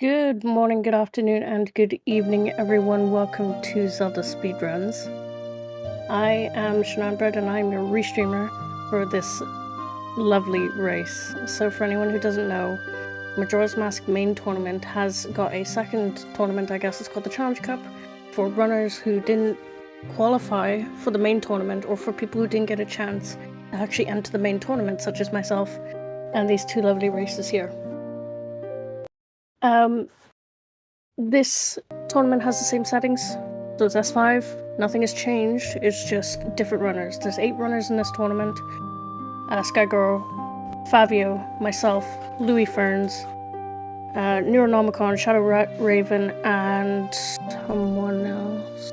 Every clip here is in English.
Good morning, good afternoon, and good evening, everyone. Welcome to Zelda Speedruns. I am Shenanbread, and I'm your restreamer for this lovely race. So for anyone who doesn't know, Majora's Mask main tournament has got a second tournament, I guess it's called the Challenge Cup, for runners who didn't qualify for the main tournament, or for people who didn't get a chance to actually enter the main tournament, such as myself and these two lovely races here. This tournament has the same settings, so it's S5, nothing has changed, it's just different runners. There's 8 runners in this tournament, Skyygoro, Favio, myself, Louis Ferns, Neuronomicon, Shadow Raven, and someone else.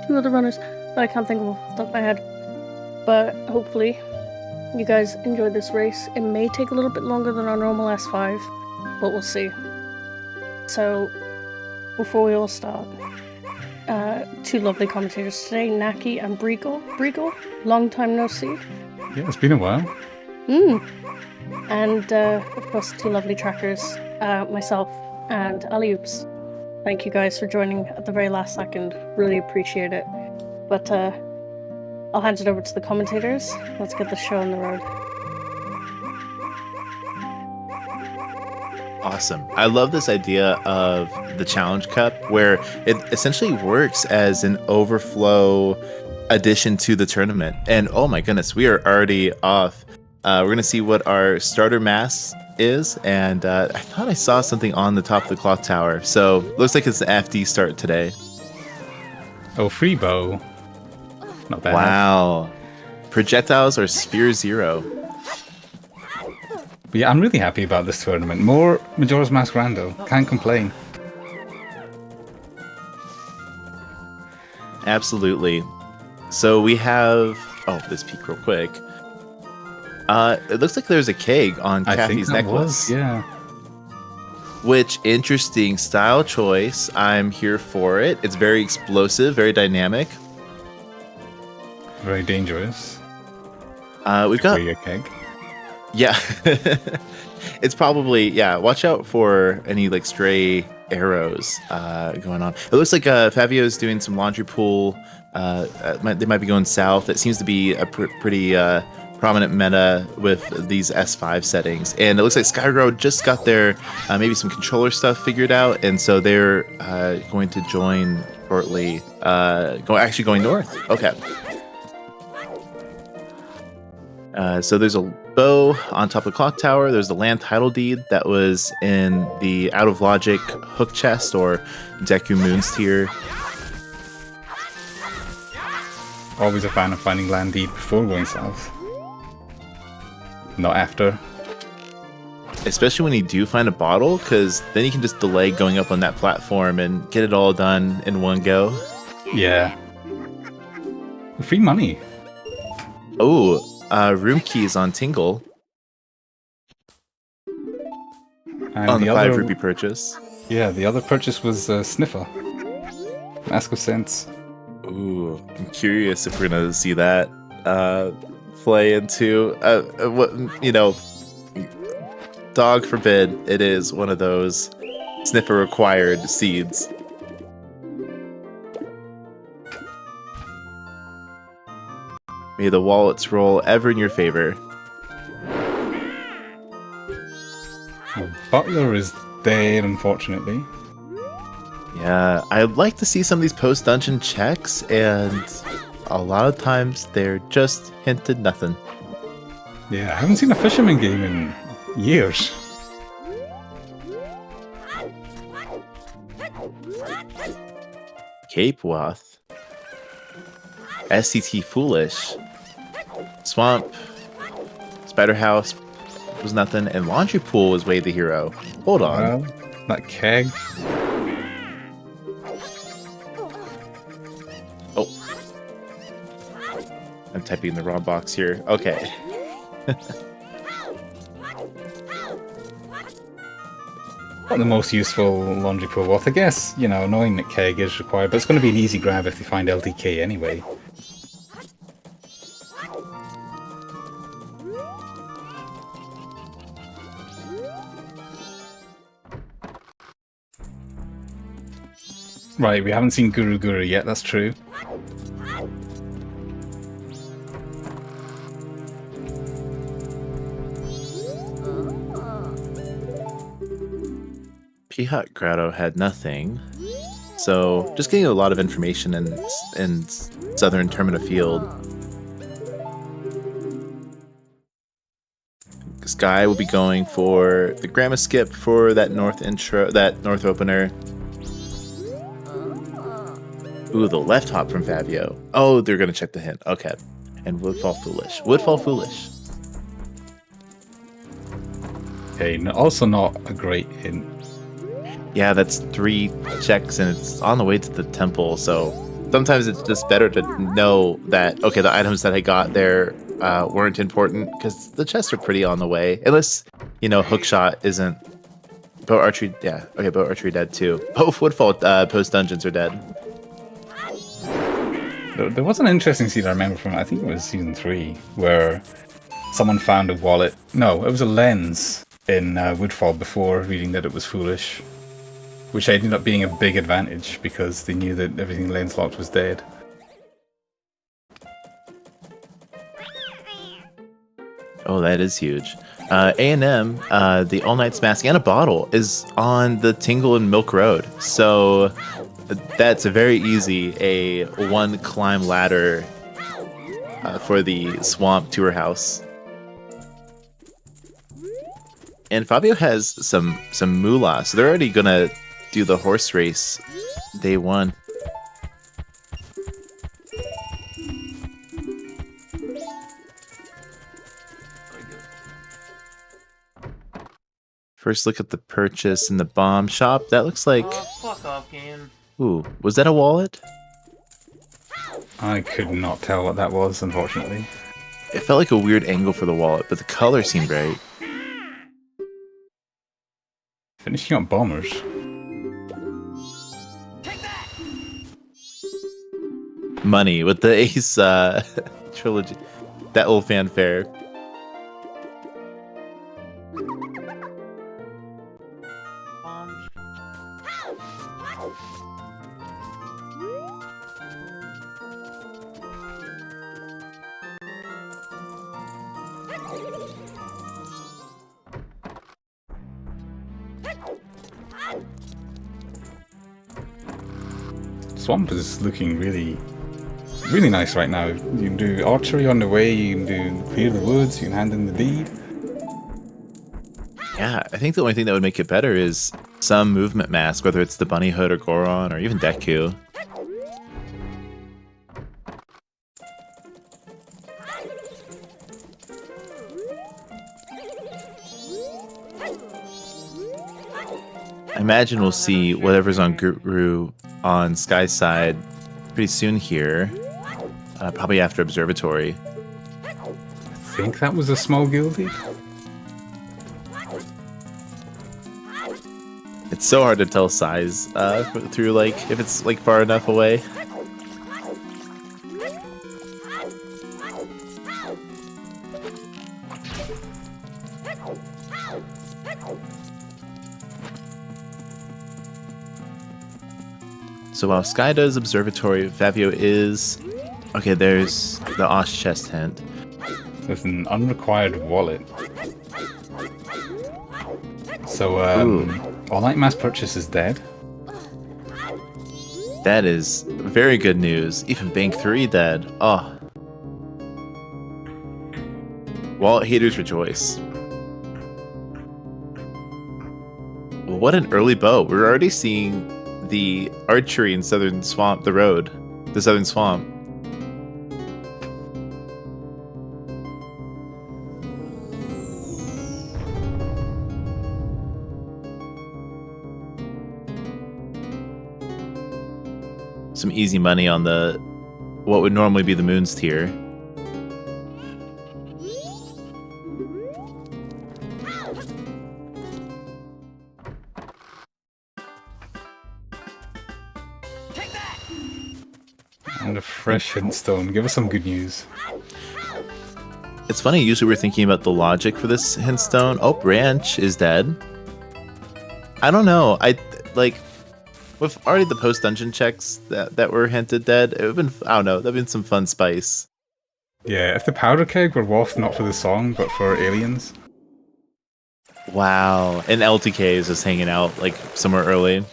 2 other runners that I can't think of off the top of my head. But hopefully you guys enjoyed this race. It may take a little bit longer than our normal S5, but we'll see. So, before we all start, 2 lovely commentators today, Naki and Briegel. Briegel, long time no see. Yeah, it's been a while. And, of course, 2 lovely trackers, myself and Alley-Oops. Thank you guys for joining at the very last second. Really appreciate it. But, I'll hand it over to the commentators. Let's get the show on the road. Awesome. I love this idea of the Challenge Cup, where it essentially works as an overflow addition to the tournament. And oh my goodness, we are already off. We're going to see what our starter mass is. And I thought I saw something on the top of the clock tower. So looks like it's the FD start today. Oh, free bow. Not bad. Wow. Projectiles are Sphere 0. But yeah, I'm really happy about this tournament. More Majora's Mask Rando. Can't complain. Absolutely. So we have... Oh, this peek real quick. It looks like there's a keg on Kathy's necklace. Yeah. Which, interesting style choice. I'm here for it. It's very explosive, very dynamic. Very dangerous. We've got... a keg. Yeah. It's probably... Yeah, watch out for any, like, stray arrows going on. It looks like Favio's doing some laundry pool. They might be going south. It seems to be a pretty prominent meta with these S5 settings. And it looks like Skyygoro just got their maybe some controller stuff figured out. And so they're going to join shortly. Actually going north. Okay. So there's a bow on top of the clock tower. There's the land title deed that was in the Out of Logic hook chest or Deku Moon's tier. Always a fan of finding land deed before going south. Not after. Especially when you do find a bottle, because then you can just delay going up on that platform and get it all done in one go. Yeah. Free money. Oh, room keys on Tingle. And on the other, 5 rupee purchase. Yeah, the other purchase was Sniffer. Mask of Sense. Ooh, I'm curious if we're gonna see that play into what, you know, dog forbid it is one of those Sniffer required seeds. May the wallets roll ever in your favor. Butler is dead, unfortunately. Yeah, I'd like to see some of these post-dungeon checks, and a lot of times they're just hinted nothing. Yeah, I haven't seen a fisherman game in years. Cape Wath. SCT Foolish. Swamp. Spider House was nothing, and Laundry Pool was way the hero. Hold on. Well, that keg. Oh. I'm typing in the wrong box here. Okay. Not the most useful laundry pool wath. I guess, you know, knowing that keg is required, but it's going to be an easy grab if they find LTK anyway. Right, we haven't seen Guru Guru yet, that's true. Pihat Grotto had nothing. So just getting a lot of information in Southern Termina Field. Sky will be going for the Grandma Skip for that north intro, that north opener. Ooh, the left hop from Favio. Oh, they're gonna check the hint. Okay. And Woodfall Foolish. Woodfall Foolish. Okay, also not a great hint. Yeah, that's 3 checks and it's on the way to the temple, so sometimes it's just better to know that, okay, the items that I got there weren't important, because the chests are pretty on the way. Unless, you know, Hookshot isn't... Bow Archery, yeah. Okay, Bow Archery dead too. Both Woodfall post-dungeons are dead. There was an interesting scene I remember from, I think it was season 3, where someone found a wallet. No, it was a lens in Woodfall before reading that it was foolish. Which ended up being a big advantage because they knew that everything lens locked was dead. Oh, that is huge. A&M, the All Night's Mask and a bottle is on the Tingle and Milk Road. So that's a very easy a 1 climb ladder for the Swamp Tour House. And Fabio has some moolah, so they're already gonna do the horse race day 1. First look at the purchase in the bomb shop. That looks like... Oh, fuck off, game. Ooh, was that a wallet? I could not tell what that was, unfortunately. It felt like a weird angle for the wallet, but the color seemed right. Finishing up bombers. Money with the Ace trilogy. That old fanfare. Swamp is looking really nice right now. You can do archery on the way, you can do clear the woods, you can hand in the deed. Yeah, I think the only thing that would make it better is some movement mask, whether it's the Bunny Hood or Goron or even Deku. I imagine we'll see whatever's on Guru on Sky's side pretty soon here. Probably after Observatory. I think that was a small guildie. It's so hard to tell size through, like, if it's like far enough away. So while Sky does Observatory, Favio is... Okay, there's the Osh chest hint. With an unrequired wallet. So, All Night Mass Purchase is dead. That is very good news. Even Bank 3 dead. Oh. Wallet haters rejoice. Well, what an early bow. We're already seeing the archery in Southern Swamp, the Southern Swamp. Some easy money on the what would normally be the Moon's tier. And a fresh hintstone. Give us some good news. It's funny, usually we're thinking about the logic for this hintstone. Oh, Branch is dead. I don't know. with already the post dungeon checks that were hinted dead, it would have been, I don't know, that'd been some fun spice. Yeah, if the powder keg were waft not for the song but for aliens. Wow, and LTK is just hanging out like somewhere early.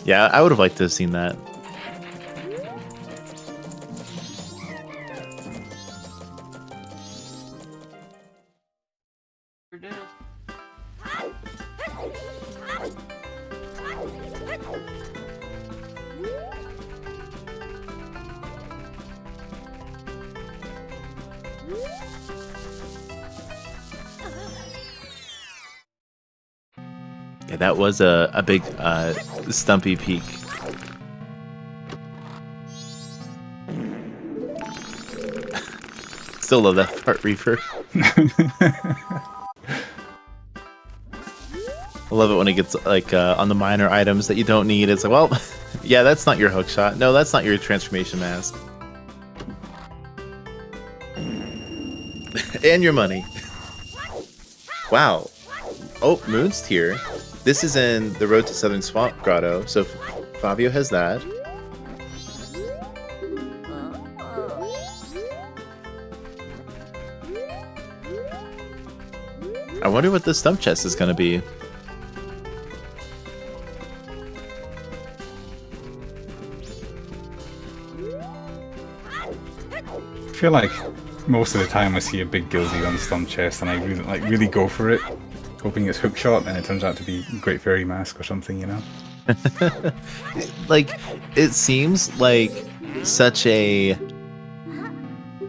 Yeah, I would have liked to have seen that. Yeah, that was a big stumpy peak. Still love that part, Reaper. I love it when it gets like on the minor items that you don't need. It's like, well, yeah, that's not your hook shot. No, that's not your transformation mask. And your money. Wow. Oh, Moon's Tier. This is in the Road to Southern Swamp Grotto, so Favio has that. I wonder what this stump chest is going to be. I feel like most of the time I see a big guilty on the stump chest and I really go for it, hoping it's hookshot, and it turns out to be Great Fairy Mask or something, you know? Like, it seems like such a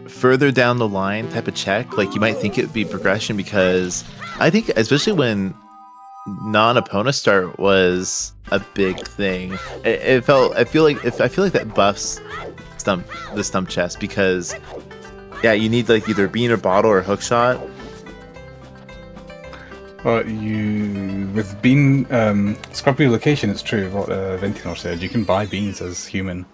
further down the line type of check. Like, you might think it would be progression, because I think, especially when non-opponent start was a big thing, I feel like that buffs the stump chest, because yeah, you need like either bean or bottle or hookshot. Well, with bean scrub relocation, it's true what Ventinor said. You can buy beans as human.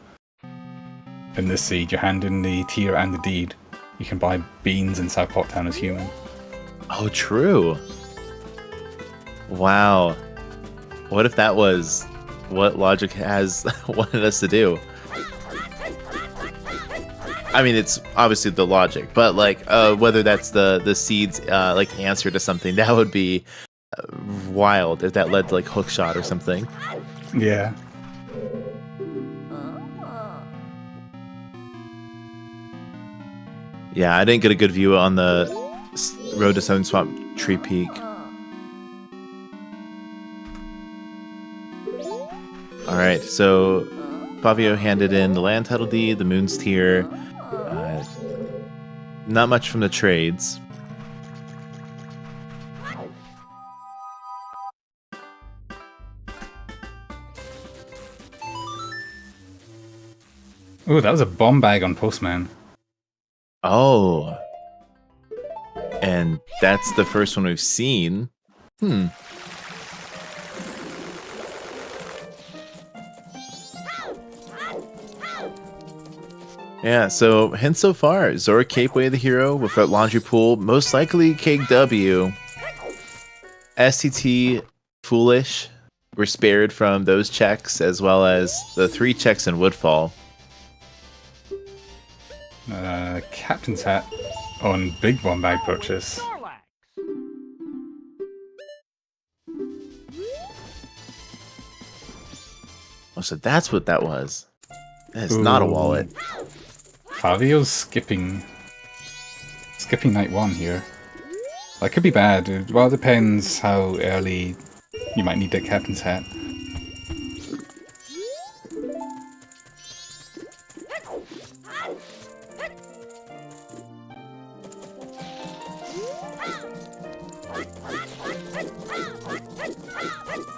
In this seed, you hand in the tier and the deed. You can buy beans in South Pot Town as human. Oh, true. Wow. What if that was what Logic has wanted us to do? I mean, it's obviously the logic, but like whether that's the seed's like answer to something, that would be wild if that led to like hookshot or something. Yeah. Yeah, I didn't get a good view on the Road to Southern Swamp Tree Peak. All right, so Favio handed in the land title deed, the Moon's Tier. Not much from the trades. Oh, that was a bomb bag on Postman. Oh. And that's the first one we've seen. Yeah, so hints so far. Zora Cape Way of the Hero with that laundry pool. Most likely Cake W. STT Foolish. We're spared from those checks, as well as the 3 checks in Woodfall. Captain's Hat on Big Bomb Bag purchase. Oh, so that's what that was. That is not a wallet. Favio's skipping night 1 here. That could be bad. Well, it depends how early you might need that Captain's Hat.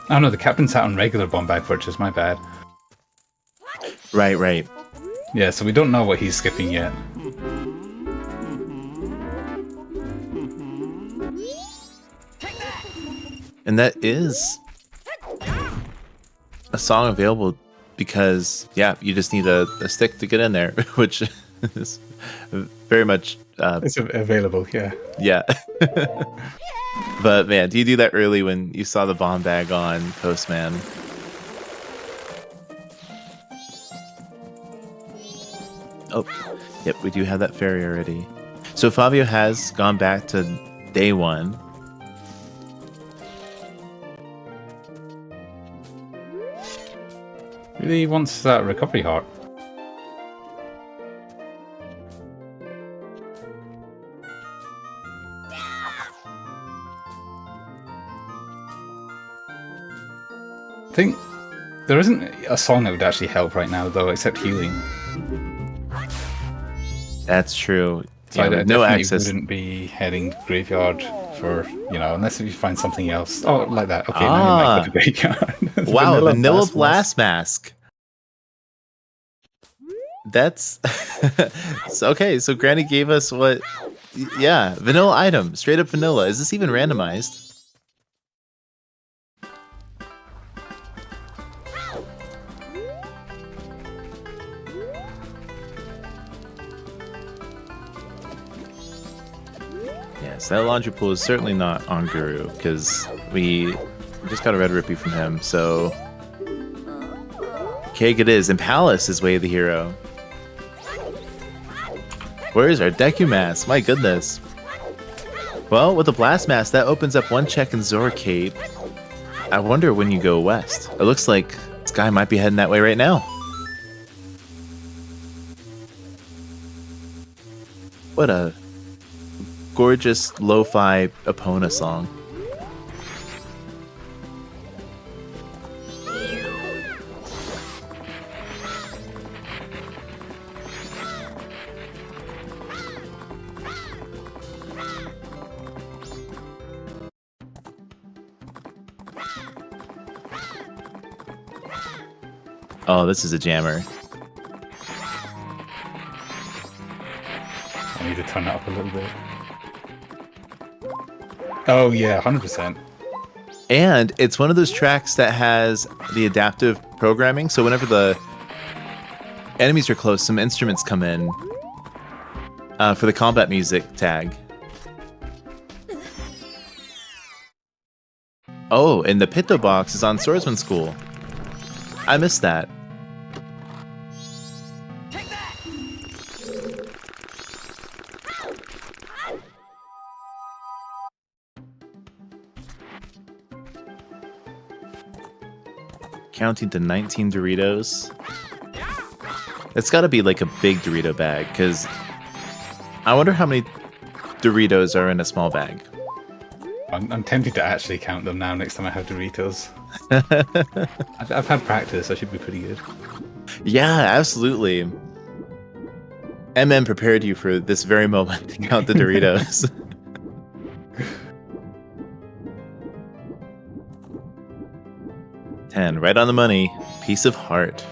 Oh no, the Captain's Hat on regular bomb bag purchase, my bad. Right. Yeah, so we don't know what he's skipping yet. And that is a song available because, yeah, you just need a stick to get in there, which is very much... it's available, yeah. Yeah. But man, do you do that early when you saw the bomb bag on Postman? Oh, yep, we do have that fairy already. So Favio has gone back to day 1. Really wants that recovery heart. I think there isn't a song that would actually help right now, though, except healing. That's true. So Yeah, I no definitely access. wouldn't be heading graveyard for, unless if you find something else. Oh, like that. Okay, now you Ah. might go to graveyard. Wow, vanilla blast blast mask. That's so, okay. So Granny gave us what? Yeah, vanilla item, straight up vanilla. Is this even randomized? Yes, that laundry pool is certainly not on Guru because we just got a red rupee from him. So cake it is, and Palace is way of the hero. Where is our Deku mask? My goodness. Well, with the blast mask, that opens up one check in Zora Cape. I wonder when you go west. It looks like Sky might be heading that way right now. What a gorgeous lo-fi Epona song. Oh, this is a jammer. I need to turn that up a little bit. Oh yeah, 100%. And it's one of those tracks that has the adaptive programming. So whenever the enemies are close, some instruments come in for the combat music tag. Oh, and the Pitto box is on Swordsman School. I missed that. Counting to 19 Doritos. It's got to be like a big Dorito bag, because I wonder how many Doritos are in a small bag. I'm tempted to actually count them now next time I have Doritos. I've had practice, I should be pretty good. Yeah, absolutely. MM prepared you for this very moment to count the Doritos. $10, right on the money. Piece of heart.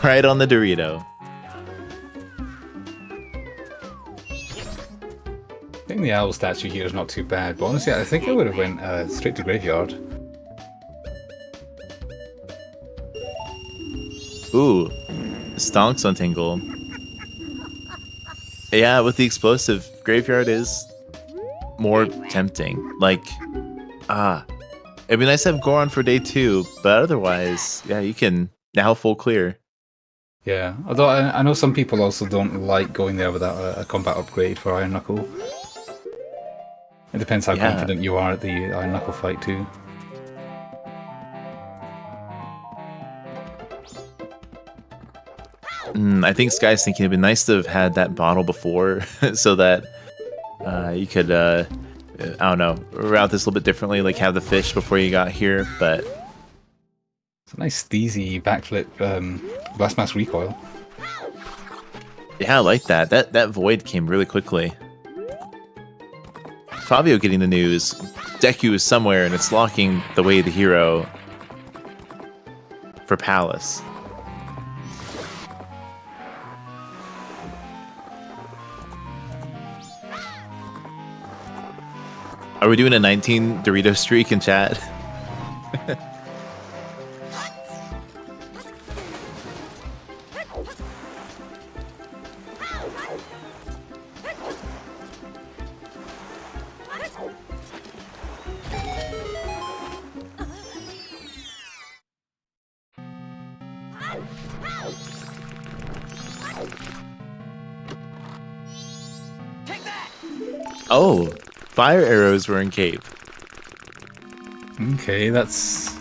Right on the Dorito. I think the owl statue here is not too bad, but honestly I think I would have went straight to graveyard. Ooh, stonks on Tingle. Yeah, with the explosive, graveyard is more tempting. Like, it'd be nice to have Goron for day 2, but otherwise, yeah, you can now full clear. Yeah, although I know some people also don't like going there without a combat upgrade for Iron Knuckle. It depends how confident you are at the Iron Knuckle fight too. I think Sky's thinking it'd be nice to have had that bottle before, so that you could, I don't know, route this a little bit differently, like have the fish before you got here, but... It's a nice steezy backflip Blast Mask recoil. Yeah, I like that. That void came really quickly. Favio getting the news. Deku is somewhere and it's locking the way of the hero for Palace. Are we doing a 19 Dorito streak in chat? Oh, fire arrows were in Cape. Okay, that's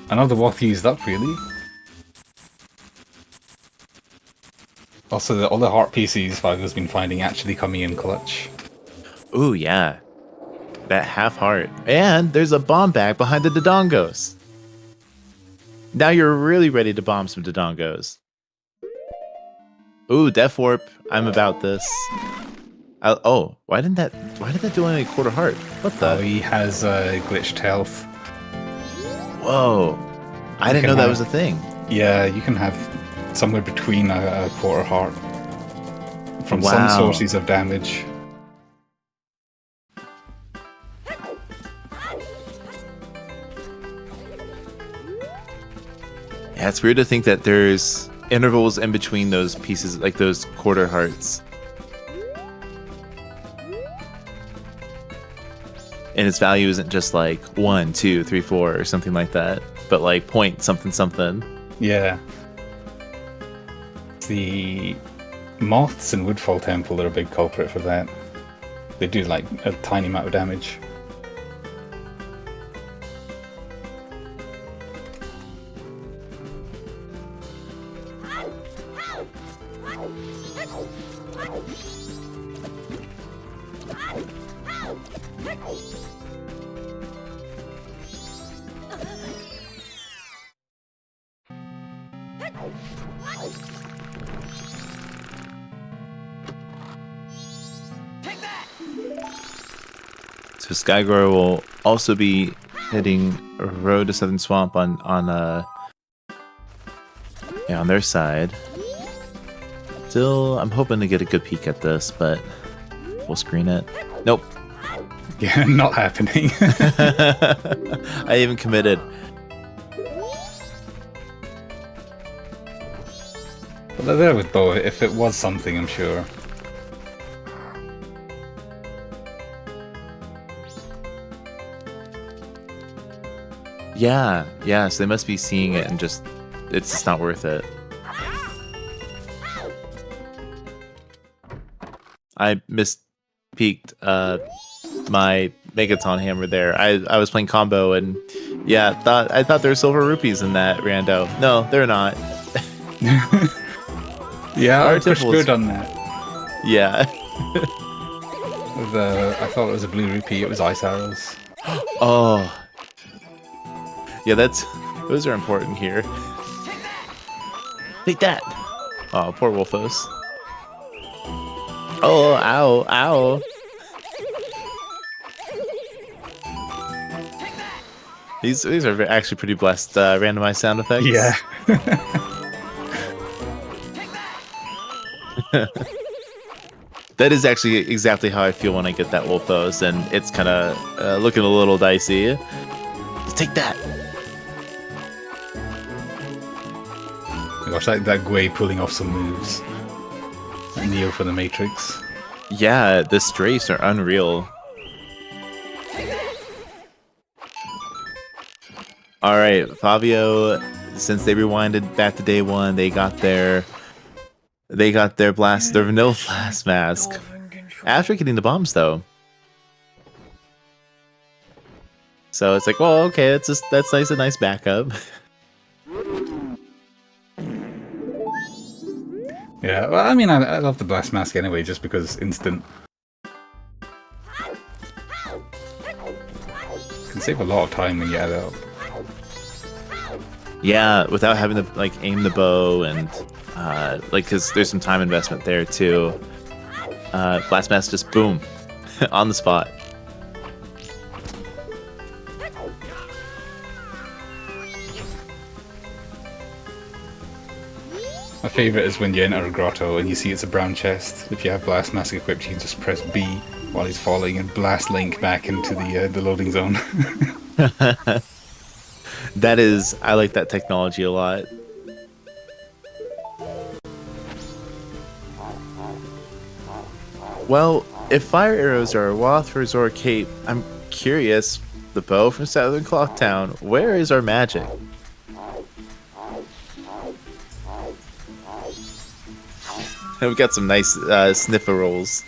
another Woth used up, really. Also, all the heart PCs Favio's been finding actually coming in clutch. Ooh, yeah. That half heart. And there's a bomb bag behind the Dodongos. Now you're really ready to bomb some Dodongos. Ooh, Death Warp. I'm about this. Oh, why did that do only a quarter heart? What the? Oh, he has glitched health. Whoa. I didn't know that was a thing. Yeah, you can have somewhere between a quarter heart from some sources of damage. Yeah, it's weird to think that there's intervals in between those pieces, like those quarter hearts. And its value isn't just like 1, 2, 3, 4 or something like that, but like point something something. Yeah. The moths in Woodfall Temple are a big culprit for that. They do like a tiny amount of damage. So Skyygoro will also be hitting Road to Southern Swamp on their side. Still, I'm hoping to get a good peek at this, but we'll screen it. Nope. Yeah, not happening. I even committed. But they're there with Bo. If it was something, I'm sure. Yeah, so they must be seeing it and it's just not worth it. I mispeaked my Megaton hammer there. I was playing combo and yeah, I thought there were silver rupees in that rando. No, they're not. Yeah, Our I pushed temples- good on that. Yeah. I thought it was a blue rupee, it was ice arrows. Oh. Yeah, those are important here. Take that. Oh, poor Wolfos. Oh, ow, ow. These are actually pretty blessed randomized sound effects. Yeah. That is actually exactly how I feel when I get that Wolfos, and it's kind of looking a little dicey. Let's take that. Gosh, that Gwei pulling off some moves. Like Neo for the Matrix. Yeah, the strafes are unreal. All right, Favio. Since they rewinded back to day one, they got their vanilla blast mask after getting the bombs, though. So it's like, well, okay, that's nice, a nice backup. Yeah, well, I mean, I love the blast mask anyway, just because it's instant. Can save a lot of time when you add it up. Yeah, without having to like aim the bow and because there's some time investment there too. Blast mask just boom on the spot. My favourite is when you enter a grotto and you see it's a brown chest. If you have blast mask equipped, you can just press B while he's falling and blast Link back into the loading zone. I like that technology a lot. Well, if fire arrows are a Woth or Zora Cape, I'm curious, the bow from Southern Clock Town, where is our magic? We got some nice sniffer rolls.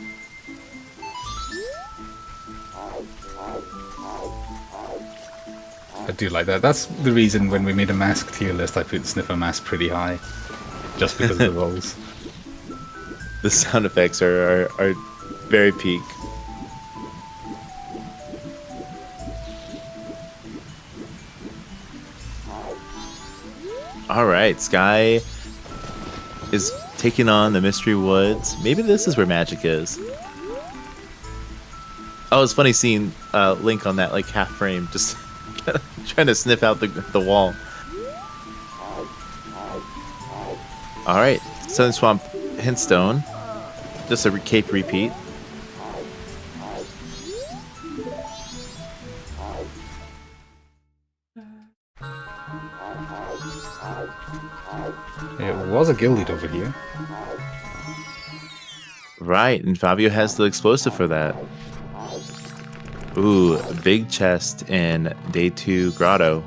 I do like that. That's the reason when we made a mask tier list, I put Sniffer Mask pretty high, just because of the rolls. The sound effects are very peak. All right, Sky is taking on the Mystery Woods. Maybe this is where magic is. Oh, it's funny seeing Link on that like half frame, just trying to sniff out the wall. All right, Southern Swamp Hintstone. Just a cape repeat. It was a Gilded over here. Right, and Favio has the explosive for that. Ooh, a big chest in Day 2 Grotto.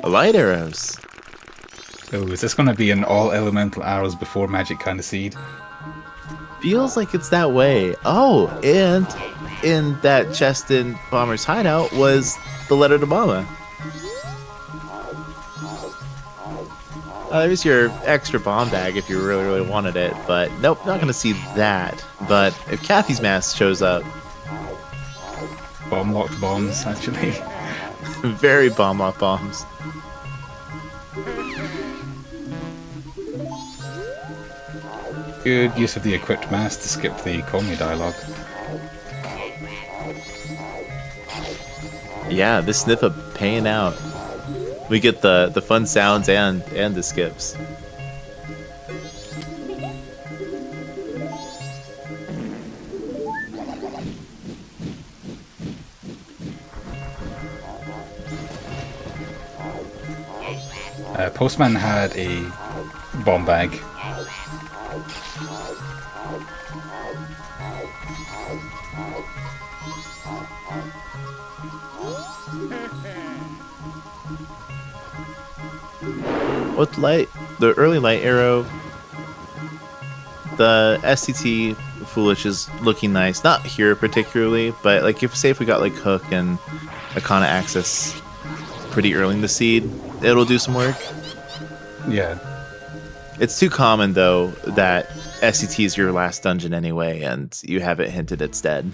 Light arrows. Oh, is this going to be an all elemental arrows before magic kind of seed? Feels like it's that way. Oh, and in that chest in Bomber's hideout was the letter to Mama. There's your extra bomb bag if you really, really wanted it, but nope, not going to see that. But if Kathy's mask shows up... Bomb locked bombs, actually. Very bomb locked bombs. Good use of the equipped mask to skip the call me dialogue. Yeah, this sniffer paying out. We get the fun sounds and the skips. Postman had a bomb bag. With the early light arrow, the STT Foolish is looking nice. Not here particularly, but like if we got like Hook and Akana Axis pretty early in the seed, it'll do some work. Yeah. It's too common though that SCT is your last dungeon anyway, and you have it hinted it's dead.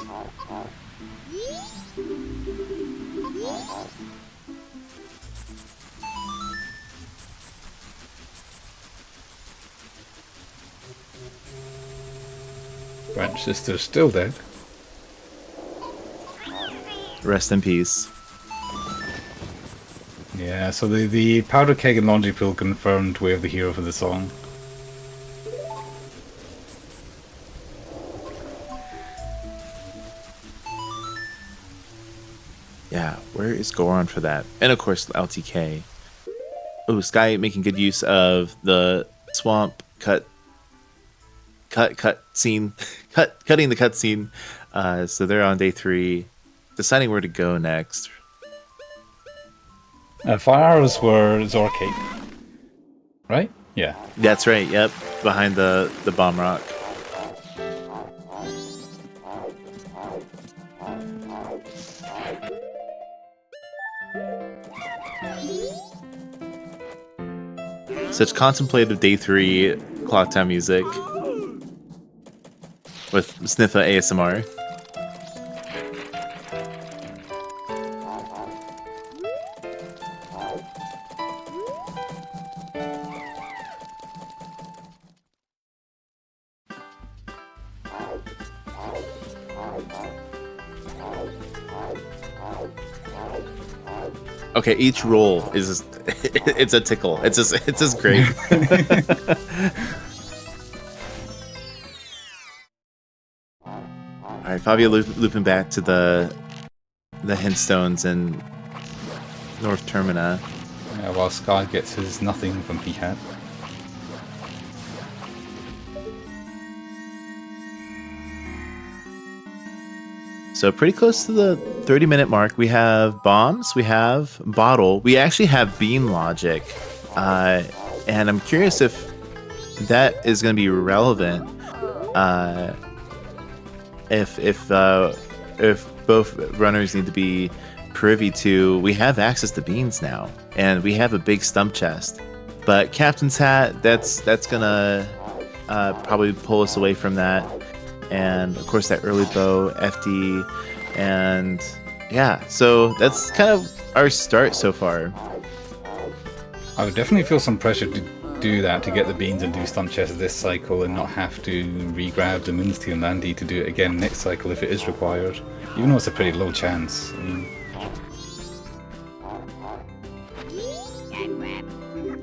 Branch Sister's still dead. Rest in peace. Yeah, so the powder keg and laundry pool confirmed Way of the Hero for the song. Yeah, where is Goron for that? And of course LTK. Oh, Sky making good use of the swamp cutting the cutscene. So they're on day 3, deciding where to go next. Fire arrows were Zorcape, right? Yeah. That's right. Yep, behind the bomb rock. Such contemplative day 3 clock time music with Sniffa ASMR. Okay, each roll is it's a tickle. It's just great. All right, Fabio looping back to the Hintstones in North Termina. While Sky gets his nothing from P-Hat. So pretty close to the 30-minute mark. We have bombs, we have bottle, we actually have beam logic, and I'm curious if that is going to be relevant if both runners need to be privy to. We have access to beans now, and we have a big stump chest. But Captain's Hat, that's gonna probably pull us away from that. And of course that early bow, FD, and yeah. So that's kind of our start so far. I would definitely feel some pressure to do that, to get the beans and do stump chests this cycle and not have to re-grab the Moonsteel and Landy to do it again next cycle if it is required. Even though it's a pretty low chance. I mean,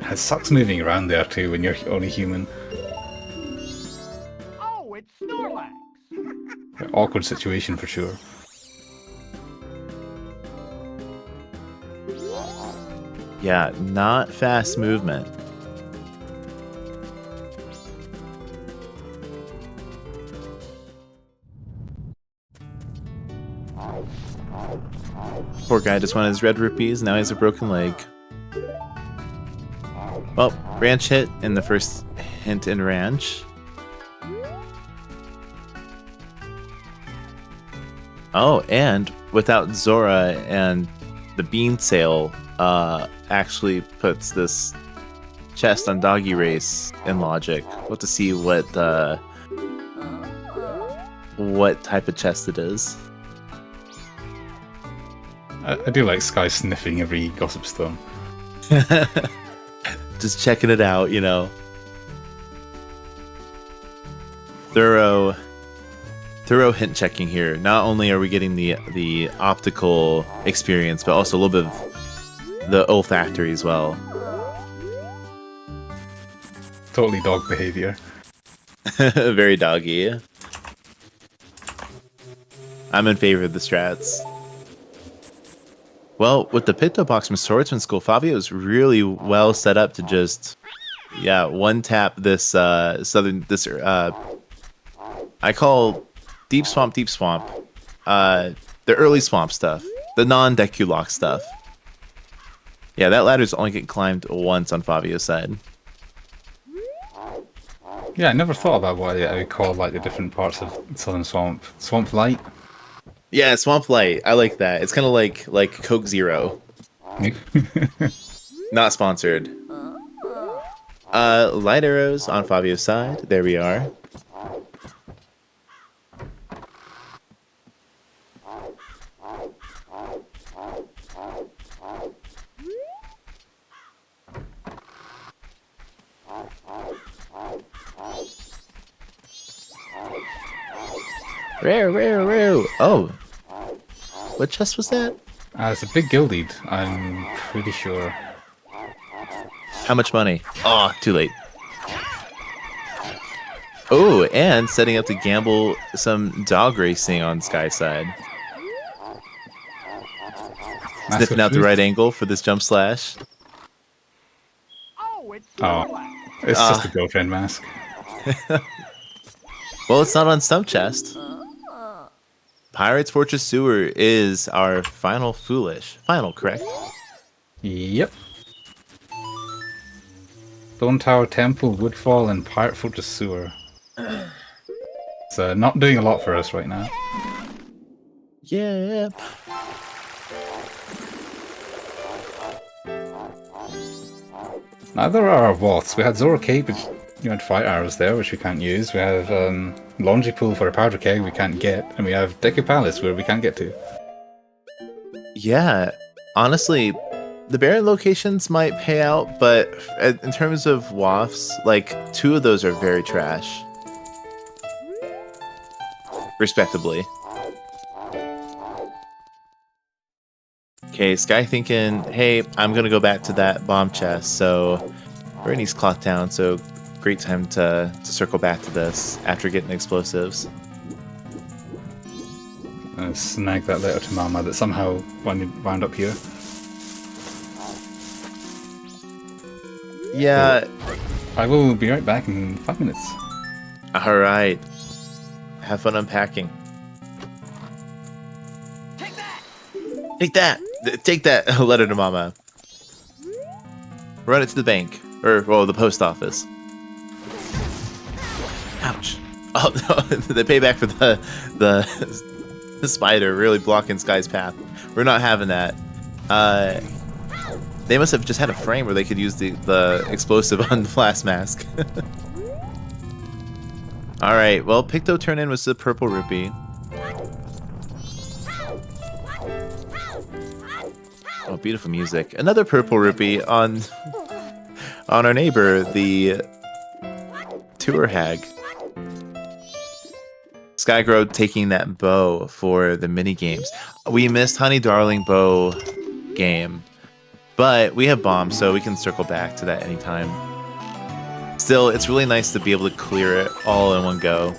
it sucks moving around there too when you're only human. Oh, it's Snorlax! Awkward situation for sure. Yeah, not fast movement. Poor guy just wanted his red rupees, now he has a broken leg. Well, ranch hit in the first hint in ranch. Oh, and without Zora and the bean sale, actually puts this chest on Doggy Race in logic. We'll have to see what type of chest it is. I do like Sky sniffing every gossip stone. Just checking it out, you know. Thorough hint checking here. Not only are we getting the optical experience, but also a little bit of the olfactory as well. Totally dog behavior. Very doggy. I'm in favor of the strats. Well, with the Picto Box from Swordsman School, Favio is really well set up to just, yeah, one tap this I call Deep Swamp, the early swamp stuff, the non-Deculock stuff. Yeah, that ladder's only get climbed once on Favio's side. Yeah, I never thought about what I would call like the different parts of Southern Swamp. Swamp Light? Yeah, Swamp Light. I like that. It's kind of like Coke Zero. Not sponsored. Light arrows on Favio's side. There we are. Rare. Oh. What chest was that? It's a big gilded, I'm pretty sure. How much money? Oh, too late. Oh, and setting up to gamble some dog racing on Sky's side. Sniffing out the right angle for this jump slash. Oh, it's Oh, Snorlax! it's just a girlfriend mask. Well, it's not on Stump Chest. Pirate's Fortress Sewer is our final foolish. Final, correct? Yep. Stone Tower Temple, Woodfall, and Pirate Fortress Sewer. So not doing a lot for us right now. Yep. Now there are our Woths. We had Zora Cape, which you had fire arrows there, which we can't use. We have Laundry Pool for a powder keg we can't get, and we have Deku Palace where we can't get to. Yeah, honestly, the Baron locations might pay out, but in terms of wafts, like 2 of those are very trash. Respectably. Okay, Sky thinking, hey, I'm gonna go back to that bomb chest, so we're in East Cloth Town, so great time to circle back to this after getting explosives. Snag that letter to Mama that somehow wound up here. Yeah. I will be right back in 5 minutes. Alright. Have fun unpacking. Take that! Take that! Take that letter to Mama. Run it to the bank. Or, well, the post office. Ouch. Oh no, the payback for the spider really blocking Sky's path. We're not having that. They must have just had a frame where they could use the explosive on the blast mask. Alright, well, Picto turn in was the purple rupee. Oh, beautiful music. Another purple rupee on our neighbor, the tour hag. Skyygoro taking that bow for the mini games. We missed Honey Darling bow game, but we have bombs, so we can circle back to that anytime. Still, it's really nice to be able to clear it all in one go.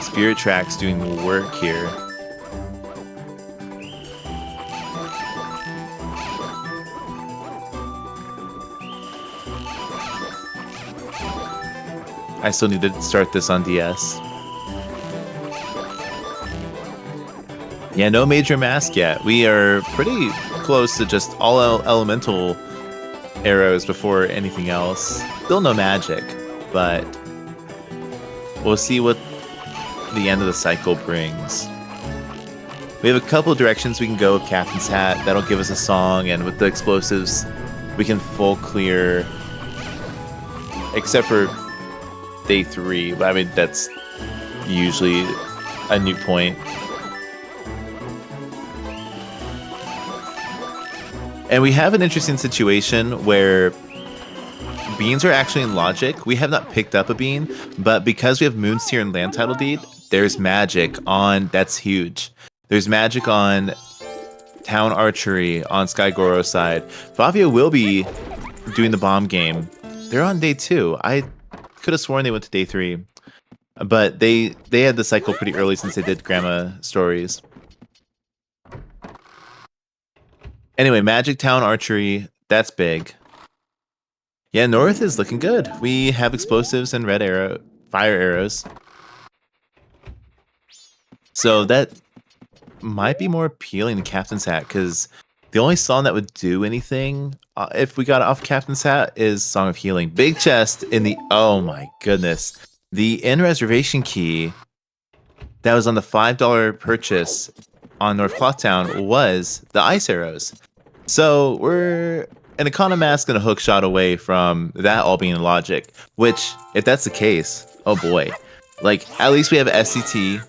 Spirit Track's doing work here. I still need to start this on DS. Yeah, no major mask yet. We are pretty close to just all elemental arrows before anything else. Still no magic, but we'll see what the end of the cycle brings. We have a couple directions we can go with Captain's Hat. That'll give us a song, and with the explosives, we can full clear, except for day 3. I mean, that's usually a new point. And we have an interesting situation where beans are actually in logic. We have not picked up a bean, but because we have Moon's Tear and Land Title Deed, there's magic on, that's huge. There's magic on Town Archery on Skygoro's side. Favio will be doing the bomb game. They're on day 2. I could have sworn they went to day 3, but they had the cycle pretty early since they did Grandma Stories. Anyway, Magic Town Archery, that's big. Yeah, North is looking good. We have explosives and fire arrows. So that might be more appealing to Captain's Hat, because the only song that would do anything if we got off Captain's Hat is Song of Healing. Big chest in the, oh my goodness. The in-reservation key that was on the $5 purchase on North Clothtown was the ice arrows. So we're an Economask and a hook shot away from that all being logic, which, if that's the case, oh boy. Like, at least we have SCT,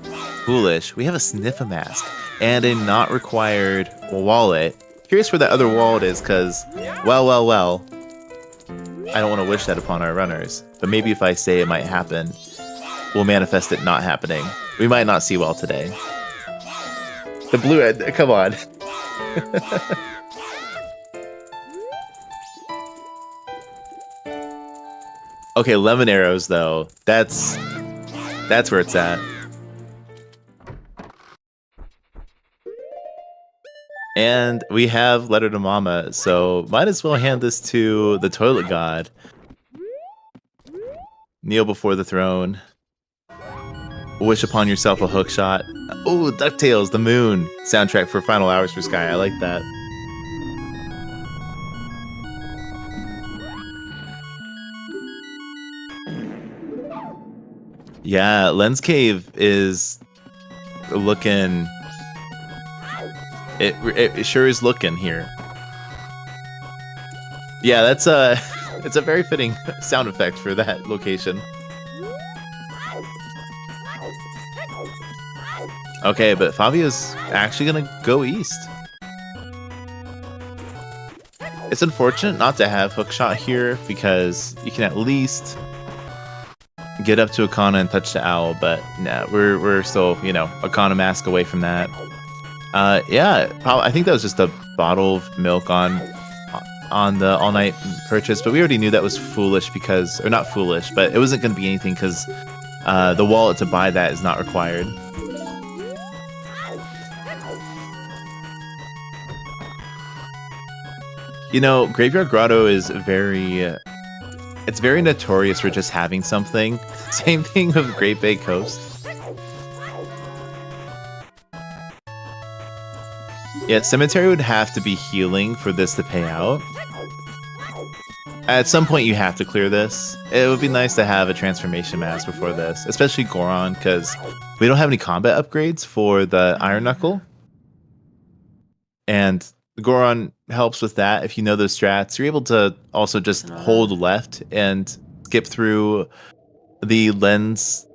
Foolish, we have a Sniff-A-Mask, and a not required wallet. Curious where that other wallet is, because, well, I don't want to wish that upon our runners, but maybe if I say it might happen, we'll manifest it not happening. We might not see well today. The blue end, come on. Okay, lemon arrows though. That's where it's at. And we have Letter to Mama, so might as well hand this to the Toilet God. Kneel before the throne. Wish upon yourself a hook shot. Oh, DuckTales, the moon. Soundtrack for Final Hours for Sky. I like that. Yeah, Lens Cave is looking... It sure is looking here. Yeah, that's it's a very fitting sound effect for that location. Okay, but Favio's actually gonna go east. It's unfortunate not to have hookshot here because you can at least get up to Akana and touch the owl, but nah, we're still, you know, Economask away from that. Yeah, I think that was just a bottle of milk on the all-night purchase, but we already knew that was foolish because, or not foolish, but it wasn't going to be anything because the wallet to buy that is not required. You know, Graveyard Grotto is it's very notorious for just having something. Same thing with Great Bay Coast. Yeah, Cemetery would have to be healing for this to pay out. At some point, you have to clear this. It would be nice to have a transformation mask before this, especially Goron, because we don't have any combat upgrades for the Iron Knuckle. And Goron helps with that. If you know those strats, you're able to also just hold left and skip through the lens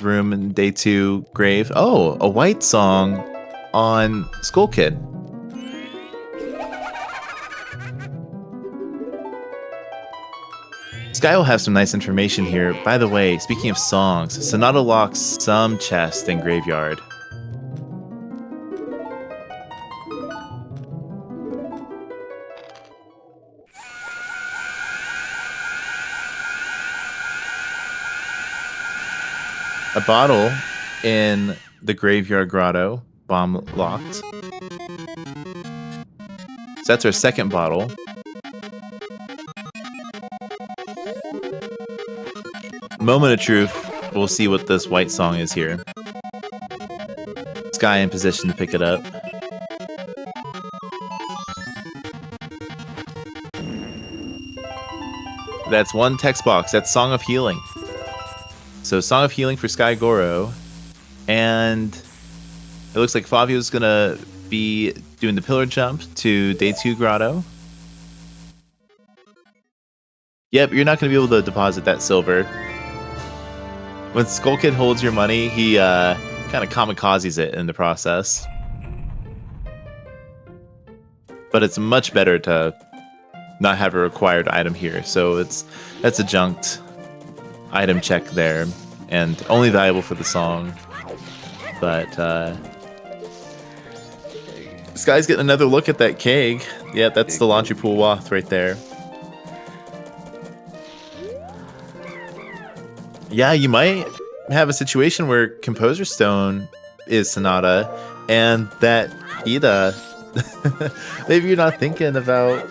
room in Day 2 grave. Oh, a white song on Skull Kid. Sky will have some nice information here. By the way, speaking of songs, Sonata locks some chest in Graveyard. A bottle in the Graveyard Grotto, bomb locked. So that's our second bottle. Moment of truth. We'll see what this white song is here. Sky in position to pick it up. That's one text box. That's Song of Healing. So Song of Healing for Skyygoro. And it looks like Favio's gonna be doing the pillar jump to Day 2 Grotto. Yep, you're not gonna be able to deposit that silver. When Skull Kid holds your money, he kind of kamikazes it in the process. But it's much better to not have a required item here. So that's a junked item check there, and only valuable for the song. But this guy's getting another look at that keg. Yeah, that's the laundry pool waft right there. Yeah, you might have a situation where Composer Stone is Sonata, and that Ida. Maybe you're not thinking about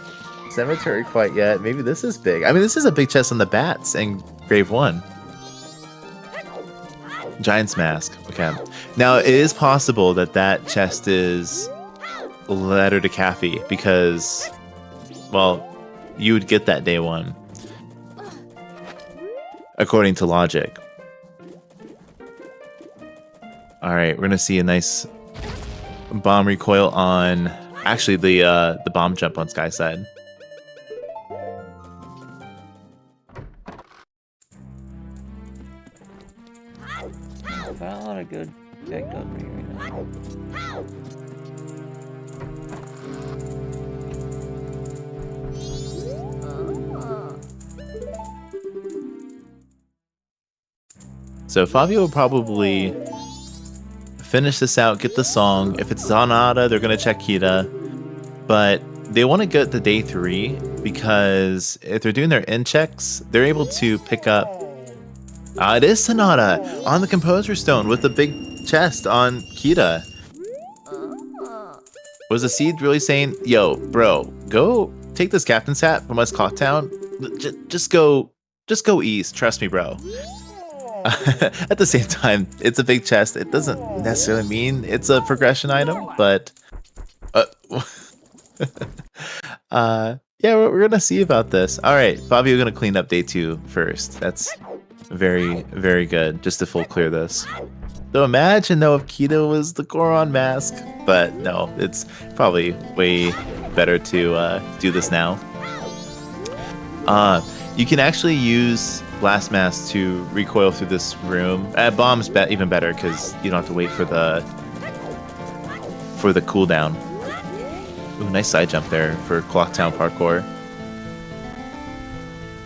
Cemetery quite yet. Maybe this is big. I mean, this is a big chest on the bats and Grave 1. Giant's Mask. Okay. Now, it is possible that that chest is Letter to Caffey, because, well, you would get that Day 1. According to logic. Alright, we're gonna see a nice bomb recoil on actually the bomb jump on Sky side. I found a lot of good keg over here right now. So Favio will probably finish this out, get the song. If it's Sonata, they're going to check Kita. But they want to get to Day 3 because if they're doing their end checks, they're able to pick up... it is Sonata on the Composer Stone with the big chest on Kita. Was the seed really saying, yo, bro, go take this captain's hat from West Clocktown? Just go east. Trust me, bro. At the same time, it's a big chest. It doesn't necessarily mean it's a progression item, but yeah, we're gonna see about this. All right, Favio gonna clean up Day 2 first. That's very, very good. Just to full clear this. So imagine though if Keto was the Goron mask, but no, it's probably way better to do this now. You can actually use Blast Mask to recoil through this room. Bomb's even better because you don't have to wait for the cooldown. Ooh, nice side jump there for Clocktown parkour.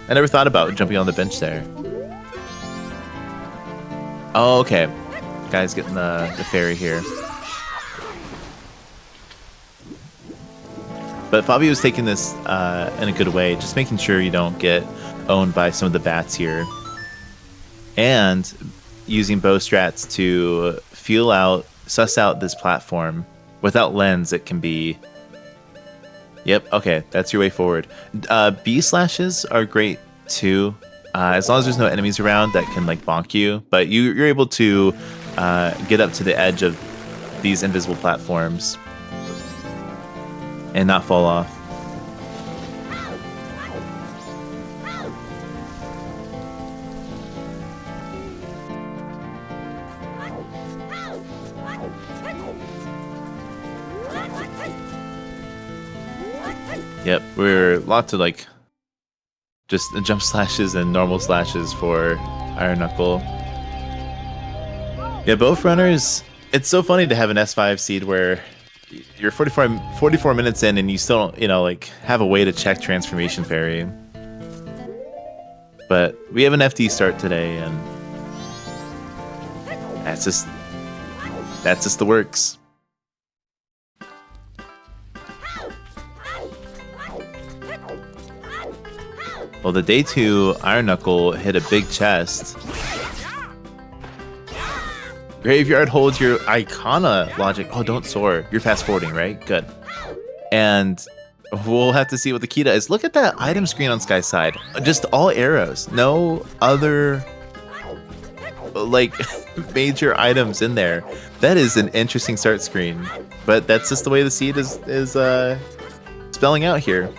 I never thought about jumping on the bench there. Oh, okay. Guy's getting the fairy here. But Favio's taking this in a good way, just making sure you don't get owned by some of the bats here. And using bow strats to feel out, suss out this platform. Without lens, it can be... Yep, okay, that's your way forward. B slashes are great too, as long as there's no enemies around that can like bonk you. But you're able to get up to the edge of these invisible platforms and not fall off. Yep, we're lots of like just jump slashes and normal slashes for Iron Knuckle. Yeah, both runners. It's so funny to have an S5 seed where you're 44 minutes in and you still don't, like have a way to check Transformation Fairy. But we have an FD start today, and that's just the works. Well, the day 2 Iron Knuckle hit a big chest. Graveyard holds your Icona logic. Oh, don't soar. You're fast forwarding, right? Good. And we'll have to see what the Kita is. Look at that item screen on Sky's side. Just all arrows. No other like major items in there. That is an interesting start screen. But that's just the way the seed is spelling out here.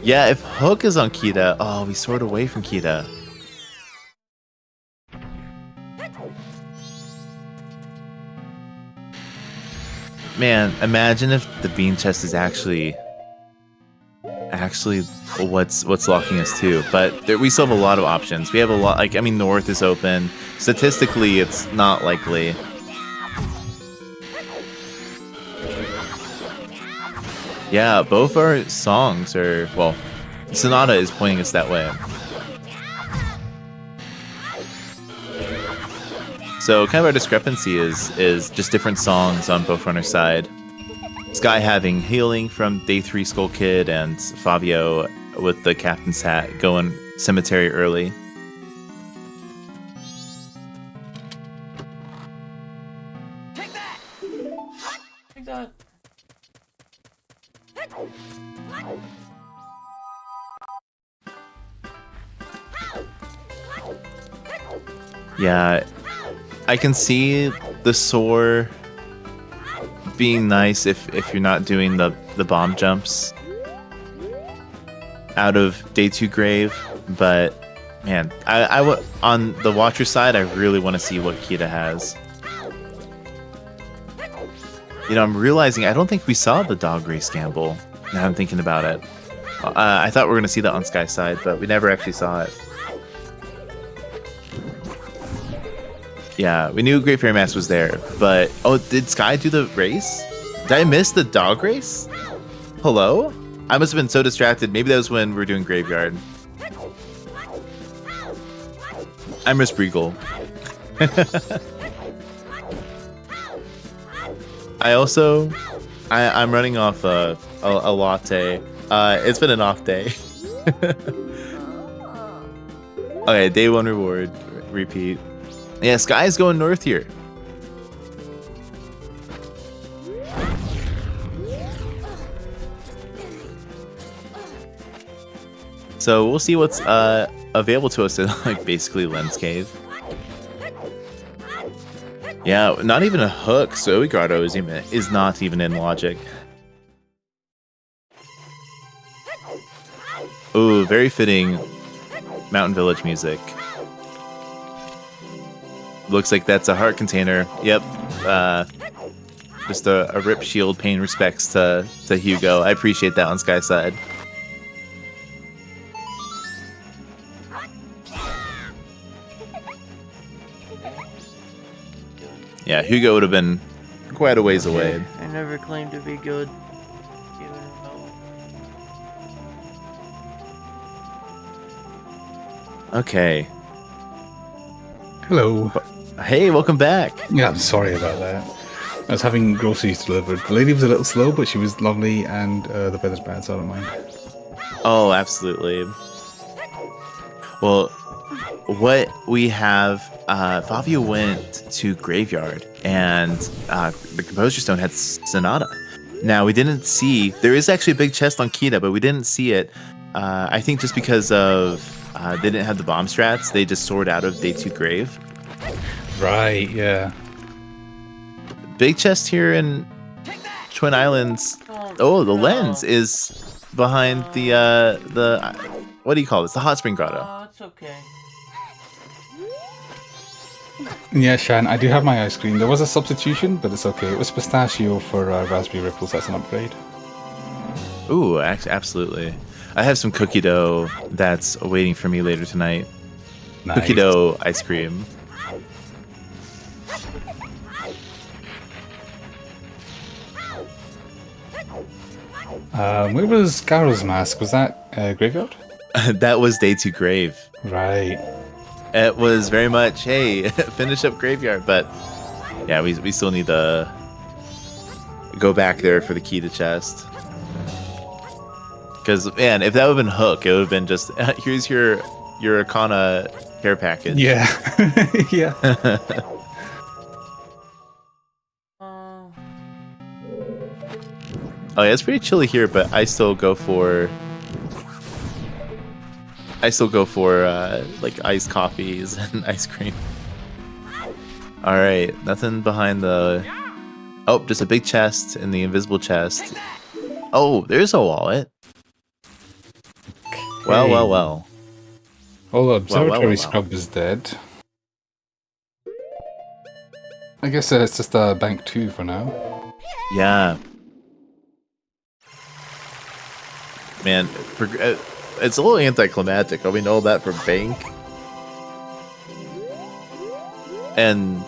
Yeah, if Hook is on Kita, oh, we soared away from Kita. Man, imagine if the bean chest is actually what's locking us too. But we still have a lot of options. We have a lot. Like, I mean, North is open. Statistically, it's not likely. Yeah, both our songs are, well, Sonata is pointing us that way. So kind of our discrepancy is just different songs on both runners' side. Sky having Healing from Day 3 Skull Kid, and Favio with the Captain's Hat going Cemetery early. Take that! Take that. Yeah, I can see the soar being nice if you're not doing the bomb jumps out of Day 2 Grave, but man, I on the Watcher side, I really want to see what Kita has. I'm realizing I don't think we saw the Dog Race Gamble. Now I'm thinking about it. I thought we were going to see that on Sky's side, but we never actually saw it. Yeah, we knew Great Fairy Mask was there, but... Oh, did Sky do the race? Did I miss the dog race? Hello? I must have been so distracted. Maybe that was when we were doing Graveyard. I miss Breagle. I'm running off a latte. It's been an off day. Okay, day 1 reward. Repeat. Yeah, Sky's going north here. So we'll see what's available to us in like basically Lens Cave. Yeah, not even a hook. So Skyygoro is not even in logic. Ooh, very fitting Mountain Village music. Looks like that's a heart container. Yep. Just a rip shield paying respects to Hugo. I appreciate that on Sky's side. Yeah, Hugo would have been quite a ways away. I never claimed to be good. Okay. Hello. Hey, welcome back. Yeah, I'm sorry about that. I was having groceries delivered. The lady was a little slow, but she was lovely, and the weather's bad, so I don't mind. Oh, absolutely. Well, what we have, Favio went to Graveyard, and the Composure Stone had Sonata. Now, we didn't see... There is actually a big chest on Kita, but we didn't see it. I think just because of... they didn't have the bomb strats. They just soared out of Day 2 Grave. Right, yeah. Big chest here in Twin Islands. Oh, the lens is behind the what do you call this? The Hot Spring Grotto. It's okay. Yeah, Shan, I do have my ice cream. There was a substitution, but it's okay. It was pistachio for raspberry ripples. That's an upgrade. Ooh, absolutely. I have some cookie dough that's waiting for me later tonight. Nice. Cookie dough ice cream. Where was Garo's mask? Was that graveyard? That was day 2 grave. Right. It was very much, hey, finish up graveyard, but yeah, we still need to go back there for the key to chest. Because man, if that would have been Hook, it would have been just here's your Arcana care package. Yeah. Yeah. Oh yeah, it's pretty chilly here, but I still go for like iced coffees and ice cream. All right, nothing behind the. Oh, just a big chest and the invisible chest. Oh, there's a wallet. Well. Oh, the observatory well. scrub is dead. I guess it's just bank 2 for now. Yeah. Man, it's a little anticlimactic. We know that from Bank. And,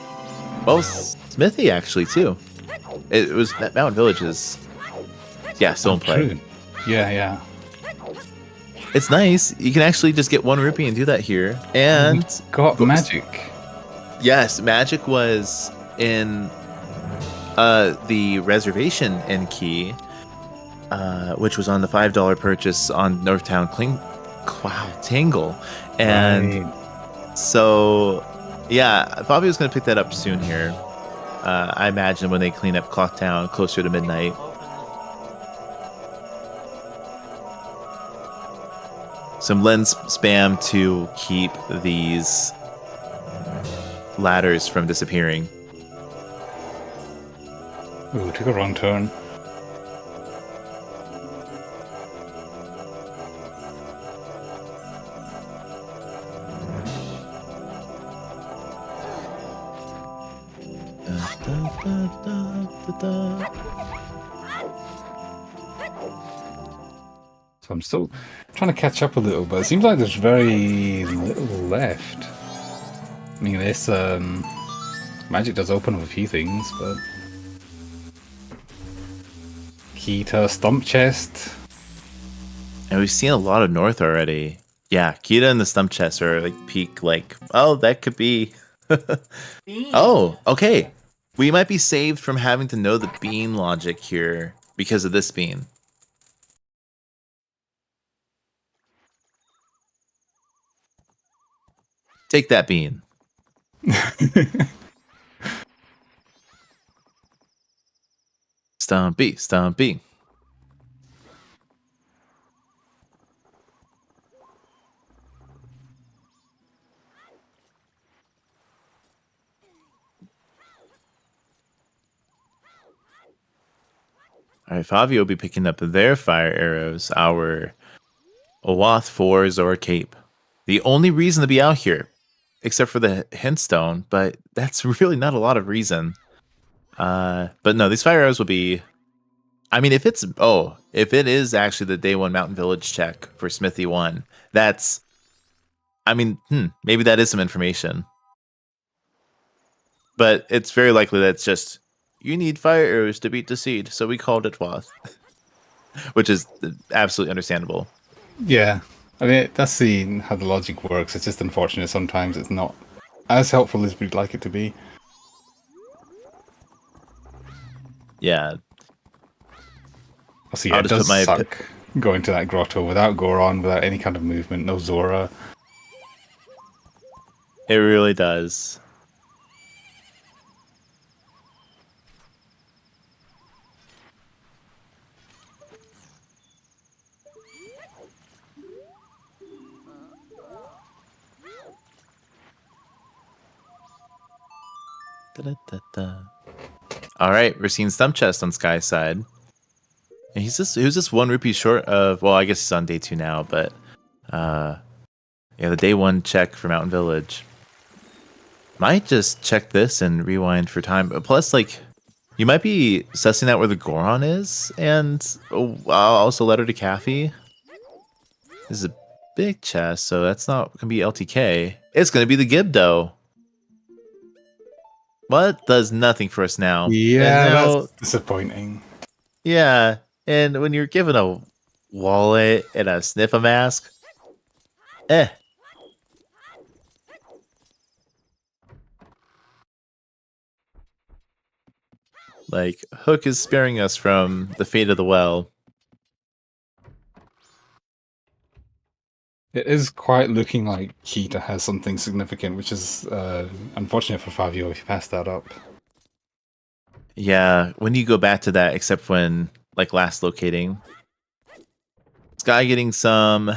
well, Smithy actually, too. It was Mountain Village's. Yeah, still in play. True. Yeah. It's nice. You can actually just get 1 rupee and do that here. And Got magic. yes, magic was in the reservation in Key, which was on the $5 purchase on Northtown Tingle. And so, yeah, Fabio's going to pick that up soon here. I imagine when they clean up Clocktown closer to midnight. Some lens spam to keep these ladders from disappearing. Ooh, took a wrong turn. So I'm still trying to catch up a little, but it seems like there's very little left. I mean, this magic does open up a few things, but key to stump chest. And we've seen a lot of north already. Yeah, Kita and the stump chest are like peak, like, oh, that could be. Oh, okay. We might be saved from having to know the bean logic here because of this bean. Take that bean. Stumpy. All right, Favio will be picking up their fire arrows, our Owath 4 Zora Cape. The only reason to be out here, except for the hintstone, but that's really not a lot of reason. But no, these fire arrows will be. I mean, if it is actually the day 1 Mountain Village check for Smithy 1, that's. I mean, maybe that is some information. But it's very likely that it's just. You need fire arrows to beat the seed, so we called it Wath. Which is absolutely understandable. Yeah, I mean, that's how the logic works. It's just unfortunate sometimes it's not as helpful as we'd like it to be. Yeah. Also, yeah, it does suck going to that grotto without Goron, without any kind of movement, no Zora. It really does. All right, we're seeing Stump Chest on Sky's side. And he was just 1 rupee short of. Well, I guess he's on day 2 now, but yeah, the day 1 check for Mountain Village. Might just check this and rewind for time. Plus, like, you might be sussing out where the Goron is, and I'll also letter to Kathy. This is a big chest, so that's not gonna be LTK. It's gonna be the Gibdo. What does nothing for us now? Yeah, and now, that's disappointing. yeah. And when you're given a wallet and a sniffer mask, eh. Like, Hook is sparing us from the fate of the well. It is quite looking like Kita has something significant, which is unfortunate for Favio if he passed that up. Yeah, when you go back to that, except when, like, last locating. Sky getting some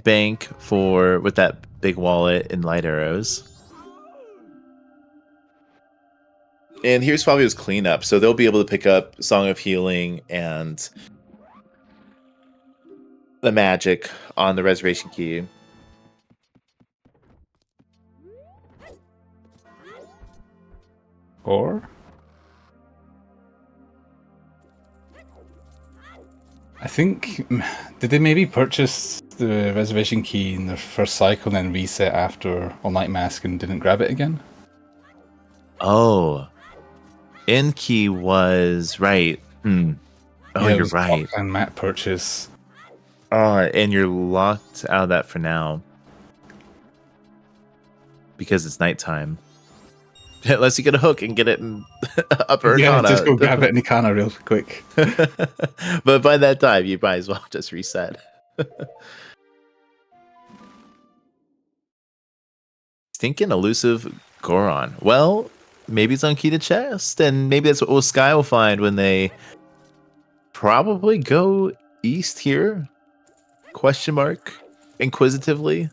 bank with that big wallet and light arrows. And here's Fabio's cleanup, so they'll be able to pick up Song of Healing and the magic on the reservation key. Or I think, did they maybe purchase the reservation key in their first cycle and then reset after All Night Mask and didn't grab it again? Oh. End key was right. Oh, Yeah, it you're was right. And Matt purchase. Oh, and you're locked out of that for now. Because it's nighttime. Unless you get a hook and get it in upper Yeah, Arcana. just go grab it in Ikana real quick. But by that time, you might as well just reset. Thinking elusive Goron. Well, maybe it's on key to chest, and maybe that's what Sky will find when they probably go east here. Question mark. Inquisitively.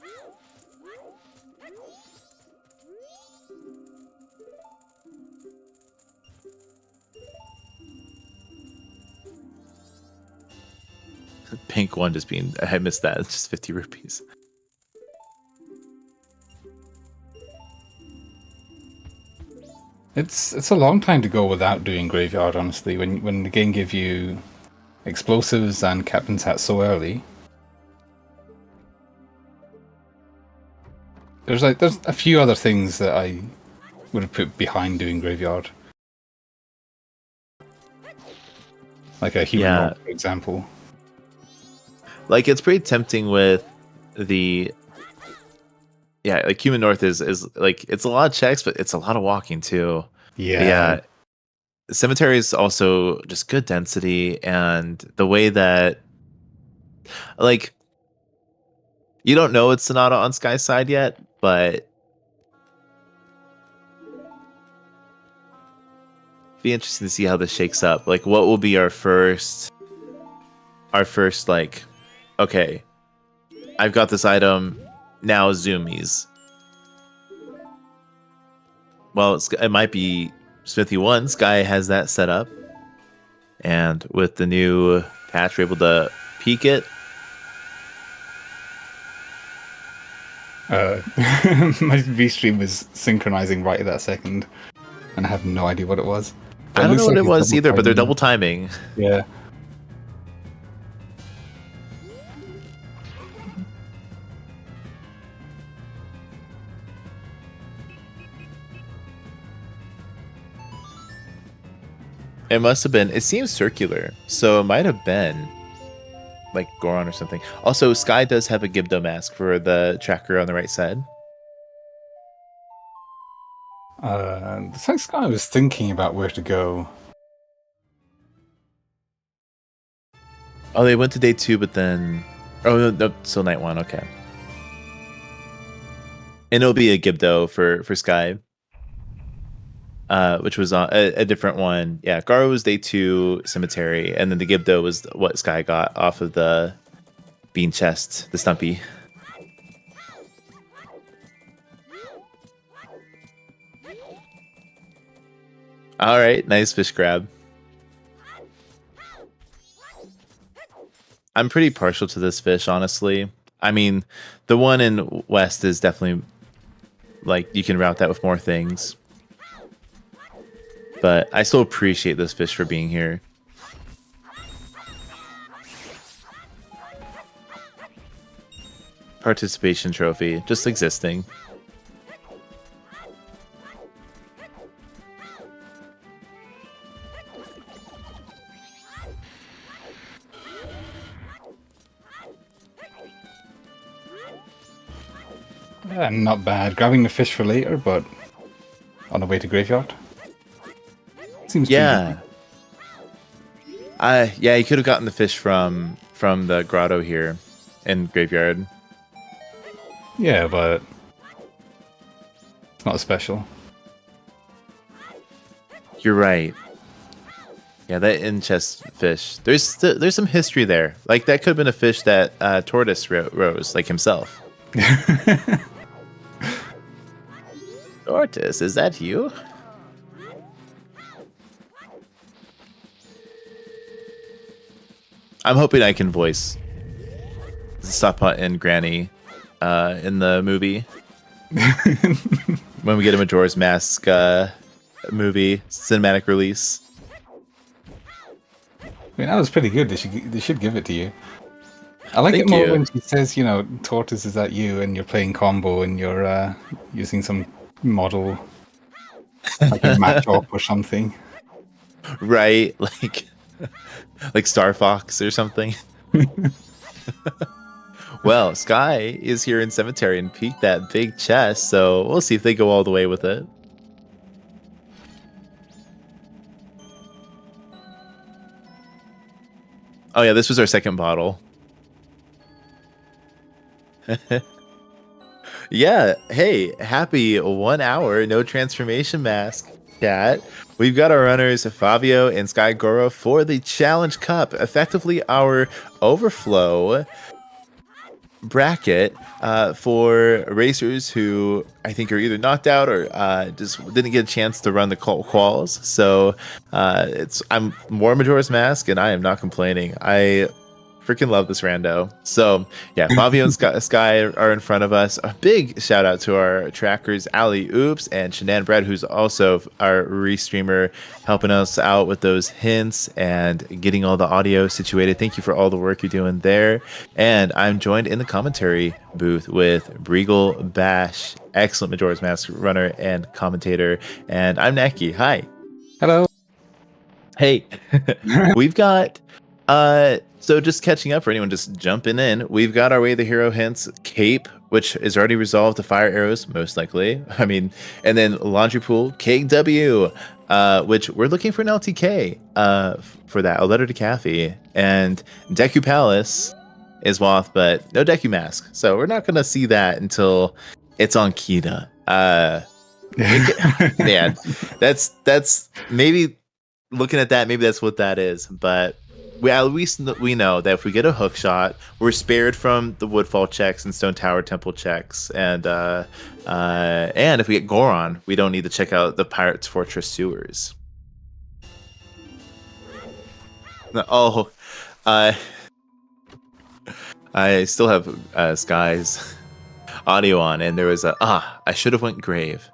Pink one just being, I missed that. It's just 50 rupees. It's a long time to go without doing graveyard, honestly. When the game give you explosives and Captain's Hat so early. There's a few other things that I would have put behind doing graveyard. Like a human rock, for example. Like, it's pretty tempting with the... Yeah, like, Human North is like, it's a lot of checks, but it's a lot of walking, too. Yeah. Cemetery is also just good density, and the way that... Like, you don't know it's Sonata on Sky's side yet, but... Be interesting to see how this shakes up. Like, what will be our first, like, okay, I've got this item, now zoomies. Well, it might be Smithy 1. Sky has that set up. And with the new patch, we're able to peek it. My V-stream was synchronizing right at that second, and I have no idea what it was. I don't know what it was either, but they're double timing. Yeah. It must have been. It seems circular, so it might have been like Goron or something. Also, Sky does have a Gibdo mask for the tracker on the right side. This guy was thinking about where to go. Oh, they went to day 2, but then... Oh, no, still night 1, okay. And it'll be a Gibdo for Sky. Which was a different one. Yeah, Garo was day 2 cemetery, and then the Gibdo was what Sky got off of the bean chest, the Stumpy. All right, nice fish grab. I'm pretty partial to this fish, honestly. I mean, the one in West is definitely like you can route that with more things. But I still appreciate this fish for being here. Participation trophy, just existing. Not bad. Grabbing the fish for later, but on the way to graveyard. Seems Yeah. Yeah, you could have gotten the fish from the grotto here in graveyard. Yeah, but it's not special. You're right. Yeah, that in-chest fish. There's some history there. Like that could have been a fish that Tortoise rose, like himself. Tortoise, is that you? I'm hoping I can voice Sappa and Granny in the movie. When we get a Majora's Mask movie cinematic release. I mean, that was pretty good. They should give it to you. I like Thank it more you. when she says, you know, Tortoise, is that you? And you're playing combo and you're using some model, like a Machop or something. Right, like Star Fox or something. Well, Sky is here in Cemetery and peeked that big chest, so we'll see if they go all the way with it. Oh yeah, this was our second bottle. Yeah, hey, happy 1 hour, no transformation mask, chat. We've got our runners, Favio and Skyygoro, for the Challenge Cup, effectively our overflow bracket for racers who I think are either knocked out or just didn't get a chance to run the quals. So I'm more Majora's Mask, and I am not complaining. I freaking love this rando. So yeah, Favio and Sky are in front of us. A big shout out to our trackers, Ali Oops and Shanann Bread, who's also our restreamer, helping us out with those hints and getting all the audio situated. Thank you for all the work you're doing there. And I'm joined in the commentary booth with Breagle Bash, excellent Majora's Mask runner and commentator. And I'm Naki. Hi. Hello. Hey. We've got so just catching up for anyone just jumping in, we've got our Way of the Hero hints, Cape, which is already resolved to fire arrows, most likely. I mean, and then Laundry Pool, KW, which we're looking for an LTK for that, a letter to Kathy. And Deku Palace is Woth, but no Deku Mask. So we're not going to see that until it's on Kita. Man, that's maybe looking at that, maybe that's what that is. But at least we know that if we get a hook shot, we're spared from the Woodfall checks and Stone Tower Temple checks, and if we get Goron, we don't need to check out the Pirates Fortress sewers. Oh, I still have Sky's audio on, and there was I should have went grave.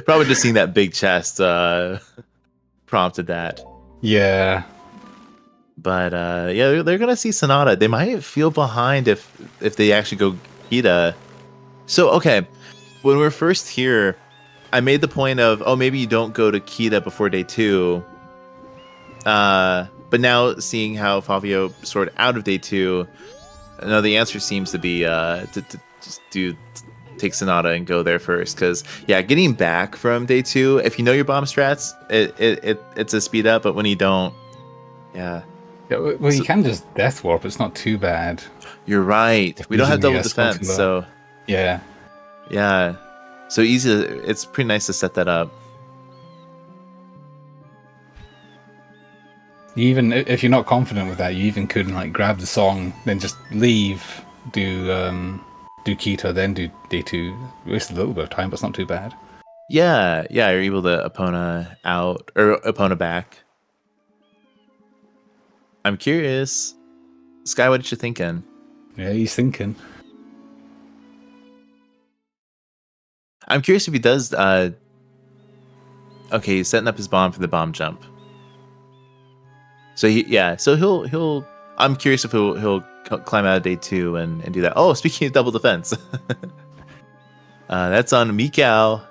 Probably just seeing that big chest prompted that. Yeah. But yeah, they're gonna see Sonata. They might feel behind if they actually go Kita. So okay, when we're first here, I made the point of maybe you don't go to Kita before day 2. But now seeing how Favio sorted out of day 2, no, the answer seems to be to just take Sonata and go there first, because yeah, getting back from day 2, if you know your bomb strats, it's a speed up, but when you don't, yeah, well, you can just death warp. It's not too bad. You're right. We don't have double defense, so yeah, so easy. It's pretty nice to set that up. You even if you're not confident with that, you even could like grab the song, then just leave, do Kita, then do day 2. Waste a little bit of time, but it's not too bad. Yeah, you're able to Epona out or Epona back. I'm curious, Sky, what did you thinking? Yeah, he's thinking. I'm curious if he does. Okay, he's setting up his bomb for the bomb jump. So he'll. I'm curious if he'll climb out of day 2 and do that. Oh, speaking of double defense, that's on Mikau.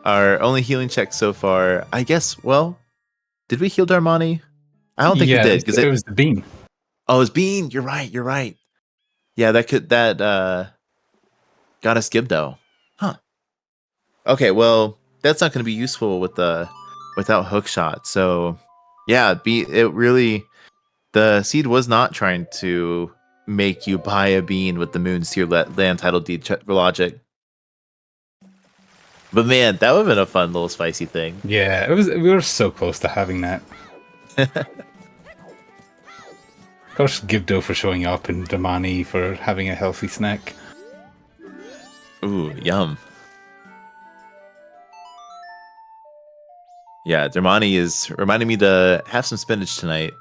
Our only healing check so far. I guess. Well, did we heal Darmani? I don't think we did because it was the beam. Oh, it's Bean. You're right. Yeah, that got us Gibdo. Huh. Okay, well, that's not going to be useful without hookshot. So, yeah, the seed was not trying to make you buy a bean with the Moon's Tier land title deed logic. But man, that would have been a fun little spicy thing. Yeah, it was. We were so close to having that. Of course, Gibdo for showing up and Damani for having a healthy snack. Ooh, yum. Yeah, Damani is reminding me to have some spinach tonight.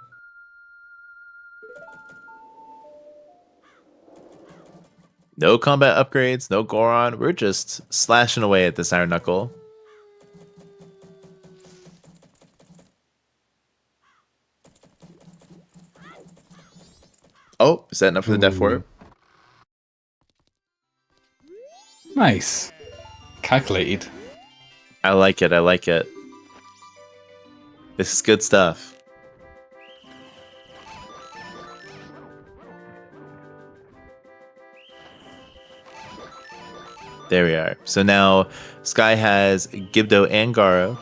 No combat upgrades, no Goron. We're just slashing away at this Iron Knuckle. Oh, setting up for the Death Warp. Nice. Calculated. I like it. This is good stuff. There we are. So now Sky has Gibdo and Garo.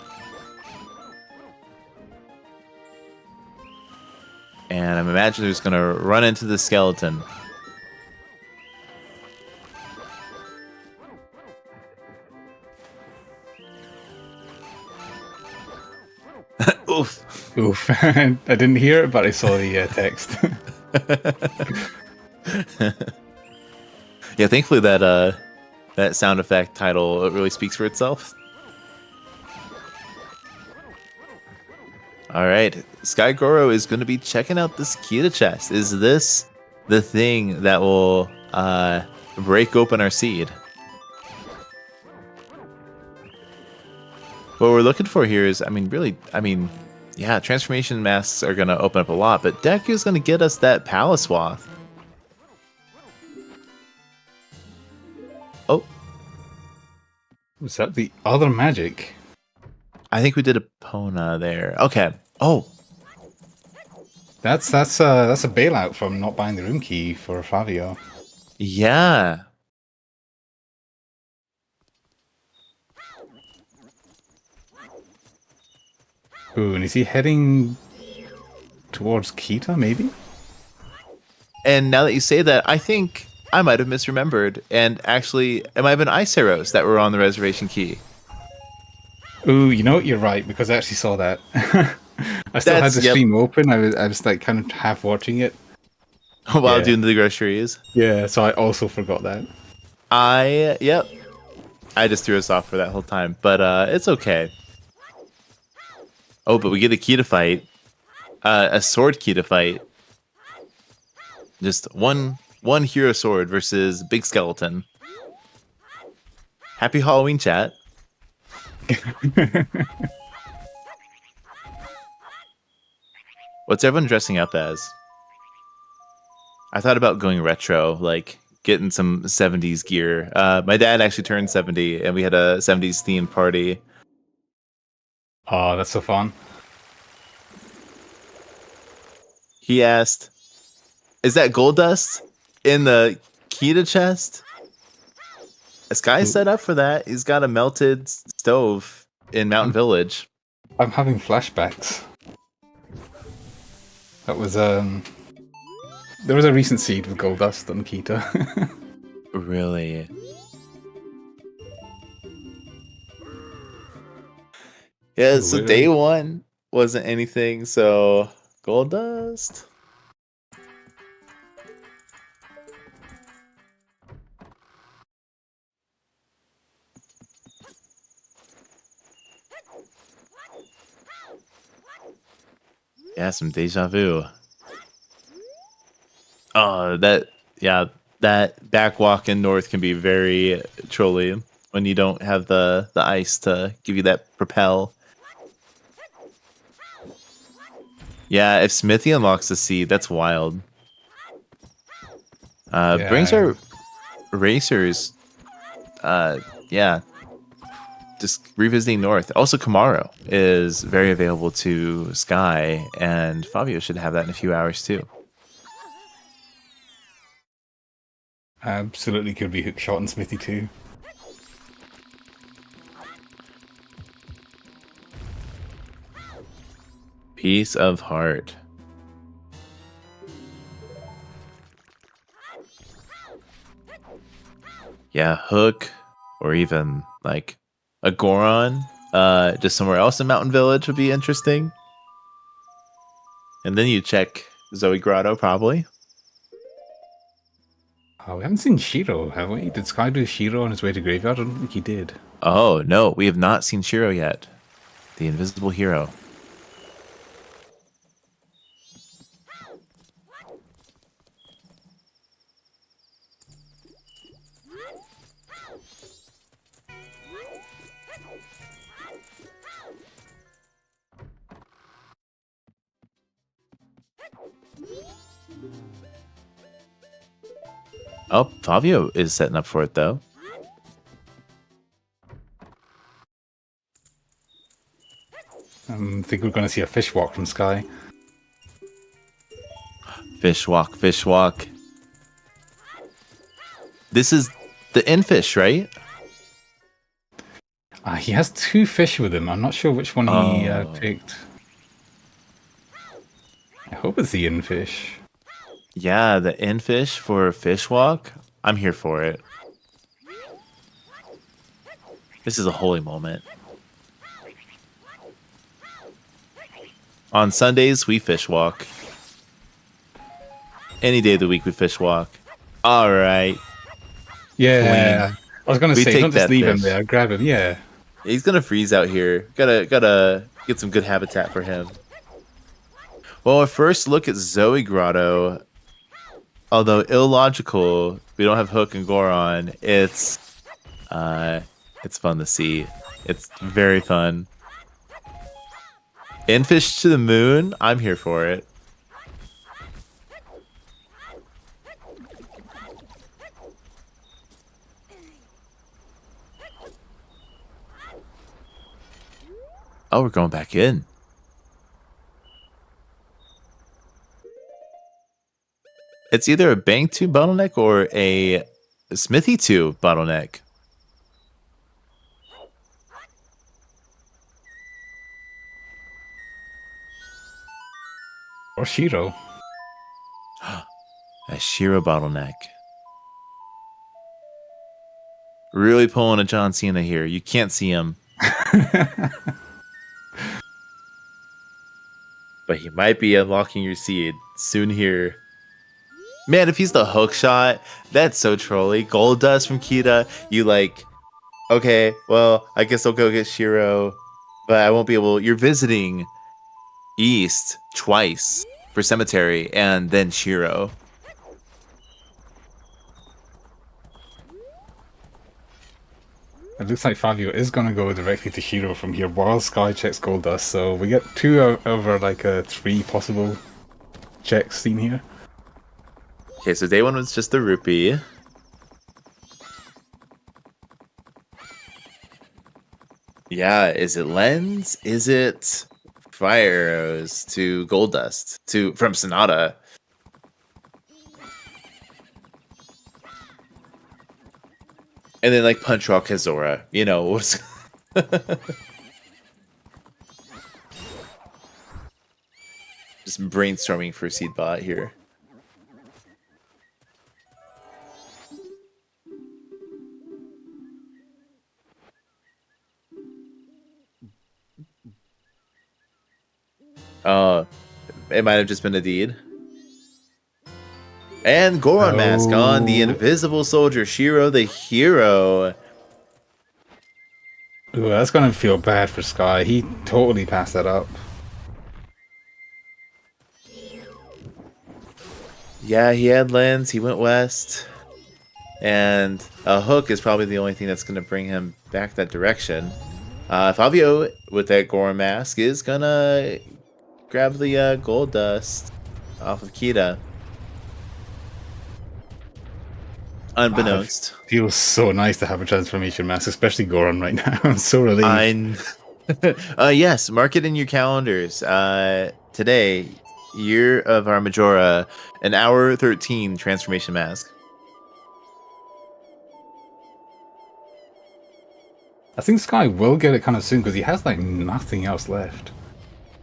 And I'm imagining he's going to run into the skeleton. Oof. Oof. I didn't hear it, but I saw the text. Yeah, thankfully that sound effect title really speaks for itself. All right, Skyygoro is going to be checking out this Kita chest. Is this the thing that will break open our seed? What we're looking for here is, yeah, transformation masks are going to open up a lot, but Deku's going to get us that Palace Swath. Oh. Was that the other magic? I think we did a Pona there. Okay. Oh. That's a bailout from not buying the room key for Favio. Yeah. Ooh, and is he heading towards Kita, maybe? And now that you say that, I think I might have misremembered. And actually, it might have been Ice Arrows that were on the reservation key. Ooh, you know what? You're right, because I actually saw that. I still had the stream open. I was like kind of half watching it. While doing the groceries. Yeah, so I also forgot that. I just threw us off for that whole time. But it's okay. Oh, but we get a Kita fight. A sword Kita fight. Just one hero sword versus big skeleton. Happy Halloween, chat. What's everyone dressing up as? I thought about going retro, like getting some 70s gear. My dad actually turned 70 and we had a 70s themed party. Oh, that's so fun. He asked, is that gold dust in the Kita chest? Sky set up for that. He's got a melted stove in Mountain Village. I'm having flashbacks. That was there was a recent seed with gold dust on Kita. Really? Yeah, so day one wasn't anything, so gold dust. Yeah, some deja vu. Oh, that backwalk in north can be very trolly. when you don't have the ice to give you that propel. Yeah, if Smithy unlocks the seed, that's wild. Brings our racers. Yeah, just revisiting North. Also, Kamaro is very available to Sky, and Fabio should have that in a few hours too. Absolutely could be Hookshot and Smithy too. Piece of heart. Yeah, Hook, or even like a Goron, just somewhere else in Mountain Village would be interesting. And then you check Zoe Grotto, probably. Oh, we haven't seen Shiro, have we? Did Sky do Shiro on his way to Graveyard? I don't think he did. Oh, no, we have not seen Shiro yet. The invisible hero. Oh, Fabio is setting up for it, though. I think we're going to see a fish walk from Sky. Fish walk, fish walk. This is the Infish, right? He has 2 fish with him. I'm not sure which one he picked. I hope it's the Infish. Yeah, the Infish for fish walk. I'm here for it. This is a holy moment. On Sundays, we fish walk. Any day of the week, we fish walk. All right. Yeah. Clean. I was going to We say, take don't just that leave him fish. there. Grab him, yeah. He's gonna freeze out here. Gotta get some good habitat for him. Well, a first look at Zoe Grotto. Although illogical, we don't have Hook and Goron. It's fun to see. It's very fun. Infish to the moon. I'm here for it. Oh, we're going back in. It's either a Bank 2 bottleneck or a Smithy 2 bottleneck. Or Shiro. A Shiro bottleneck. Really pulling a John Cena here. You can't see him. But he might be unlocking your seed soon here. Man, if he's the hook shot, that's so trolly. Gold dust from Kita. You like, okay, well, I guess I'll go get Shiro, but I won't be able. You're visiting East twice for Cemetery and then Shiro. It looks like Favio is going to go directly to Shiro from here while Sky checks Gold Dust, so we get 2 out over like 3 possible checks seen here. Okay, so day 1 was just the rupee. Yeah, is it lens? Is it fire arrows to Gold Dust from Sonata? And then like Punch Rock Hazora, you know, was just brainstorming for Seedbot here. It might have just been a deed. And Goron Mask on the Invisible Soldier, Shiro the hero. Ooh, that's going to feel bad for Sky. He totally passed that up. Yeah, he had lens. He went west. And a hook is probably the only thing that's going to bring him back that direction. Favio, with that Goron mask, is going to grab the gold dust off of Kita. Unbeknownst. Wow, it feels so nice to have a transformation mask, especially Goron right now. I'm so relieved. Yes, mark it in your calendars. Today, year of our Majora, an hour 13 transformation mask. I think Sky will get it kind of soon because he has like nothing else left.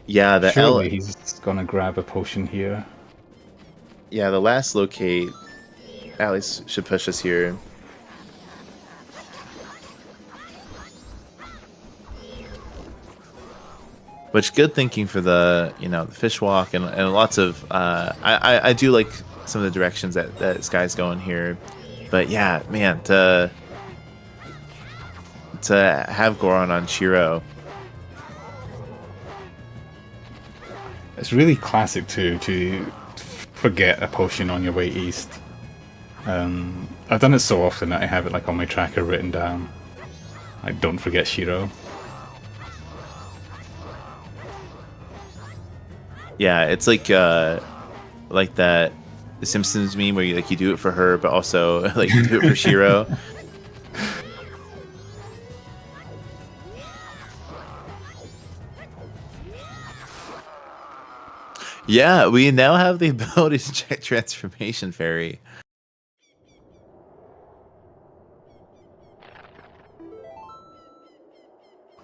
Yeah, Surely he's gonna grab a potion here. Yeah, the last locate at least should push us here. Which good thinking for the the fish walk and lots of I do like some of the directions that Sky's going here, but yeah, man, to have Goron on Shiro. It's really classic to forget a potion on your way east. I've done it so often that I have it like on my tracker written down. I don't forget Shiro. Yeah, it's like that The Simpsons meme where you do it for her, but also like you do it for Shiro. Yeah, we now have the ability to check Transformation Fairy.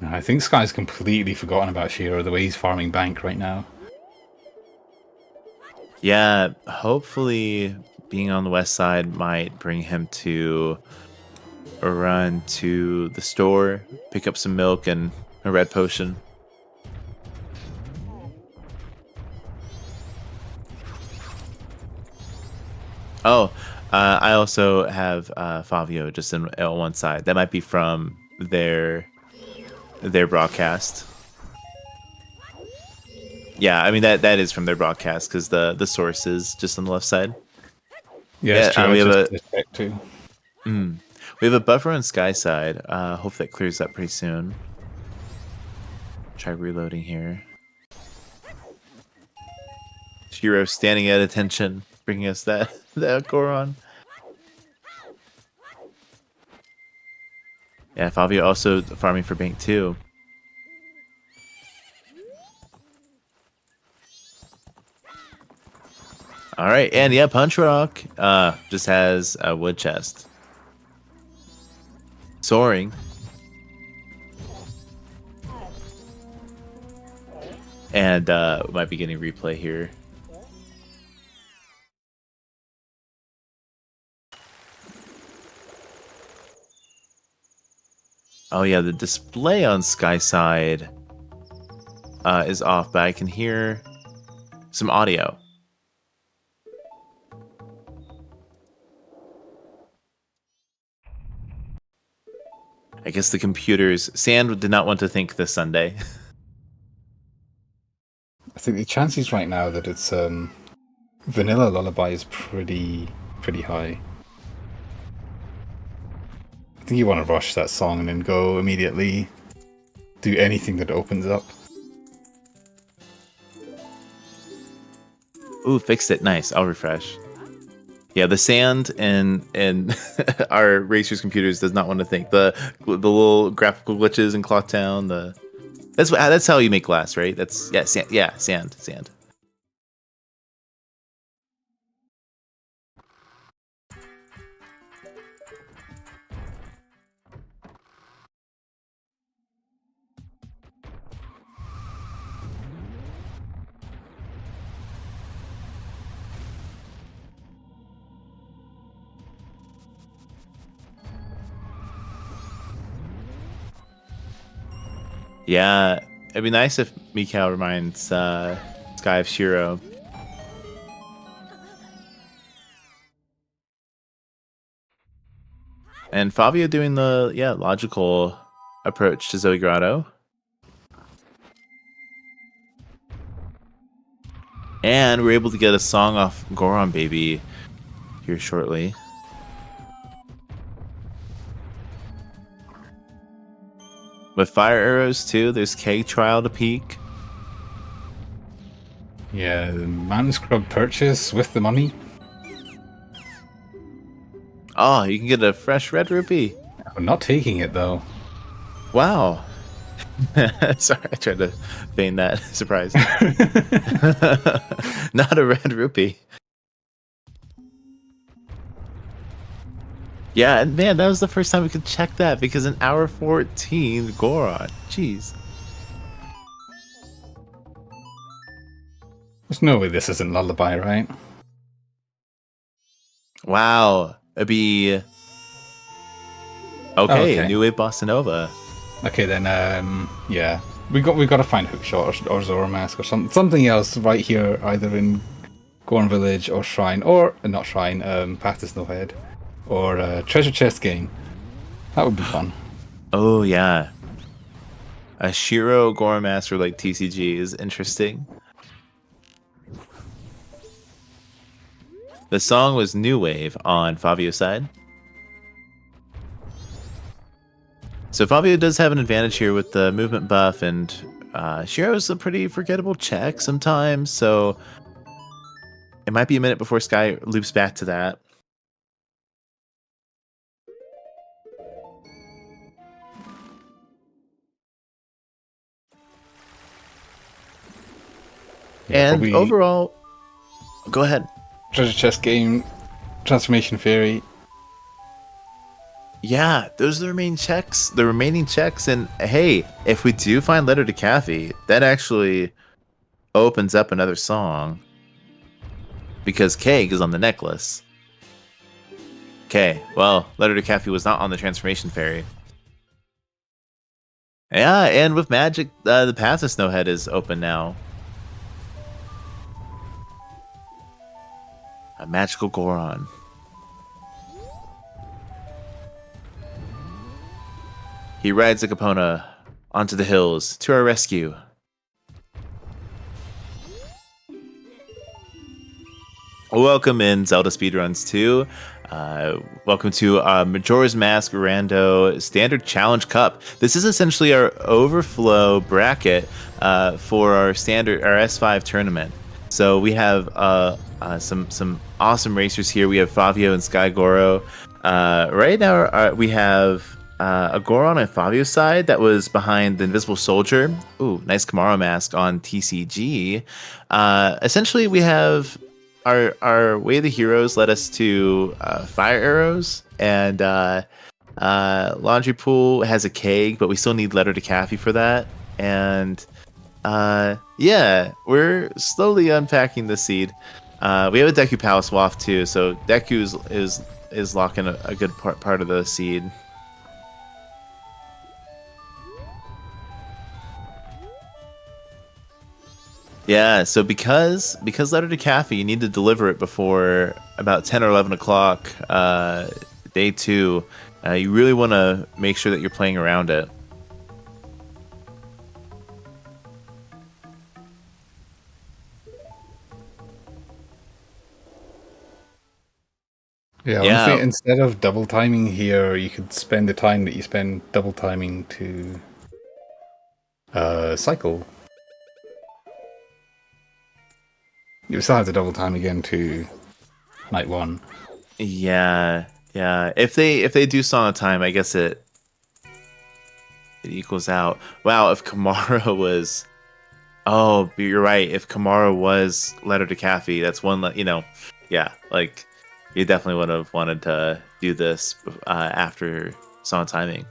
I think Sky's completely forgotten about Shiro the way he's farming Bank right now. Yeah, hopefully being on the west side might bring him to a run to the store, pick up some milk and a red potion. Oh, I also have Favio just on one side. That might be from their broadcast. Yeah, I mean that is from their broadcast because the source is just on the left side. Yeah, it's true. We have we have a buffer on Sky side. Hope that clears up pretty soon. Try reloading here. Shiro standing at attention, bringing us that Goron. Yeah, Favio also farming for Bank too. All right, and yeah, Punch Rock just has a wood chest. Soaring. And might be getting replay here. Oh yeah, the display on Sky side is off, but I can hear some audio. I guess the computers... Sand did not want to think this Sunday. I think the chances right now that it's Vanilla Lullaby is pretty high. I think you want to rush that song and then go immediately do anything that opens up. Ooh, fixed it. Nice. I'll refresh. Yeah, the sand and our racers' computers does not want to think. The little graphical glitches in Clocktown. That's how you make glass, right? That's sand. Yeah, it'd be nice if Mikau reminds Sky of Shiro. And Favio doing the logical approach to Zoe Grotto. And we're able to get a song off Goron Baby here shortly. With fire arrows too, there's Keg Trial to peek. Yeah, the Mountain Scrub purchase with the money. Oh, you can get a fresh red rupee. I'm not taking it though. Wow. Sorry, I tried to feign that surprise. Not a red rupee. Yeah, and man, that was the first time we could check that because in hour 14, Goron. Jeez. There's no way this isn't Lullaby, right? Wow. It'd be. Okay, New Wave Bossa Nova. Okay, then, yeah. We got to find Hookshot or Zora Mask or something else right here, either in Gorn Village or Shrine, or not Shrine, Path to Snowhead, or Treasure Chest game. That would be fun. Oh yeah, a Shiro Goron Master like TCG is interesting. The song was New Wave on Favio's side. So Favio does have an advantage here with the movement buff, and Shiro's a pretty forgettable check sometimes, so it might be a minute before Sky loops back to that. Yeah, and overall, go ahead. Treasure Chest game, Transformation Fairy. Yeah, those are the remaining checks, and hey, if we do find Letter to Kathy, that actually opens up another song. Because Keg is on the necklace. Okay, well, Letter to Kathy was not on the Transformation Fairy. Yeah, and with Magic, the Path to Snowhead is open now. A magical Goron. He rides the Capona onto the hills to our rescue. Welcome in Zelda Speedruns 2. Welcome to Majora's Mask Rando Standard Challenge Cup. This is essentially our overflow bracket for our S5 tournament. So we have some awesome racers here. We have Favio and Skyygoro. Right now we have a Goron on Favio's side that was behind the Invisible Soldier. Ooh, nice Kamara mask on TCG. Essentially, we have our Way of the Heroes led us to fire arrows, and Laundry Pool has a keg, but we still need Letter to Kathy for that. And yeah, we're slowly unpacking the seed. We have a Deku Palace Waft too, so Deku is locking a good part of the seed. Yeah, so because Letter to Kathy, you need to deliver it before about 10 or 11 o'clock, day 2. You really want to make sure that you're playing around it. Yeah, honestly, instead of double timing here, you could spend the time that you spend double timing to cycle. You still have to double time again to night 1. Yeah. If they do Song of Time, I guess it equals out. Wow, if Kamara was, oh, you're right. If Kamara was Letter to Kathy, that's one. Yeah, like you definitely would have wanted to do this after Song of Timing.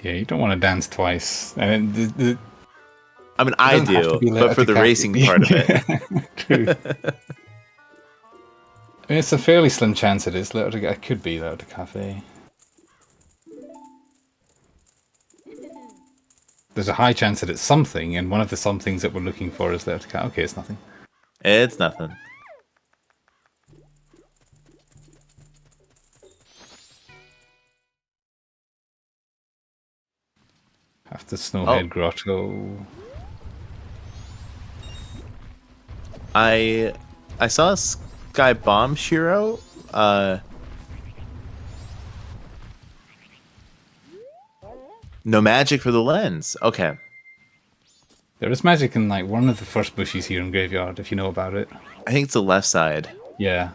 Yeah, you don't want to dance twice. And I mean, I do, but for the racing part of it. True. I mean, it's a fairly slim chance it is. It could be Letter to Cafe. There's a high chance that it's something, and one of the somethings that we're looking for is Letter to Cafe. Okay, it's nothing. It's nothing. After Snowhead Grotto. I saw Sky Bomb Shiro. No magic for the lens. Okay. There is magic in like one of the first bushes here in Graveyard, if you know about it. I think it's the left side. Yeah.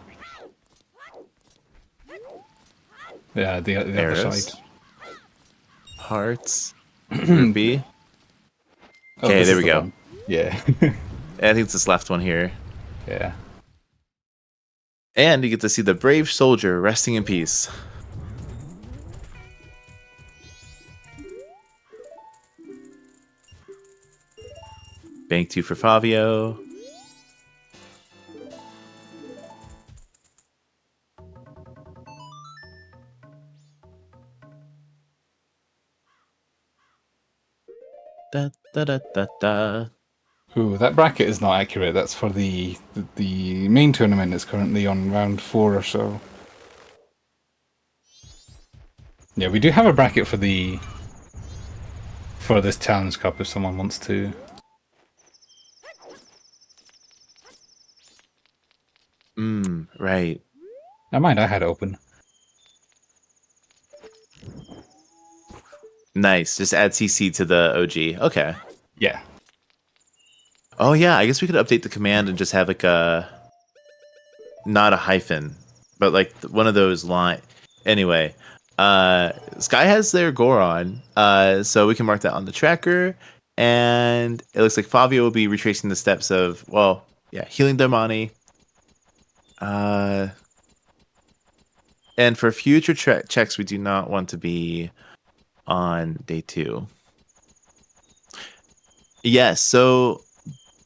Yeah, the other Arrows. side. Hearts. Ruby. Oh, Okay, this there is we the go. one. Yeah. I think it's this left one here. Yeah. And you get to see the brave soldier resting in peace. Bank 2 for Favio. Da, da, da, da, da. Ooh, that bracket is not accurate. That's for the main tournament is currently on round 4 or so. Yeah, we do have a bracket for this challenge cup if someone wants to. Right. Never mind, I had it open. Nice. Just add CC to the OG. Okay. Yeah. Oh yeah, I guess we could update the command and just have like a not a hyphen, but like one of those line. Anyway, Sky has their Goron, so we can mark that on the tracker, and it looks like Favio will be retracing the steps of healing Domani. And for future checks, we do not want to be on day 2. Yes, so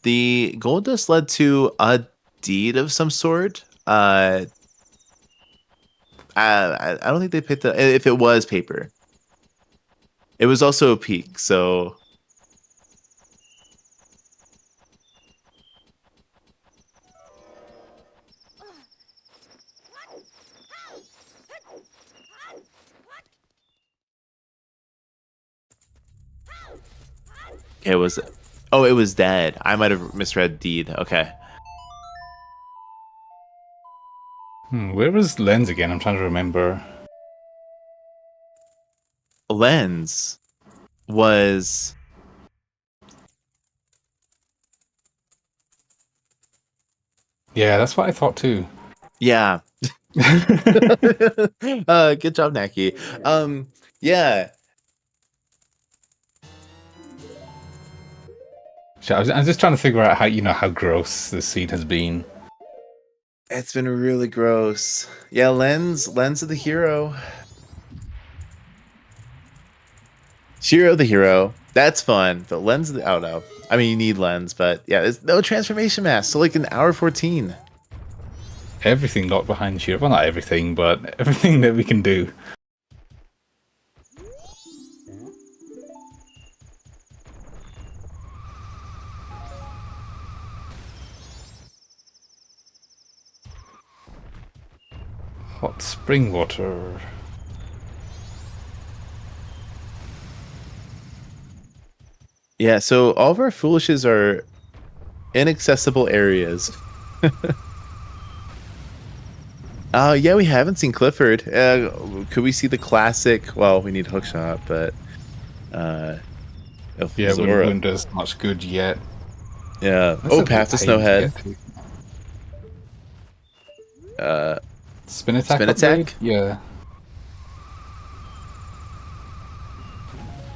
the gold dust led to a deed of some sort. I don't think they picked if it was paper. It was also a peak, so okay, was it? Oh, it was dead. I might have misread deed. Okay. Where was Lens again? I'm trying to remember. Lens was Yeah, that's what I thought too. yeah. Good job, Naki. Yeah. So I'm just trying to figure out how gross this seed has been. It's been really gross. Yeah, Lens of the hero. Shiro the hero. That's fun. But Lens of the oh no. I mean you need Lens, but yeah, there's no transformation mask, so like an hour 14. Everything locked behind Shiro. Well, not everything, but everything that we can do. Hot spring water. Yeah, so all of our foolishes are inaccessible areas. Yeah, we haven't seen Clifford. Could we see the classic? Well, we need hookshot, but Yeah, Zora. wouldn't do as much good yet. Yeah. That's Oh, a Path to bit pain Snowhead. to get to. Spin attack. Spin upgrade? attack? Yeah.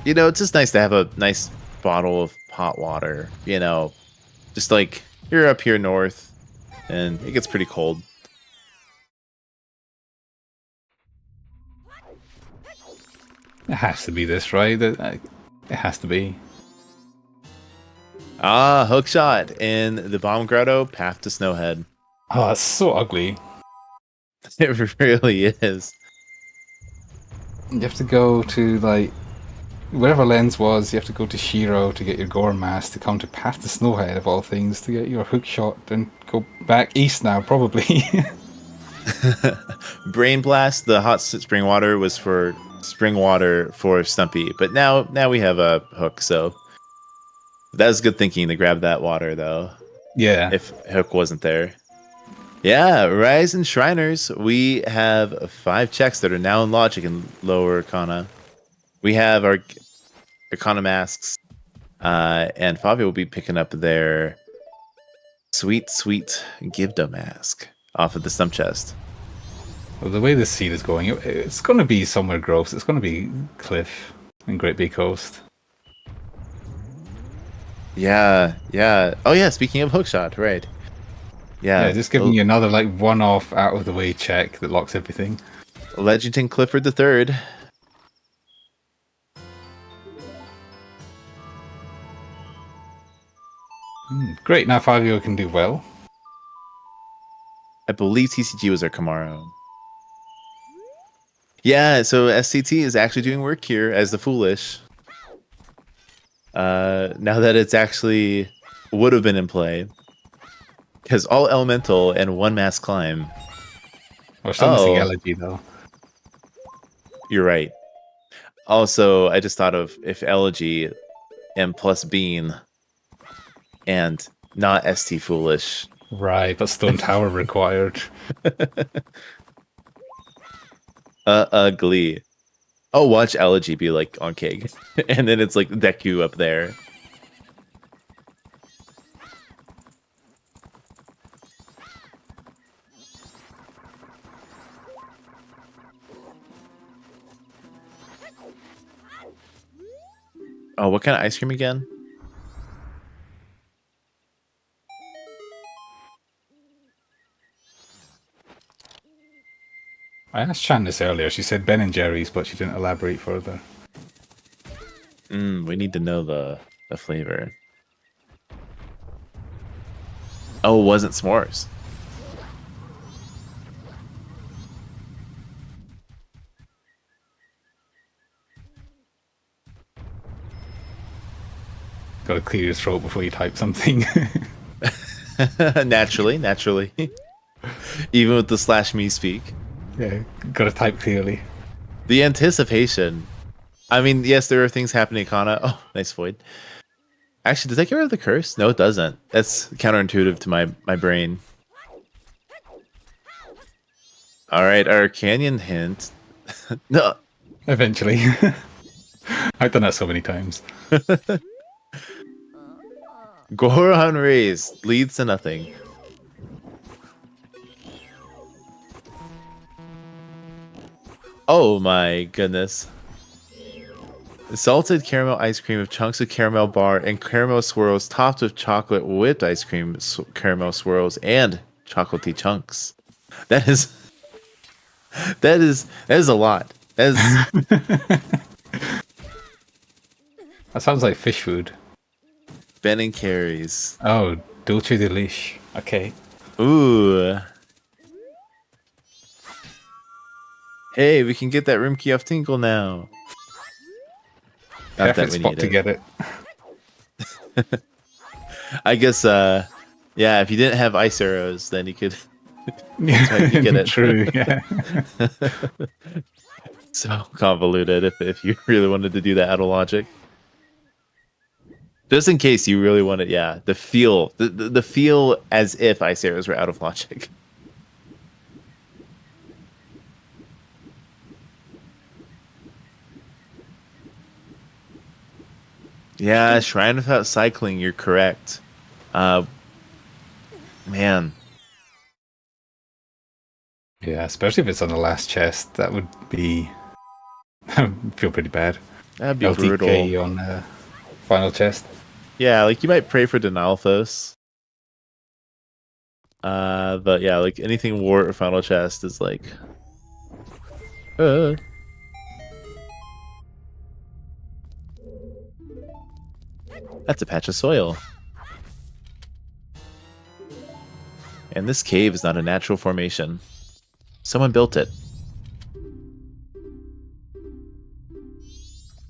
You know, it's just nice to have a nice bottle of hot water. You know, just like you're up here north, and it gets pretty cold. It has to be this, right? It has to be. Ah, hookshot in the Bomb Grotto, Path to Snowhead. Oh, that's so ugly. It really is. You have to go to, like, wherever Lens was, you have to go to Shiro to get your Gore Mask, to come to Path to Snowhead, of all things, to get your hookshot, and go back east now, probably. Brain Blast, the hot spring water was for spring water for Stumpy, but now we have a hook, so that was good thinking to grab that water, though. Yeah. If hook wasn't there. Yeah, Rise and Shriners. We have 5 checks that are now in Logic and Lower Arcana. We have our Economasks, and Favio will be picking up their sweet Gibdo mask off of the stump chest. Well, the way this seed is going, it's going to be somewhere gross. It's going to be Cliff and Great Bay Coast. Yeah. Oh yeah, speaking of hookshot, right. Yeah, just giving you another like one-off out of the way check that locks everything. Legendton Clifford III. Great, now Favio can do well. I believe TCG was our Kamaro. Yeah, so SCT is actually doing work here as the Foolish. Now that it's actually would have been in play. Because all elemental and one mass climb. We're still missing Elegy though. You're right. Also, I just thought of if Elegy and plus Bean and not ST Foolish. Right, but Stone Tower required. Ugly. Oh, watch Elegy be like on Keg. And then it's like Deku up there. Oh, what kind of ice cream again? I asked Chan this earlier. She said Ben and Jerry's, but she didn't elaborate further. We need to know the flavor. Oh, it wasn't s'mores. Got to clear your throat before you type something. Naturally. Even with the /me speak. Yeah, got to type clearly. The anticipation. I mean, yes, there are things happening, Kana. Oh, nice void. Actually, does that get rid of the curse? No, it doesn't. That's counterintuitive to my brain. All right, our canyon hint. No. Eventually. I've done that so many times. Goron Rays leads to nothing. Oh my goodness. Salted caramel ice cream with chunks of caramel bar and caramel swirls topped with chocolate whipped ice cream, caramel swirls, and chocolatey chunks. That is a lot. That sounds like fish food. Ben and Carrie's. Oh, Dulce de Leash. Okay. Ooh. Hey, we can get that room key off Tinkle now. Not that Perfect we spot need to get it. I guess, yeah, if you didn't have ice arrows, then you could you get it. True, yeah. So convoluted if you really wanted to do that out of logic. Just in case you really wanted, yeah, the feel as if ice arrows were out of logic. Yeah, Shrine Without Cycling, you're correct. Man. Yeah, especially if it's on the last chest, that would be... feel pretty bad. That'd be LTK brutal. on final chest. Yeah, like you might pray for Denalthos. But yeah, like anything war or final chest is like... That's a patch of soil. And this cave is not a natural formation. Someone built it.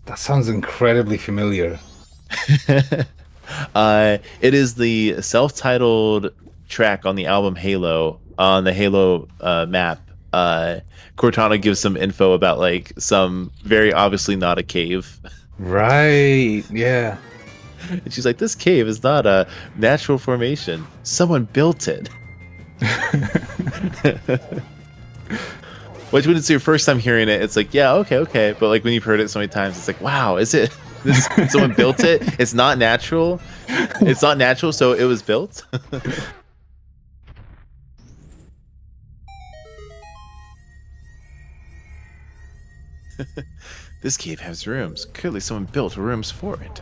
That sounds incredibly familiar. It is the self-titled track on the album Halo, on the Halo map. Cortana gives some info about like some very obviously not a cave. Right, yeah. And she's like, this cave is not a natural formation. Someone built it. Which when it's your first time hearing it, it's like, yeah, okay. But like when you've heard it so many times, it's like, wow, is it Someone built it. It's not natural. It's not natural, so it was built. This cave has rooms. Clearly someone built rooms for it.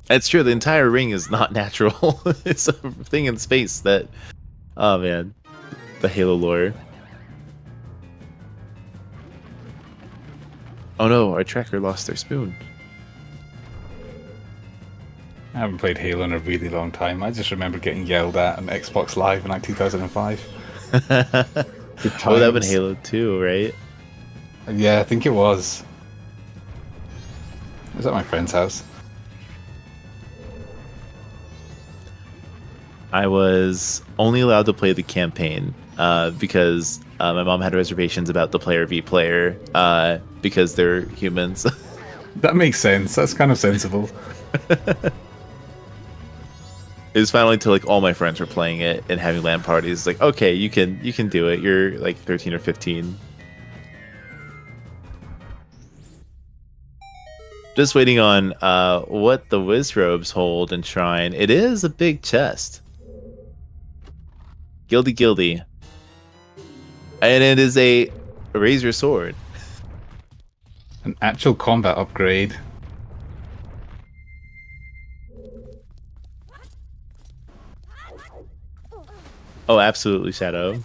That's true. The entire ring is not natural. It's a thing in space that... Oh, man. The Halo lore. Oh, no. Our tracker lost their spoon. I haven't played Halo in a really long time. I just remember getting yelled at on Xbox Live in like 2005. Oh, that would have been Halo 2, right? Yeah, I think it was. It was at my friend's house. I was only allowed to play the campaign because my mom had reservations about the player v player because they're humans. That makes sense. That's kind of sensible. It was finally till like all my friends were playing it and having LAN parties. Like, okay, you can do it. You're like 13 or 15. Just waiting on what the Wizrobes hold in Shrine. It is a big chest. Gildy. And it is a razor sword. An actual combat upgrade. Oh, absolutely, Shadow.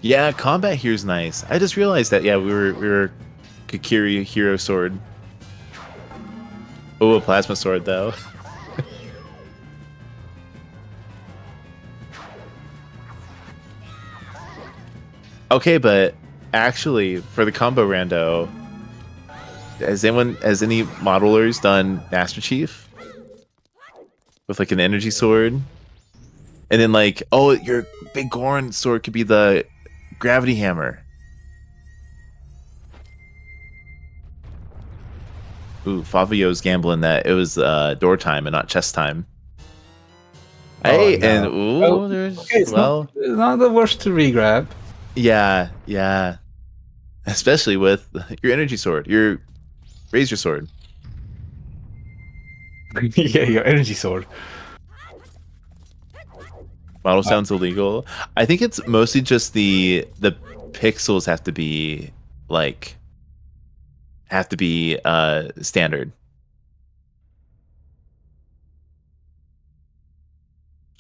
Yeah, combat here is nice. I just realized that. Yeah, we were Kakiri hero sword. Oh, a plasma sword though. Okay, but actually, for the combo rando, has any modelers done Master Chief with like an energy sword, and then like, oh, your big Goron sword could be the gravity hammer. Ooh, Favio's gambling that it was door time and not chest time. Oh, Hey, no. and ooh, Oh, there's okay, it's not the worst to regrab. yeah, especially with your energy sword, your razor sword. Yeah, your energy sword. Model sounds illegal. I think it's mostly just the pixels have to be like standard.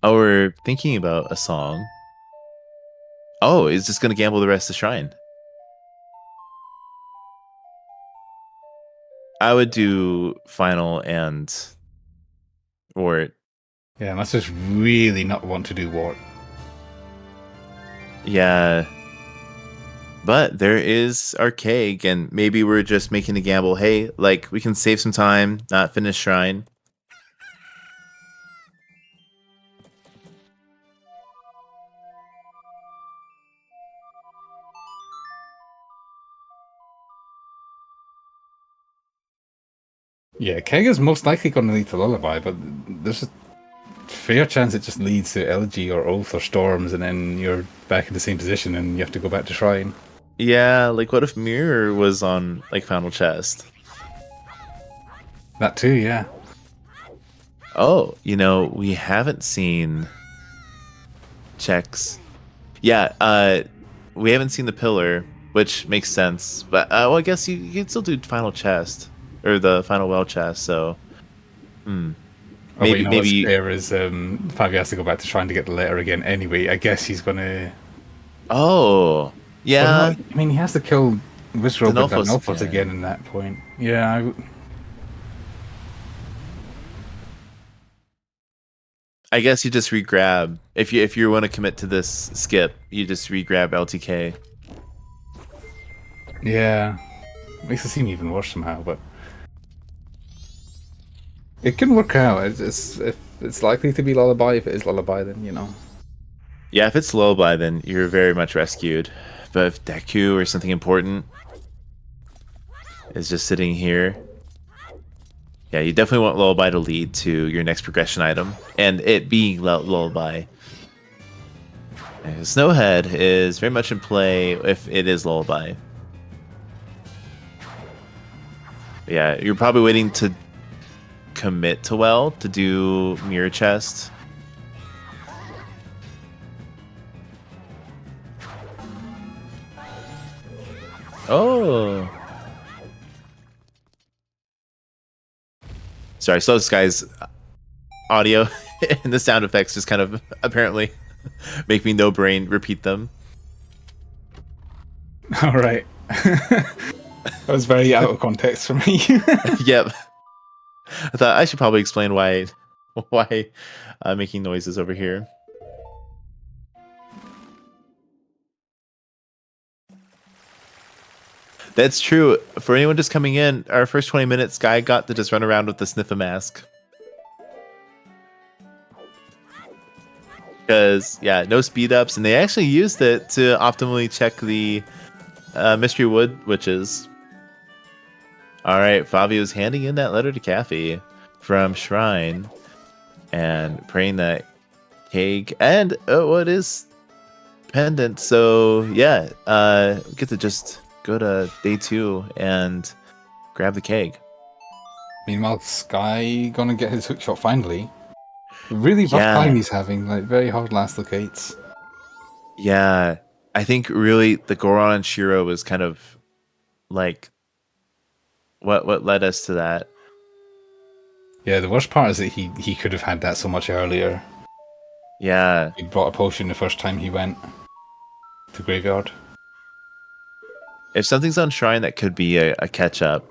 Oh, we're thinking about a song. Oh, is this gonna gamble the rest of Shrine? I would do final and Wart. Yeah, must just really not want to do Wart. Yeah. But there is Archaic, and maybe we're just making a gamble. Hey, like, we can save some time, not finish Shrine. Yeah, Keg is most likely going to lead to Lullaby, but there's a fair chance it just leads to Elegy or Oath or Storms, and then you're back in the same position and you have to go back to Shrine. Yeah, like, what if Mirror was on, like, Final Chest? That too, yeah. Oh, we haven't seen checks. Yeah, we haven't seen the Pillar, which makes sense. But, well, I guess you can still do Final Chest. Or the Final Well Chest, so... Maybe what's fair is Favio has to go back to Shrine to get the letter again anyway. I guess he's going to... Oh, yeah. Well, I mean, he has to kill Wizrobe and Danolphos, again in that point. Yeah, I guess you just re-grab. If you want to commit to this skip, you just re-grab LTK. Yeah. Makes it seem even worse somehow, but... It can work out. If it's likely to be Lullaby. If it is Lullaby, then, Yeah, if it's Lullaby, then you're very much rescued. But if Deku or something important... is just sitting here. Yeah, you definitely want Lullaby to lead to your next progression item, and it being Lullaby. Snowhead is very much in play if it is Lullaby. Yeah, you're probably waiting to commit to well to do Mirror Chest. Oh. Sorry, Slow Sky's audio and the sound effects just kind of apparently make me no brain repeat them. All right. That was very out of context for me. Yep. I thought I should probably explain why I'm making noises over here. That's true. For anyone just coming in, our first 20 minutes, Sky got to just run around with the Sniffa mask. Because, yeah, no speed ups, and they actually used it to optimally check the Mystery Wood Witches. Alright, Favio's handing in that letter to Kathy from Shrine and praying that Keg and what is pendant. So, yeah, get to just go to day 2 and grab the keg. Meanwhile, Sky gonna get his hookshot finally. Really rough time he's having, like very hard last locates. Yeah, I think really the Goron and Shiro was kind of like what led us to that. Yeah, the worst part is that he could have had that so much earlier. Yeah. He brought a potion the first time he went to Graveyard. If something's on Shrine, that could be a catch up.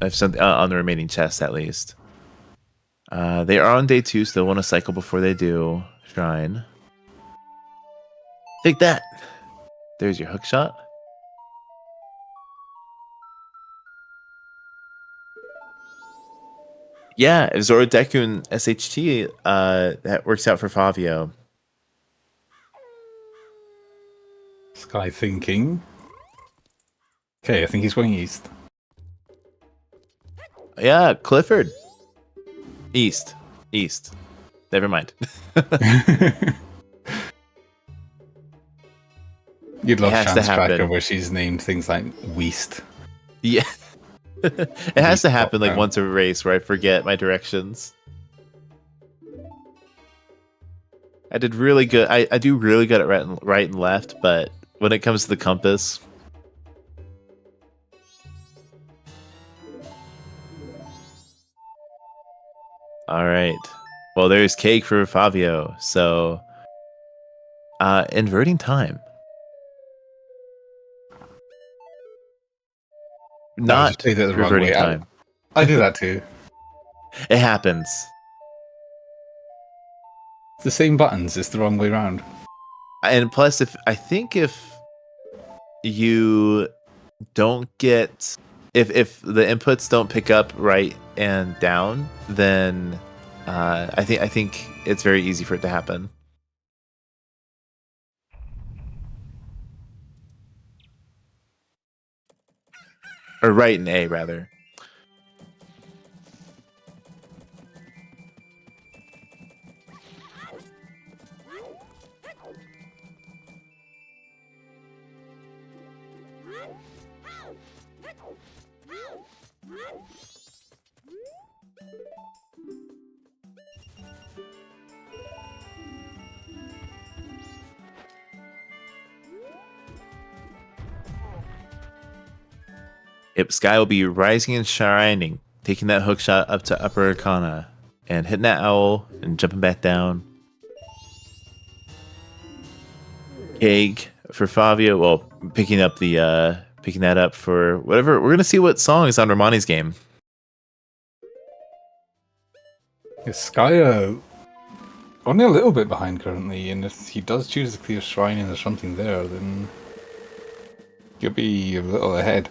If something on the remaining chests, at least. They are on day 2, so they'll want to cycle before they do Shrine. Take that. There's your hook shot. Yeah, if Zorodeku and SHT, that works out for Favio. Sky thinking. Okay, I think he's going east. Yeah, Clifford. East. Never mind. You'd love Has to Chance happen. Cracker where she's named things like Weast. Yeah. It has to happen like once a race where I forget my directions. I did really good. I do really good at right and left, but when it comes to the compass, all right. Well, there's cake for Favio. So, inverting time. Not say that the wrong reverting way. time. I do that too. It happens. It's the same buttons, it's the wrong way around. And plus, if you don't get if the inputs don't pick up right and down, then I think it's very easy for it to happen. Or right and A rather. Yep, Sky will be rising and shining, taking that hook shot up to Upper Arcana, and hitting that owl and jumping back down. Keg for Favio, well, picking that up for whatever. We're gonna see what song is on Romani's game. Is Sky only a little bit behind currently, and if he does choose to clear Shrine and there's something there, then he'll be a little ahead.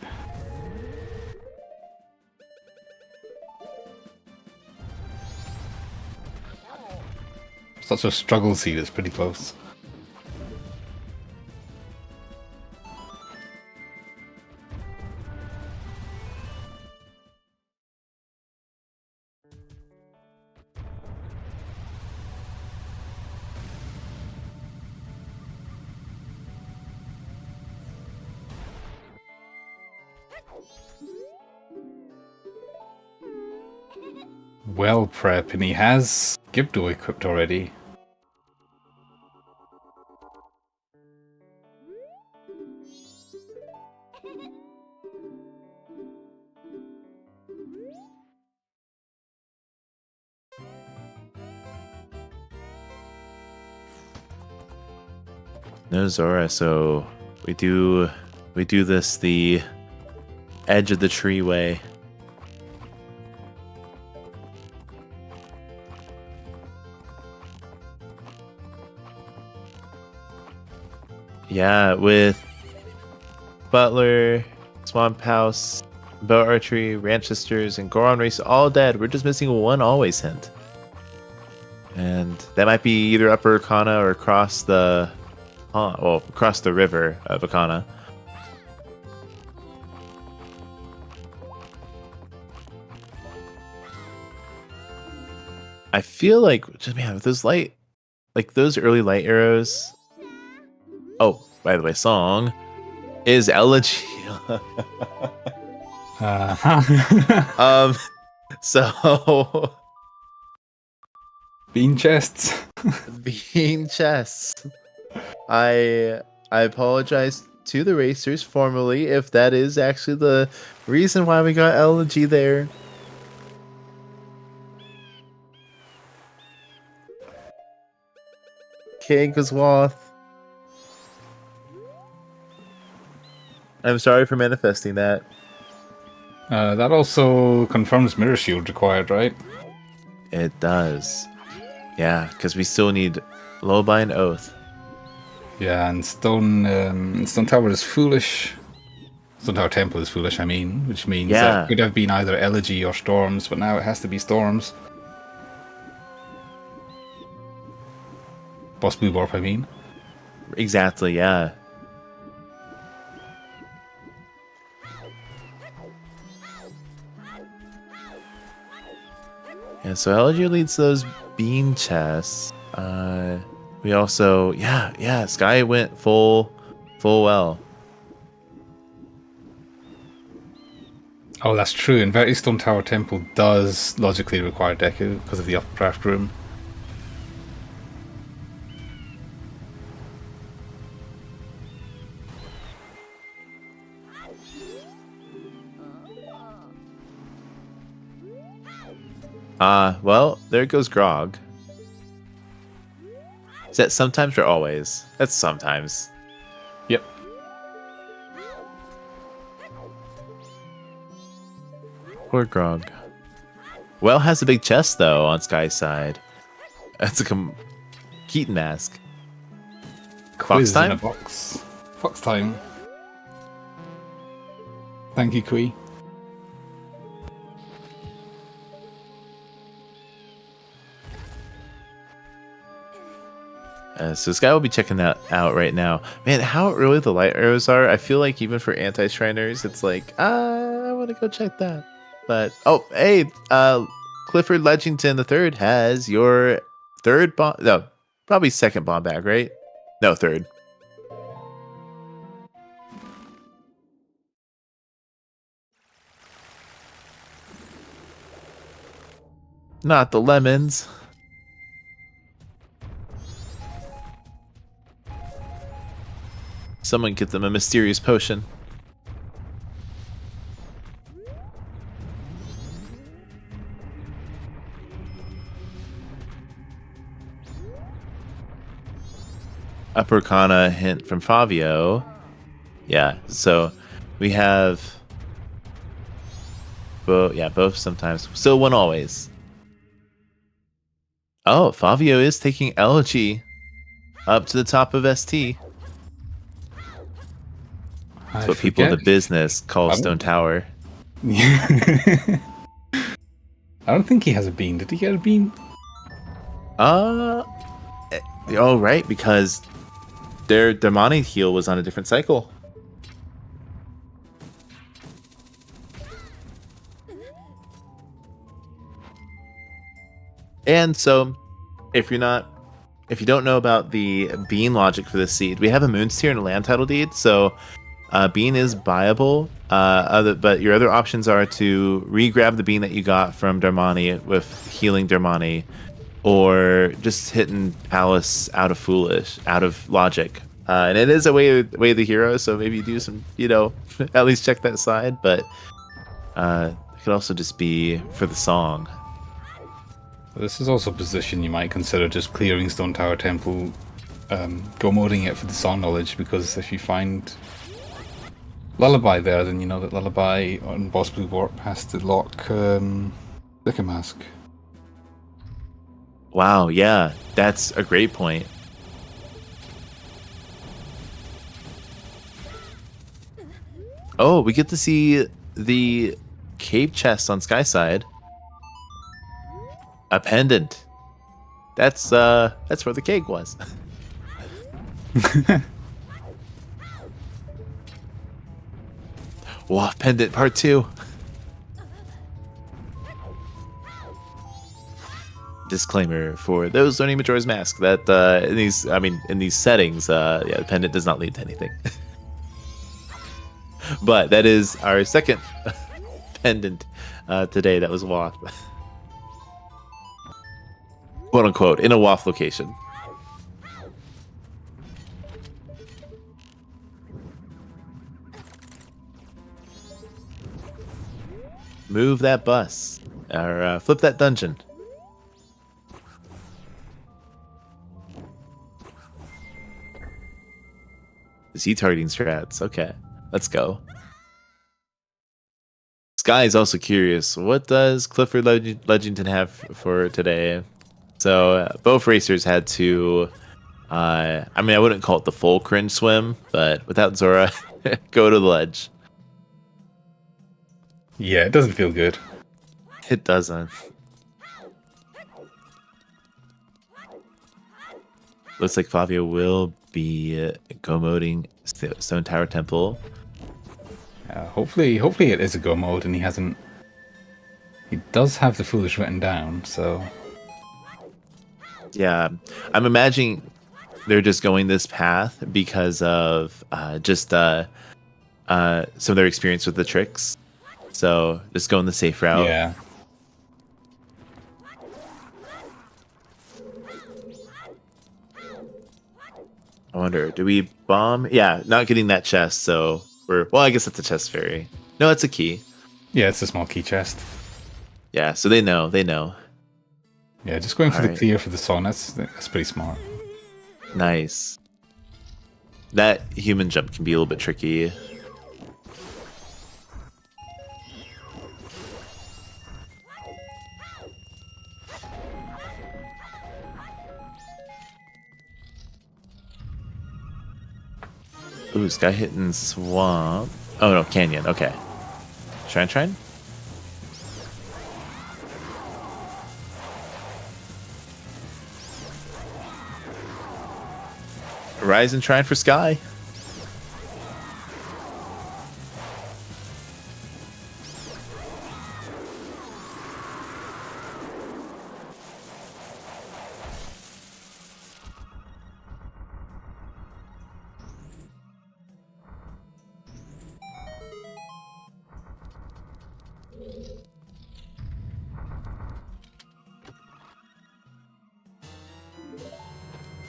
Such a struggle seed, it's pretty close. Well, prep, and he has Gibdo equipped already. No Zora, so we do this the edge of the tree way. Yeah, with Butler, Swamp House, Bow Archery, Ranch Sisters, and Goron Race all dead. We're just missing one always hint. And that might be either Upper Akana or across the across the river of Akana. I feel like just man, with those light, like those early light arrows. Oh, by the way, song is Elegy. So Bean chests. bean chests. I apologize to the racers formally if that is actually the reason why we got Elegy there. Kagazwath. I'm sorry for manifesting that. That also confirms Mirror Shield required, right? It does. Yeah, because we still need Lullaby and Oath. Yeah, and Stone Tower is foolish. Stone Tower Temple is foolish, I mean, which means Yeah. it could have been either Elegy or Storms, but now it has to be Storms. Boss Blue Warp, I mean. Exactly, yeah. Yeah, so Elegy leads those bean chests. We also, yeah, Sky went full well. Oh, that's true. Inverted Stone Tower Temple does logically require Deku because of the upcraft room. Well, there goes Grog. Is that sometimes or always? That's sometimes. Yep. Poor Grog. Well has a big chest though on Sky's side. That's a Keaton mask. Quiz time? in a box. Fox time. Thank you, Kui. So Sky will be checking that out right now. Man, how early the light arrows are. I feel like even for anti-shriners, it's like, I want to go check that. But, oh, hey, Clifford Ledgington III has your third bomb. No, probably second bomb bag, right? No, third. Not the lemons. Someone get them a mysterious potion. Upper Kana hint from Favio. Yeah, so we have both sometimes. Still one always. Oh, Favio is taking Elegy up to the top of ST. That's what people in the business call Stone Tower. I don't think he has a bean. Did he get a bean? Oh, right, because their Demoni heal was on a different cycle. And so, if you don't know about the bean logic for this seed, we have a Moon's Tear and a land title deed. So, Bean is buyable, but your other options are to re-grab the bean that you got from Darmani with healing Darmani, or just hitting Palace out of logic. And it is a way of the hero, so maybe do some, at least check that side. But it could also just be for the song. This is also a position you might consider just clearing Stone Tower Temple, go moding it for the song knowledge, because if you find Lullaby there, then you know that Lullaby on Boss Blue Warp has to lock Liquor Mask. Wow, yeah, that's a great point. Oh, we get to see the cave chest on Skyside. A pendant. That's where the cake was. Wow, pendant part 2. Disclaimer for those learning Majora's Mask that in these settings, the pendant does not lead to anything. But that is our second pendant today that was waft. Quote unquote, in a waft location. Move that bus. Or flip that dungeon. Is he targeting strats? Okay, let's go. Sky is also curious. What does Clifford Legington have for today? So both racers had to, I wouldn't call it the full cringe swim, but without Zora, go to the ledge. Yeah, it doesn't feel good. It doesn't. Looks like Favio will be go moding Stone Tower Temple. Hopefully it is a go mode, and he hasn't. He does have the Foolish written down, so. Yeah, I'm imagining they're just going this path because of some of their experience with the tricks. So just going the safe route. Yeah. I wonder, do we bomb? Yeah, not getting that chest, so I guess that's a chest fairy. No, it's a key. Yeah, it's a small key chest. Yeah, so they know. Yeah, just going for All the clear for the song, that's pretty smart. Nice. That human jump can be a little bit tricky. Ooh, Sky hitting swamp. Oh no, canyon. Okay. Shrine. Rise and Shrine for Sky.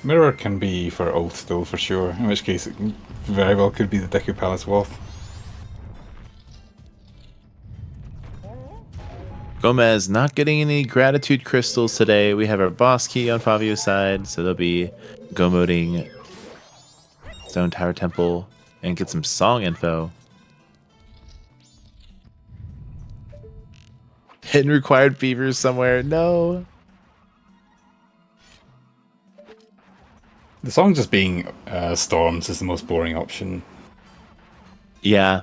Mirror can be for Oath still, for sure, in which case it very well could be the Deku Palace Wath. Gomez not getting any gratitude crystals today. We have our boss key on Favio's side, so they'll be go moding Stone Tower Temple and get some song info. Hidden required beavers somewhere. No. The song just being Storms is the most boring option. Yeah.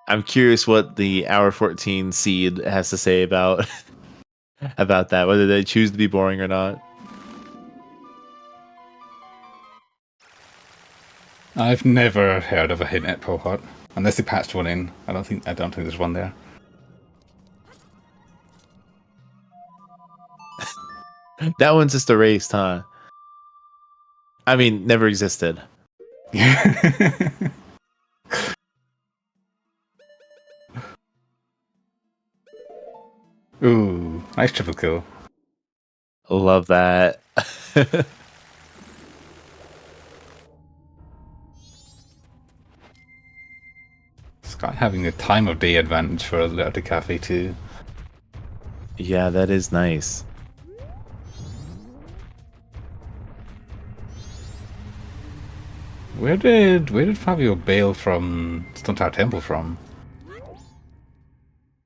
I'm curious what the Hour 14 seed has to say about about that, whether they choose to be boring or not. I've never heard of a hidden at Pohot, unless they patched one in. I don't think there's one there. That one's just erased, huh? I mean, never existed. Ooh, nice triple kill. Love that. Sky having the time of day advantage for a letter to cafe too. Yeah, that is nice. Where did Fabio bail from Stone Tower Temple from?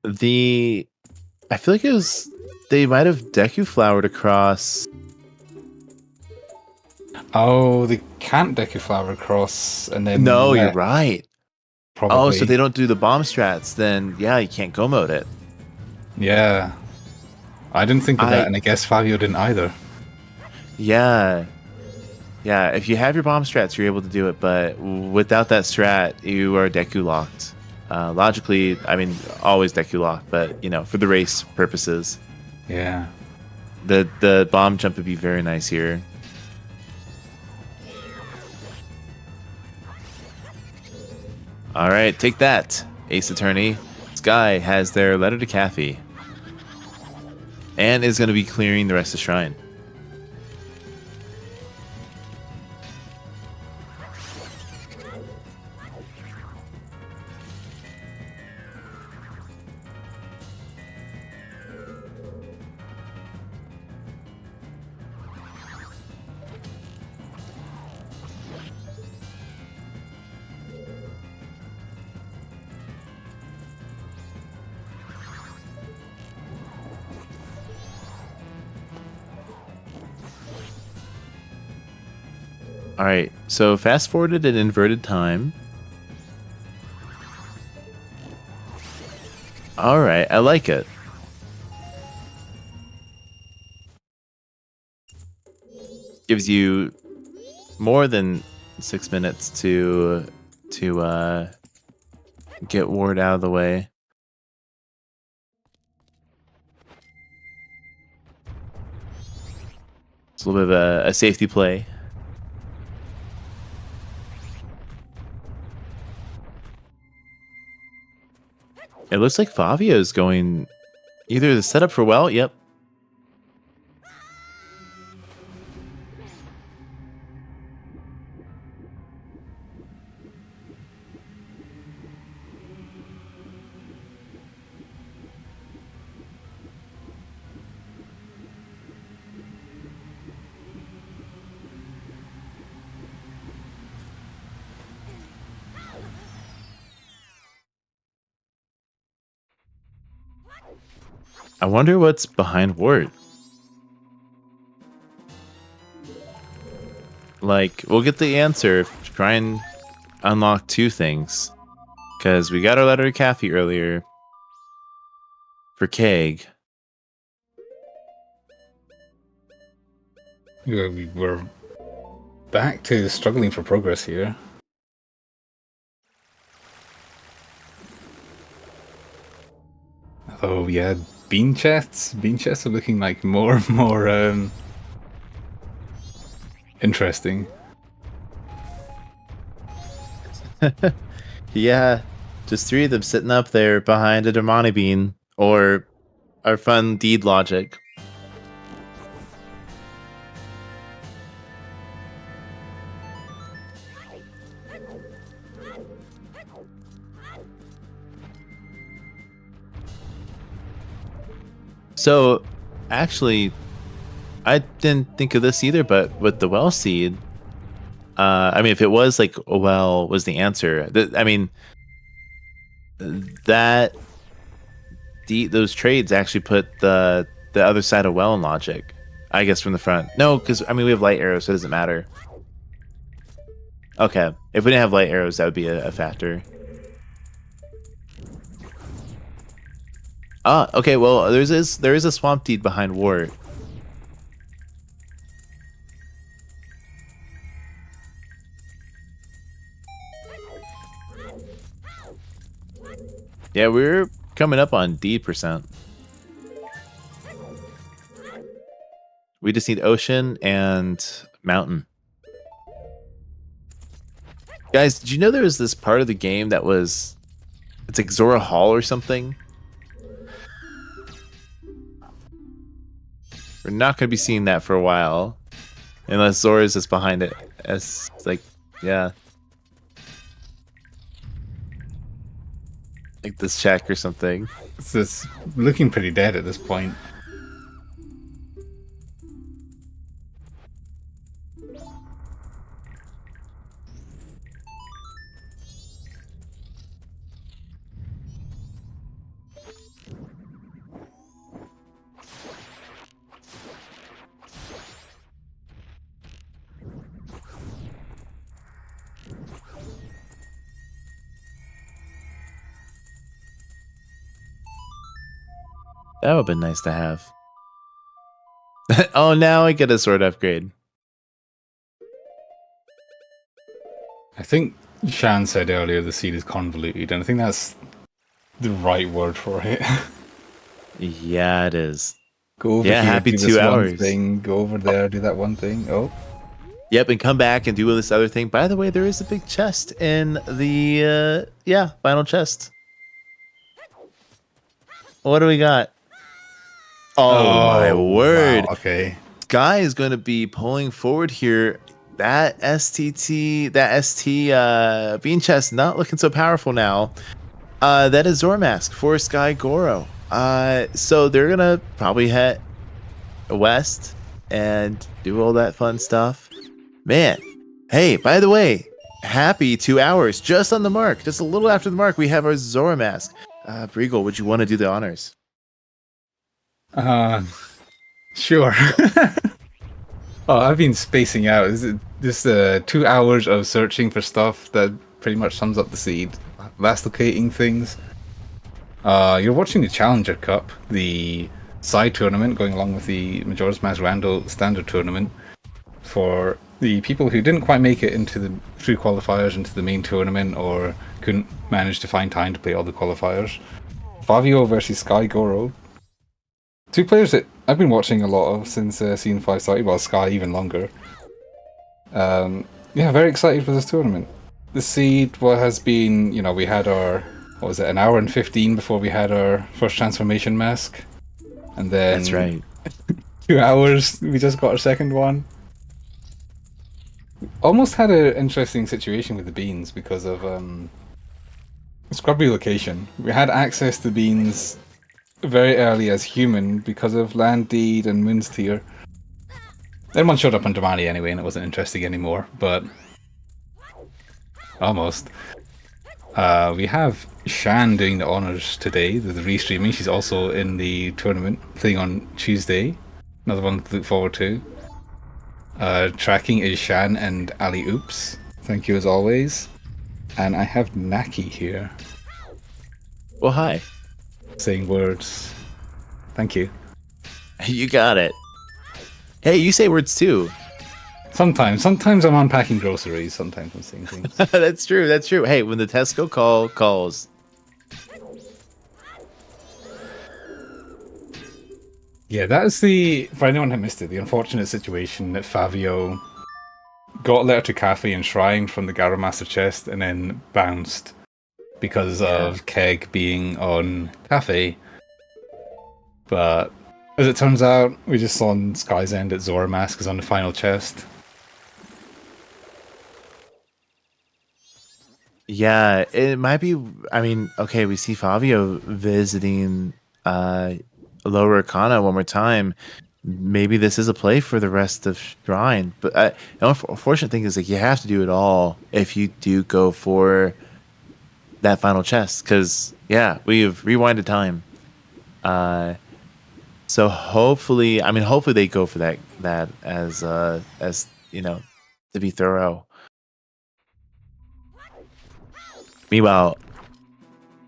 I feel like it was they might have Deku flowered across. Oh, they can't Deku Flower across and then No, you're left, right. probably. Oh, so they don't do the bomb strats, then yeah, you can't go mode it. Yeah. I didn't think of that, and I guess Fabio didn't either. Yeah. Yeah, if you have your bomb strats, you're able to do it, but without that strat, you are Deku locked. Logically, I mean, always Deku locked, but you know, for the race purposes, Yeah. the bomb jump would be very nice here. All right, take that, Ace Attorney. Sky has their letter to Kathy, and is going to be clearing the rest of the shrine. All right, so fast forwarded in inverted time. All right, I like it. Gives you more than 6 minutes to get Ward out of the way. It's a little bit of a safety play. It looks like Favio's going either the setup for well. Yep. I wonder what's behind Ward. Like, we'll get the answer if we try and unlock two things. Because we got our letter to Kathy earlier for Keg. We're back to struggling for progress here. Oh yeah, bean chests. Bean chests are looking like more and more interesting. Yeah, just three of them sitting up there behind a Damani bean, or our fun deed logic. So, actually, I didn't think of this either, but with the well seed, I mean, if it was like a well was the answer, I mean, that those trades actually put the other side of well in logic, I guess, from the front. No, because I mean we have light arrows, so it doesn't matter. Okay, if we didn't have light arrows, that would be a factor. Ah, okay. Well, there is a swamp deed behind Wart. Yeah, we're coming up on D%. We just need ocean and mountain. Guys, did you know there was this part of the game that was... It's like Zora Hall or something? We're not going to be seeing that for a while. Unless Zora's just behind it. As, like, yeah. Like this check or something. It's just looking pretty dead at this point. That would have been nice to have. Oh, now I get a sword upgrade. I think Shan said earlier the seed is convoluted, and I think that's the right word for it. Yeah, it is. Go over Yeah, here, happy do 2 this one hours. thing, go over there, do that one thing. Oh. Yep, and come back and do this other thing. By the way, there is a big chest in the, final chest. What do we got? Oh, my word. Wow, okay. Sky is going to be pulling forward here. That ST bean chest not looking so powerful now. That is Zormask for Skyygoro. So they're going to probably head west and do all that fun stuff. Man, hey, by the way, happy 2 hours. Just on the mark, just a little after the mark, we have our Zormask. Briegel, would you want to do the honors? Sure. Oh, I've been spacing out. This is just 2 hours of searching for stuff that pretty much sums up the seed. Last locating things. You're watching the Challenger Cup, the side tournament going along with the Majora's Mask Rando Standard Tournament. For the people who didn't quite make it into the through qualifiers into the main tournament or couldn't manage to find time to play all the qualifiers. Favio versus Skyygoro. Two players that I've been watching a lot of since Season 5 started, well, Sky even longer. Yeah, very excited for this tournament. The seed has been, we had our, an hour and 15 before we had our first transformation mask. And then... That's right. 2 hours, we just got our second one. Almost had an interesting situation with the beans because of scrub relocation. We had access to beans very early as human because of Land Deed and Moon's Tier. Then one showed up on Damani anyway and it wasn't interesting anymore, but almost. We have Shan doing the honors today, the restreaming. She's also in the tournament playing on Tuesday. Another one to look forward to. Tracking is Shan and Ali Oops. Thank you as always. And I have Naki here. Well, hi. Saying words. Thank you. You got it. Hey, you say words too. Sometimes I'm unpacking groceries. Sometimes I'm saying things. That's true. That's true. Hey, when the Tesco call calls. Yeah, that is for anyone who missed it, the unfortunate situation that Favio got a letter to Cafe enshrined from the Garo Master chest and then bounced because of Keg being on Cafe. But as it turns out, we just saw on Sky's End that Zora Mask is on the final chest. Yeah, it might be. I mean, okay, we see Favio visiting Lower Arcana one more time. Maybe this is a play for the rest of Shrine. But the unfortunate thing is, like, you have to do it all if you do go for that final chest. Because we've rewinded time. So hopefully they go for that as to be thorough. Meanwhile,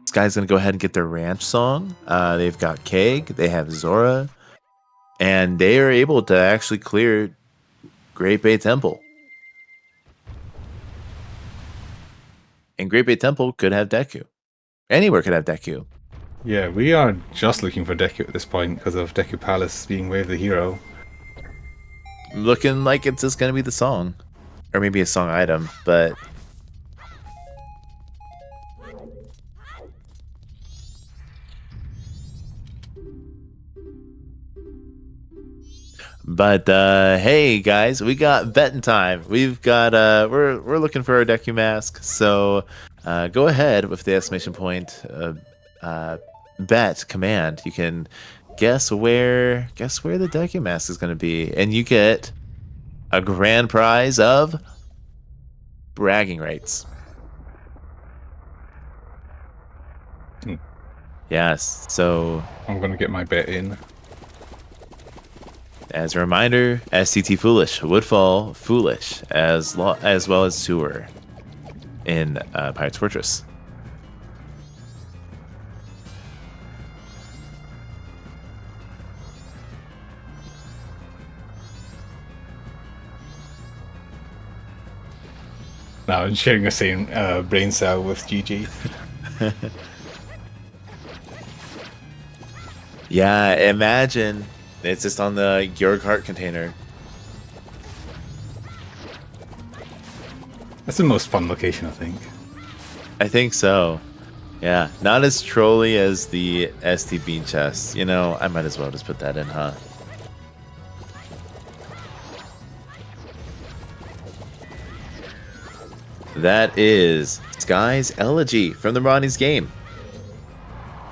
Sky's gonna go ahead and get their ranch song. They've got Keg, they have Zora, and they are able to actually clear Great Bay Temple. And Great Bay Temple could have Deku. Anywhere could have Deku. Yeah, we are just looking for Deku at this point because of Deku Palace being Wave the Hero. Looking like it's just gonna be the song. Or maybe a song item, but But hey guys, we got betting time. We've got we're looking for our Deku mask. So go ahead with the exclamation point bet command. You can guess where the Deku mask is going to be, and you get a grand prize of bragging rights. Yes. So I'm going to get my bet in. as a reminder, STT Foolish would fall Foolish as well as Sewer in Pirate's Fortress. Now I'm sharing the same brain cell with GG. Yeah, imagine it's just on the Georg Heart container. That's the most fun location, I think. I think so. Yeah, not as trolly as the ST Bean chest. You know, I might as well just put that in, huh? That is Sky's Elegy from the Ronnie's game.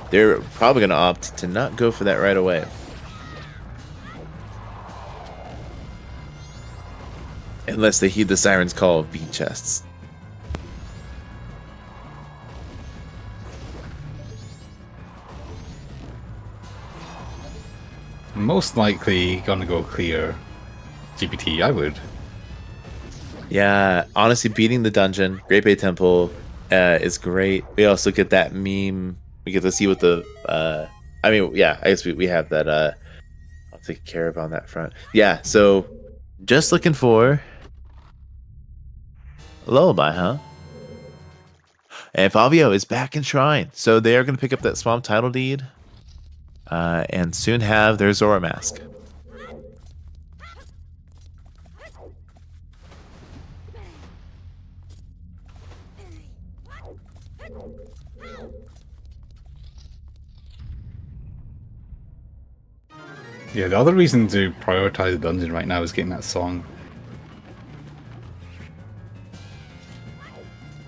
They're probably going to opt to not go for that right away. Unless they heed the siren's call of bean chests. Most likely gonna go clear GPT, I would. Yeah, honestly, beating the dungeon, Great Bay Temple, is great. We also get that meme. We get to see what the, I mean, yeah, I guess we have that, I'll take care of on that front. Yeah, so just looking for a lullaby, huh? And Favio is back in Shrine, so they are going to pick up that Swamp title deed, and soon have their Zora mask. Yeah, the other reason to prioritize the dungeon right now is getting that song.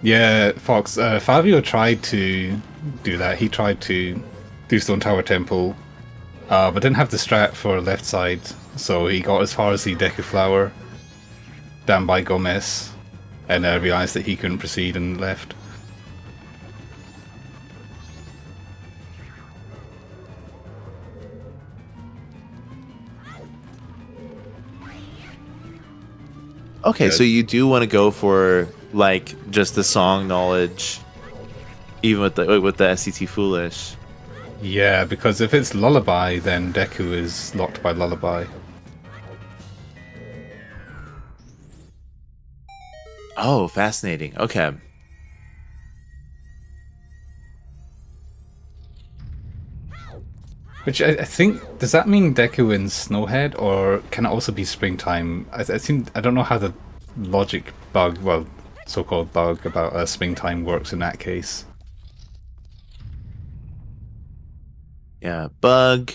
Yeah, Fox, Favio tried to do that. He tried to do Stone Tower Temple, but didn't have the strat for left side, so he got as far as the Deku Flower down by Gomez, and realized that he couldn't proceed and left. Okay, Good. so you do want to go for like just the song knowledge, even with the SCT Foolish. Yeah, because if it's Lullaby, then Deku is locked by Lullaby. Oh, fascinating. Okay. Which I think, does that mean Deku wins Snowhead, or can it also be Springtime? I don't know how the logic bug, well, so-called bug about Springtime works in that case. Yeah, bug.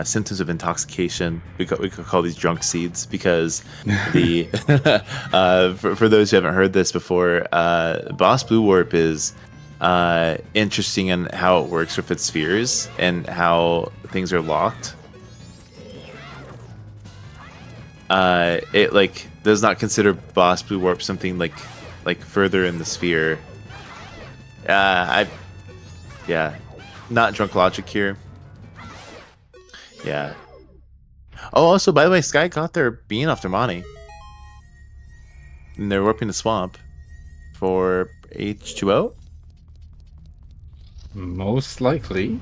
Symptoms of intoxication. We could call these drunk seeds because the for those who haven't heard this before, Boss Blue Warp is interesting in how it works with its spheres and how things are locked. It like does not consider Boss Blue Warp something like further in the sphere. Yeah, not drunk logic here. Yeah. Oh, also, by the way, Sky got their bean off Dermani. And they're warping the swamp for H2O? Most likely.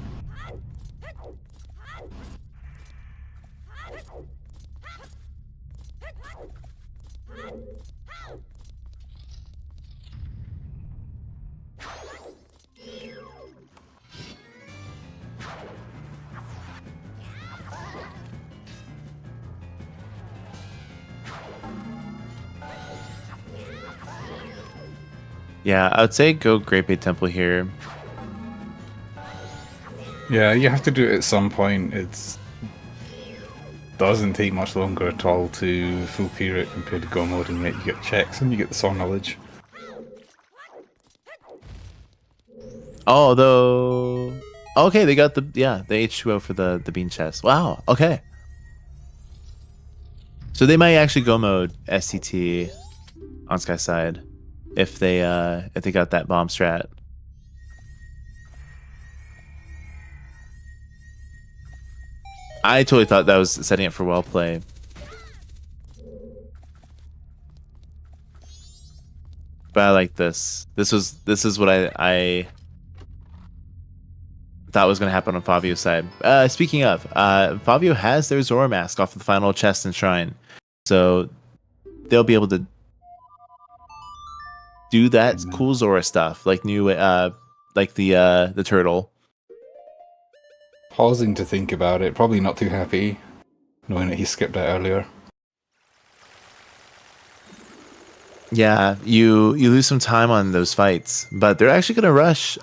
Yeah, I would say go Great Bay Temple here. Yeah, you have to do it at some point. doesn't take much longer at all to full clear it compared to Go mode, and yet you get checks and you get the song knowledge. Although, okay, they got the H2O for the bean chest. Wow. Okay. So they might actually Go mode STT on Sky side if they got that bomb strat. I totally thought that was setting it for well play. But I like this. This is what I thought was going to happen on Favio's side. Speaking of, Favio has their Zora mask off of the final chest and shrine, so they'll be able to do that cool Zora stuff, like like the turtle. Pausing to think about it, probably not too happy, knowing that he skipped out earlier. Yeah, you lose some time on those fights, but they're actually going to rush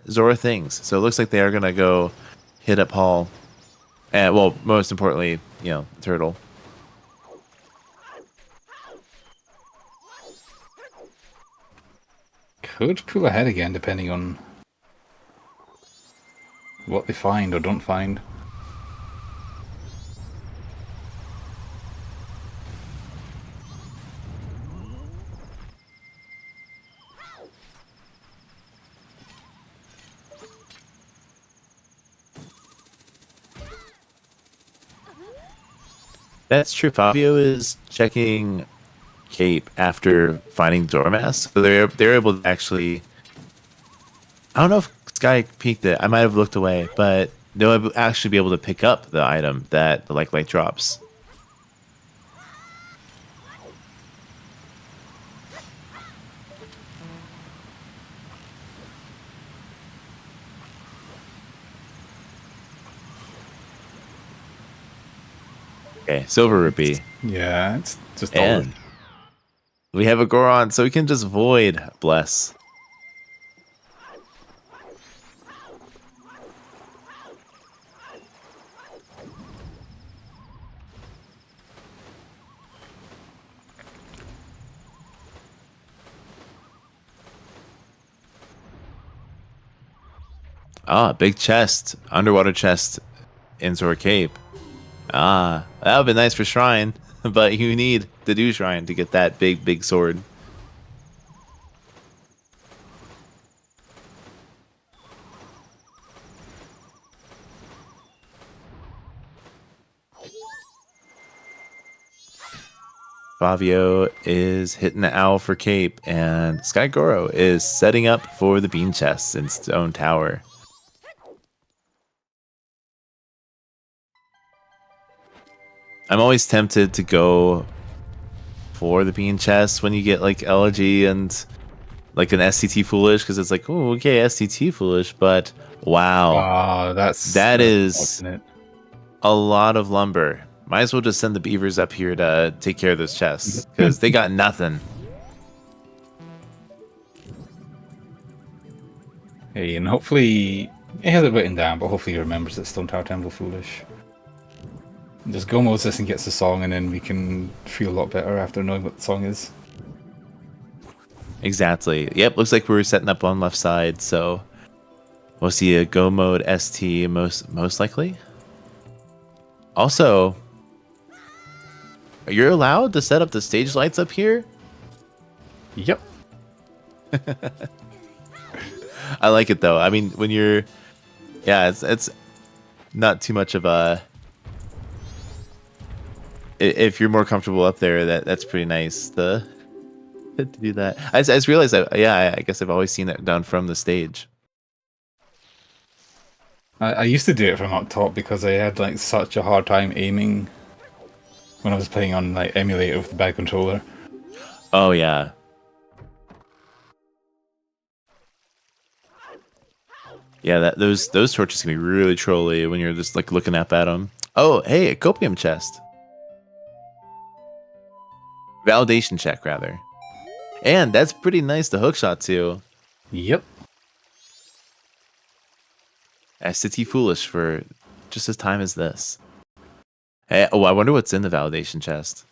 Zora things. So it looks like they are going to go hit up Hall. And, well, most importantly, Turtle. Could pull ahead again, depending on what they find or don't find. That's true. Favio is checking Cape after finding Dormask, so they're able to actually. I don't know if Sky peeked it. I might have looked away, but they'll actually be able to pick up the item that the light drops. Okay, Silver Rupee. Yeah, it's just And we have a Goron, so we can just Void Bless. Ah, big chest, underwater chest in Zora Cape. Ah, that would be nice for Shrine, but you need to do Shrine to get that big sword. Favio is hitting the owl for Cape, and Skyygoro is setting up for the bean chests in Stone Tower. I'm always tempted to go for the bean chest when you get like Elegy and like an STT Foolish, because it's like, oh, okay, STT Foolish, but wow, that is a lot of lumber. Might as well just send the beavers up here to take care of those chests, because they got nothing. Hey, and hopefully he has it written down, but hopefully he remembers that Stone Tower Temple Foolish. Just go mode this and gets the song, and then we can feel a lot better after knowing what the song is. Exactly. Yep, looks like we're setting up on left side, so we'll see a go mode ST most likely. Also, you're allowed to set up the stage lights up here? Yep. I like it though. I mean, when you're, yeah, it's not too much of a. If you're more comfortable up there, that's pretty nice to do that. I just realized that, yeah, I guess I've always seen it done from the stage. I used to do it from up top because I had like such a hard time aiming when I was playing on like emulator with the bad controller. Oh yeah. Yeah, those torches can be really trolly when you're just like looking up at them. Oh, hey, a copium chest. Validation check, rather. And that's pretty nice to hookshot to. Yep. STT Foolish for just as time as this. Hey, oh, I wonder what's in the validation chest.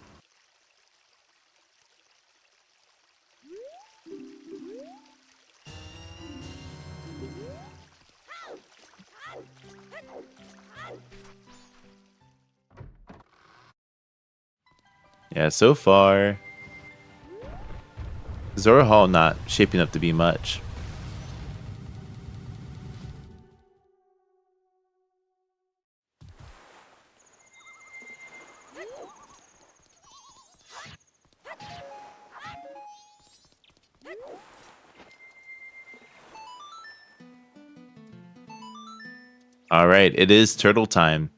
Yeah, so far, Zora Hall not shaping up to be much. All right, it is turtle time.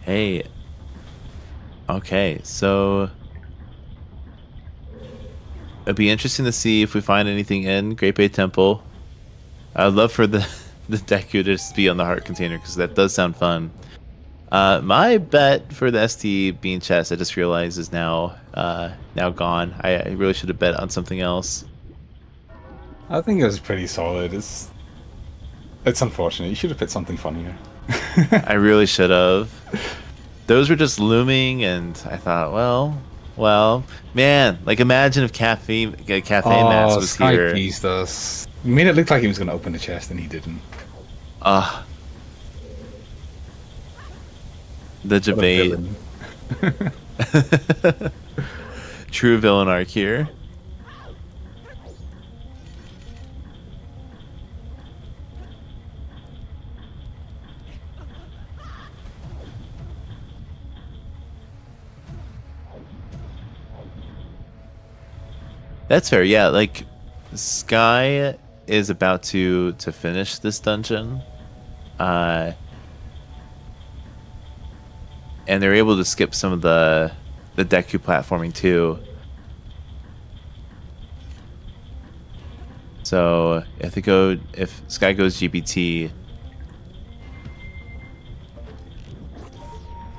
Hey. Okay, so it'd be interesting to see if we find anything in Great Bay Temple. I'd love for the the Deku to just be on the heart container because that does sound fun. My bet for the ST bean chest, I just realized, is now now gone. I really should have bet on something else. I think it was pretty solid. It's unfortunate. You should have put something funnier. I really should have. Those were just looming, and I thought, well, man, like imagine if Cafe Mass was Sky here. teased us. He made it look like he was going to open the chest, and he didn't. The What a debate. villain. True villain arc here. That's fair. Yeah, like Sky is about to finish this dungeon. And they're able to skip some of the Deku platforming too. So if Sky goes GBT.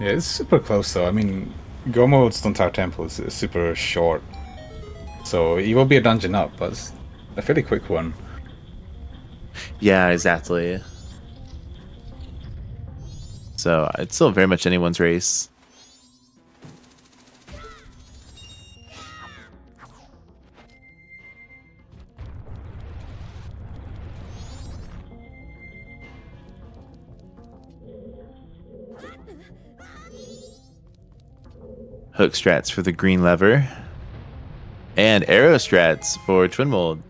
Yeah, it's super close though. I mean, Gomo's Stuntar Temple is super short. So he will be a dungeon up, but it's a fairly quick one. Yeah, exactly. So it's still very much anyone's race. Hook strats for the green lever. And arrow strats for twin mold.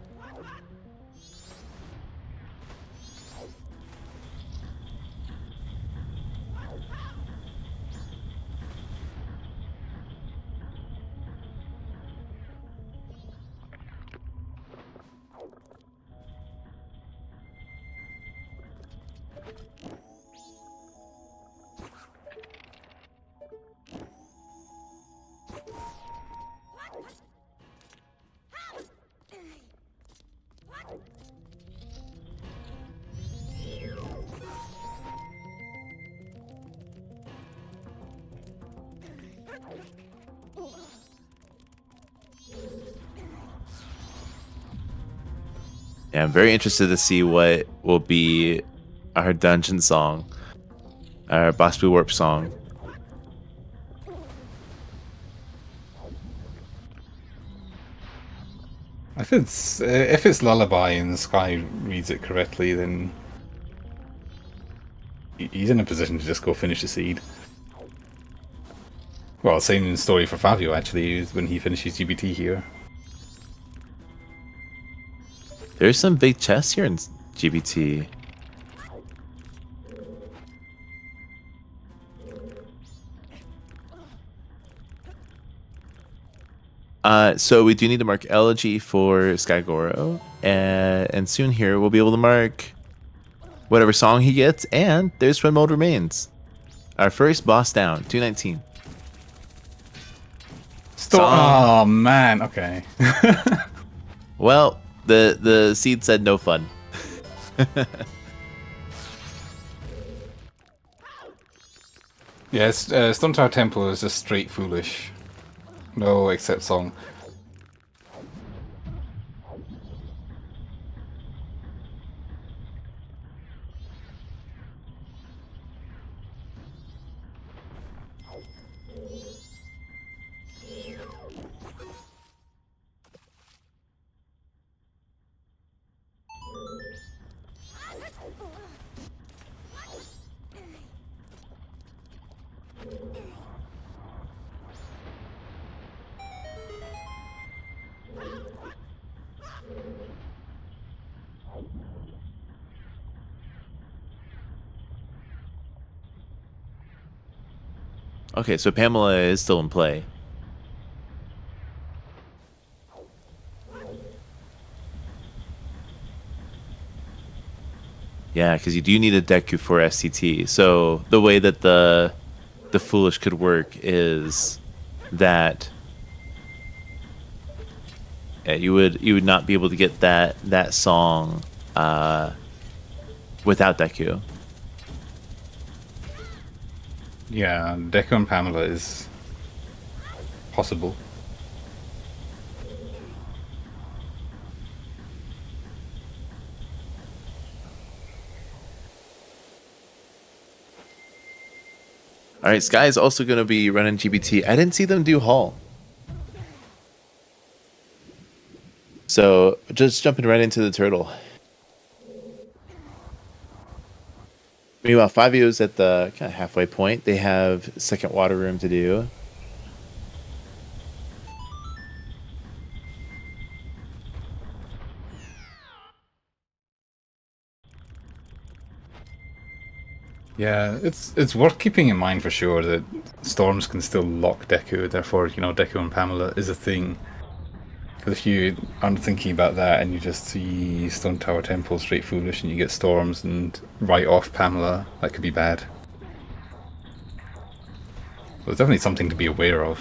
Yeah, I'm very interested to see what will be our dungeon song, our Boss Warp song. If it's Lullaby and Sky reads it correctly, then he's in a position to just go finish the seed. Well, same story for Favio actually, when he finishes GBT here. There's some big chests here in GBT. So we do need to mark elegy for Skyygoro, and soon here we'll be able to mark whatever song he gets, and there's Swim Mode Remains. Our first boss down, 219. Oh man, okay. Well, the seed said no fun. Yes, Stone Tower Temple is just straight foolish. No except song. Okay, so Pamela is still in play. Yeah, because you do need a Deku for STT. So the way that the Foolish could work is that you would not be able to get that song without Deku. Yeah, Deku and Pamela is possible. All right, Sky is also going to be running GBT. I didn't see them do Hall. So just jumping right into the turtle. Meanwhile, Favio's at the kind of halfway point. They have second water room to do. Yeah, it's worth keeping in mind for sure that storms can still lock Deku. Therefore, you know, Deku and Pamela is a thing. Because if you aren't thinking about that and you just see Stone Tower Temple straight foolish and you get storms and write off Pamela, that could be bad. So it's definitely something to be aware of.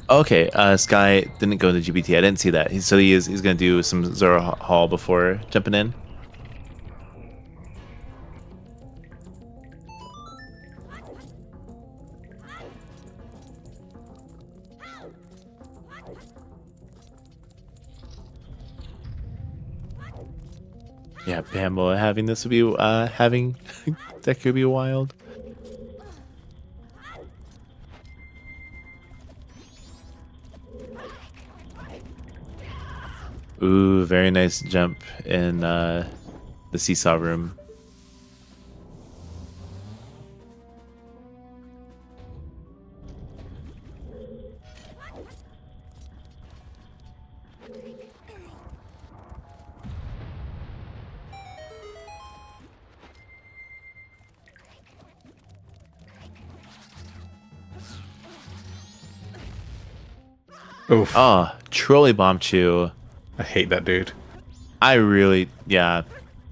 Okay, Sky didn't go to GBT. I didn't see that. He's going to do some Zora Hall before jumping in. Yeah, Pamela having this would be having that could be wild. Ooh, very nice jump in the seesaw room. Oof. Oh, trolley bombed you. I hate that dude. Yeah.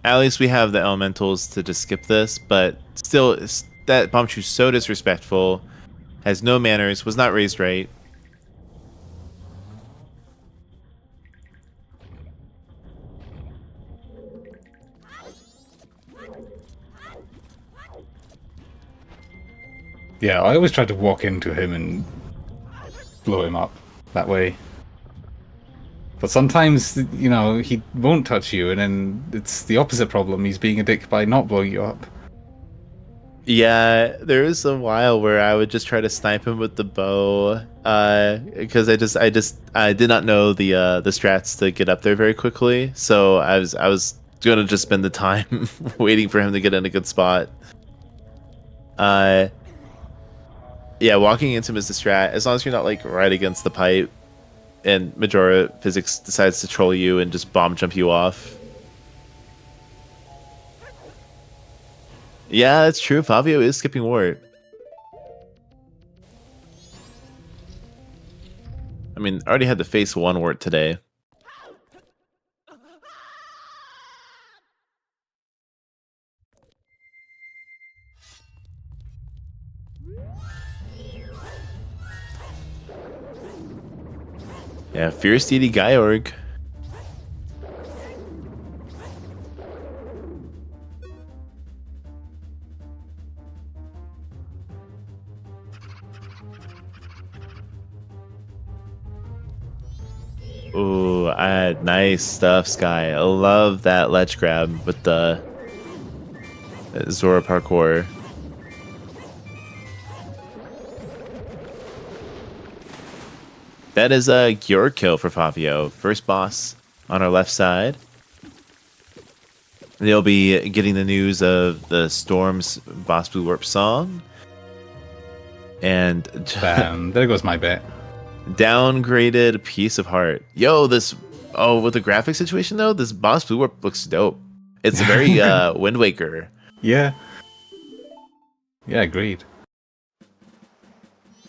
At least we have the elementals to just skip this, but still, that Bombchu's so disrespectful, has no manners, was not raised right. Yeah, I always try to walk into him and blow him up that way. But sometimes, you know, he won't touch you, and then it's the opposite problem. He's being a dick by not blowing you up. Yeah, there was a while where I would just try to snipe him with the bow, because I did not know the strats to get up there very quickly. So I was gonna just spend the time waiting for him to get in a good spot. Yeah, walking into him is the strat. As long as you're not like right against the pipe, and Majora Physics decides to troll you and just bomb jump you off. Yeah, that's true. Favio is skipping wart. I mean, I already had to face one wart today. Yeah, Fierce Deity Gyorg. Ooh, nice stuff, Sky. I love that ledge grab with the Zora parkour. That is a Gyorg kill for Favio. First boss on our left side. They'll be getting the news of the Storm's Boss Blue Warp song. And Bam, there goes my bet. downgraded Piece of Heart. Yo, this... Oh, with the graphic situation, though, this Boss Blue Warp looks dope. It's very Wind Waker. Yeah. Yeah, agreed.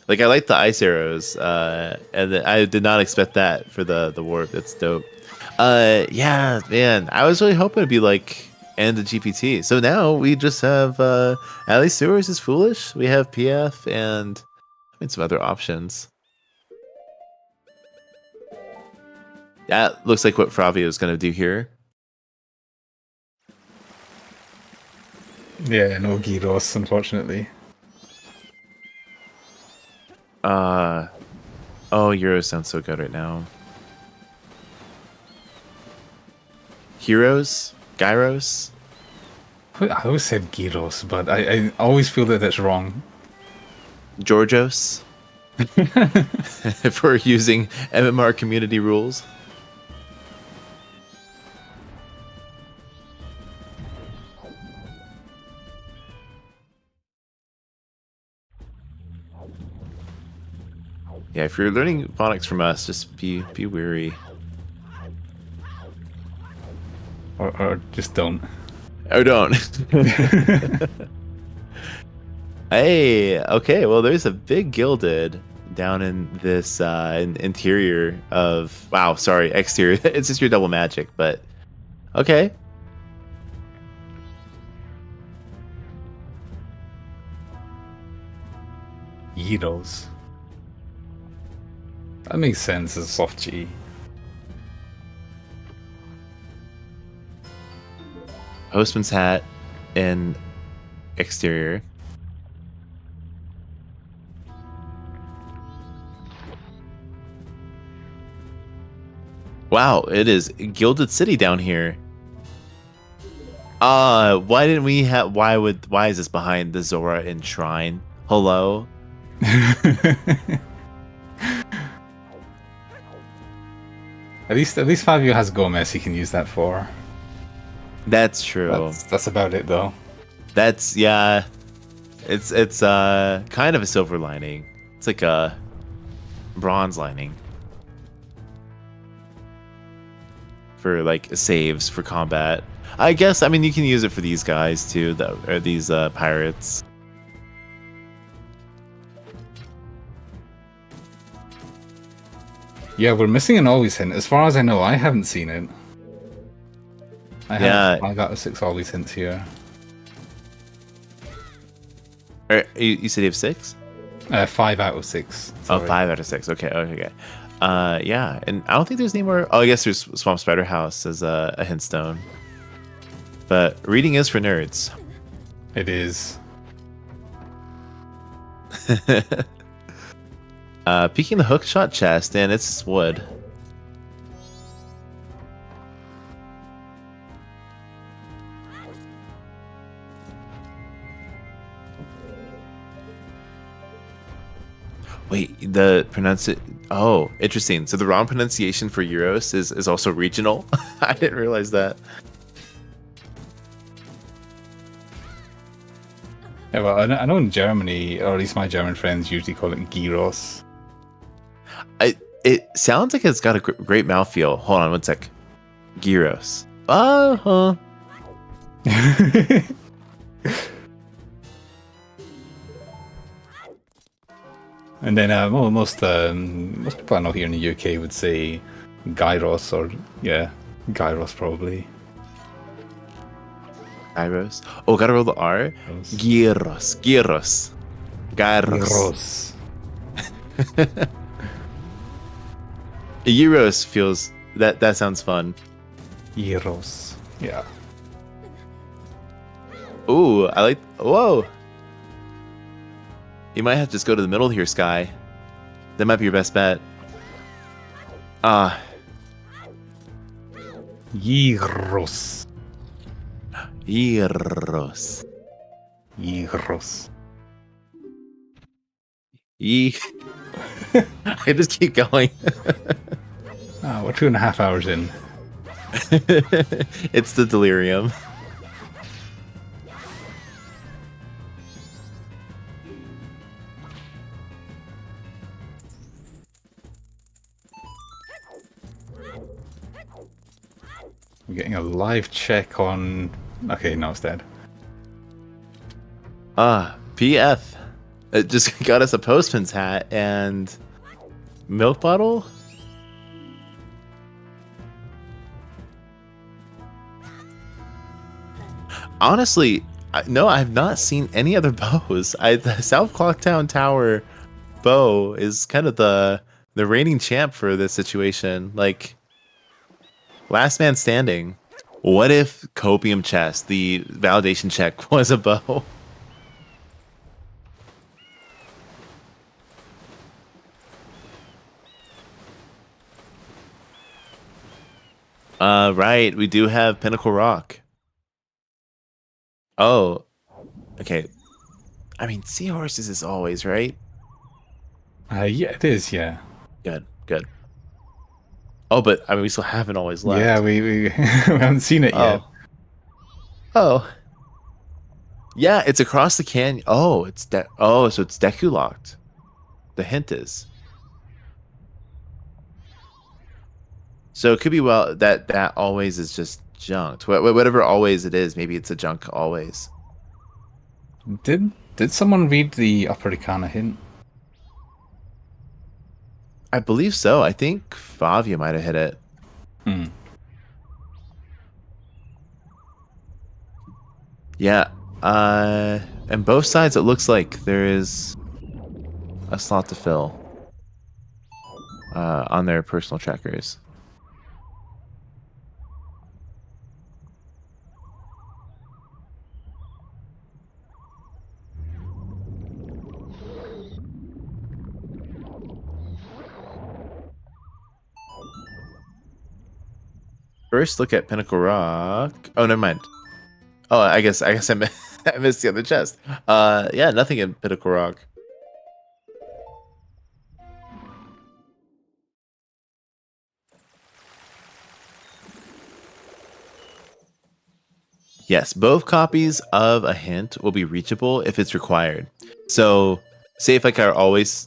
Like, I like the ice arrows, and I did not expect that for the warp. That's dope. Yeah, man, I was really hoping it'd be like end of GPT. So now we just have Ally Sewers is Foolish. We have PF and I mean some other options. That looks like what Favio is gonna do here. Yeah, no Gyros, unfortunately. Oh, Euro sounds so good right now. Heroes? Gyros? I always said Gyros, but I always feel that that's wrong. Georgios? If we're using MMR community rules. Yeah, if you're learning phonics from us, just be wary. Or just don't. Oh, don't. Hey, okay, well, there's a big gilded down in this interior of... Wow, sorry, exterior. It's just your double magic, but... Okay. Gyros. That makes sense as soft G. Postman's hat and exterior. Wow, it is Gilded City down here. Why didn't we have... Why is this behind the Zora Enshrine? Hello? At least Favio has Gomez he can use that for. That's true. That's about it though. That's, yeah. It's kind of a silver lining. It's like a bronze lining. For like saves for combat. I guess, I mean, you can use it for these guys too, or these pirates. Yeah, we're missing an always hint. As far as I know, I haven't seen it. I have 5 out of 6 always hints here. You said you have 6? 5 out of 6. Oh, Sorry. 5 out of 6. Okay. Yeah, and I don't think there's any more... Oh, I guess there's Swamp Spider House as a hint stone. But reading is for nerds. It is. Peeking the hookshot chest, and it's wood. Wait, the Oh, interesting. So the wrong pronunciation for Euros is also regional. I didn't realize that. Yeah, well, I know in Germany, or at least my German friends usually call it gyros. It sounds like it's got a great mouthfeel. Hold on one sec. Gyros. Uh-huh. And then well, most people I know here in the UK would say gyros, or yeah, gyros probably. Gyros. Oh, gotta roll the R. Gyros. Gyros. Gyros. Euros feels that sounds fun. Gyros. Yeah. Ooh, I like. Whoa. You might have to just go to the middle here, Sky. That might be your best bet. Gyros. Gyros. Gyros. I just keep going. We're 2.5 hours in. It's the delirium. I'm getting a live check on. Okay, no, it's dead. PF. It just got us a postman's hat and milk bottle. Honestly, no, I have not seen any other bows. The South Clocktown Tower bow is kind of the reigning champ for this situation. Like, last man standing. What if Copium Chest, the validation check, was a bow? Right, we do have Pinnacle Rock. Oh, okay. I mean, seahorses is always, right? Yeah, it is, yeah. Good, good. Oh, but I mean, we still haven't always left. Yeah, we we haven't seen it yet. Oh. Yeah, it's across the canyon. Oh, so it's Deku locked. The hint is. So it could be that always is just junked. Whatever always it is, maybe it's a junk always. Did someone read the Upper Ikana hint? I believe so. I think Favio might have hit it. Yeah. And both sides, it looks like there is a slot to fill on their personal trackers. First, look at Pinnacle Rock. Oh, never mind. Oh, I guess I missed the other chest. Yeah, nothing in Pinnacle Rock. Yes, both copies of a hint will be reachable if it's required. So, say if like our always,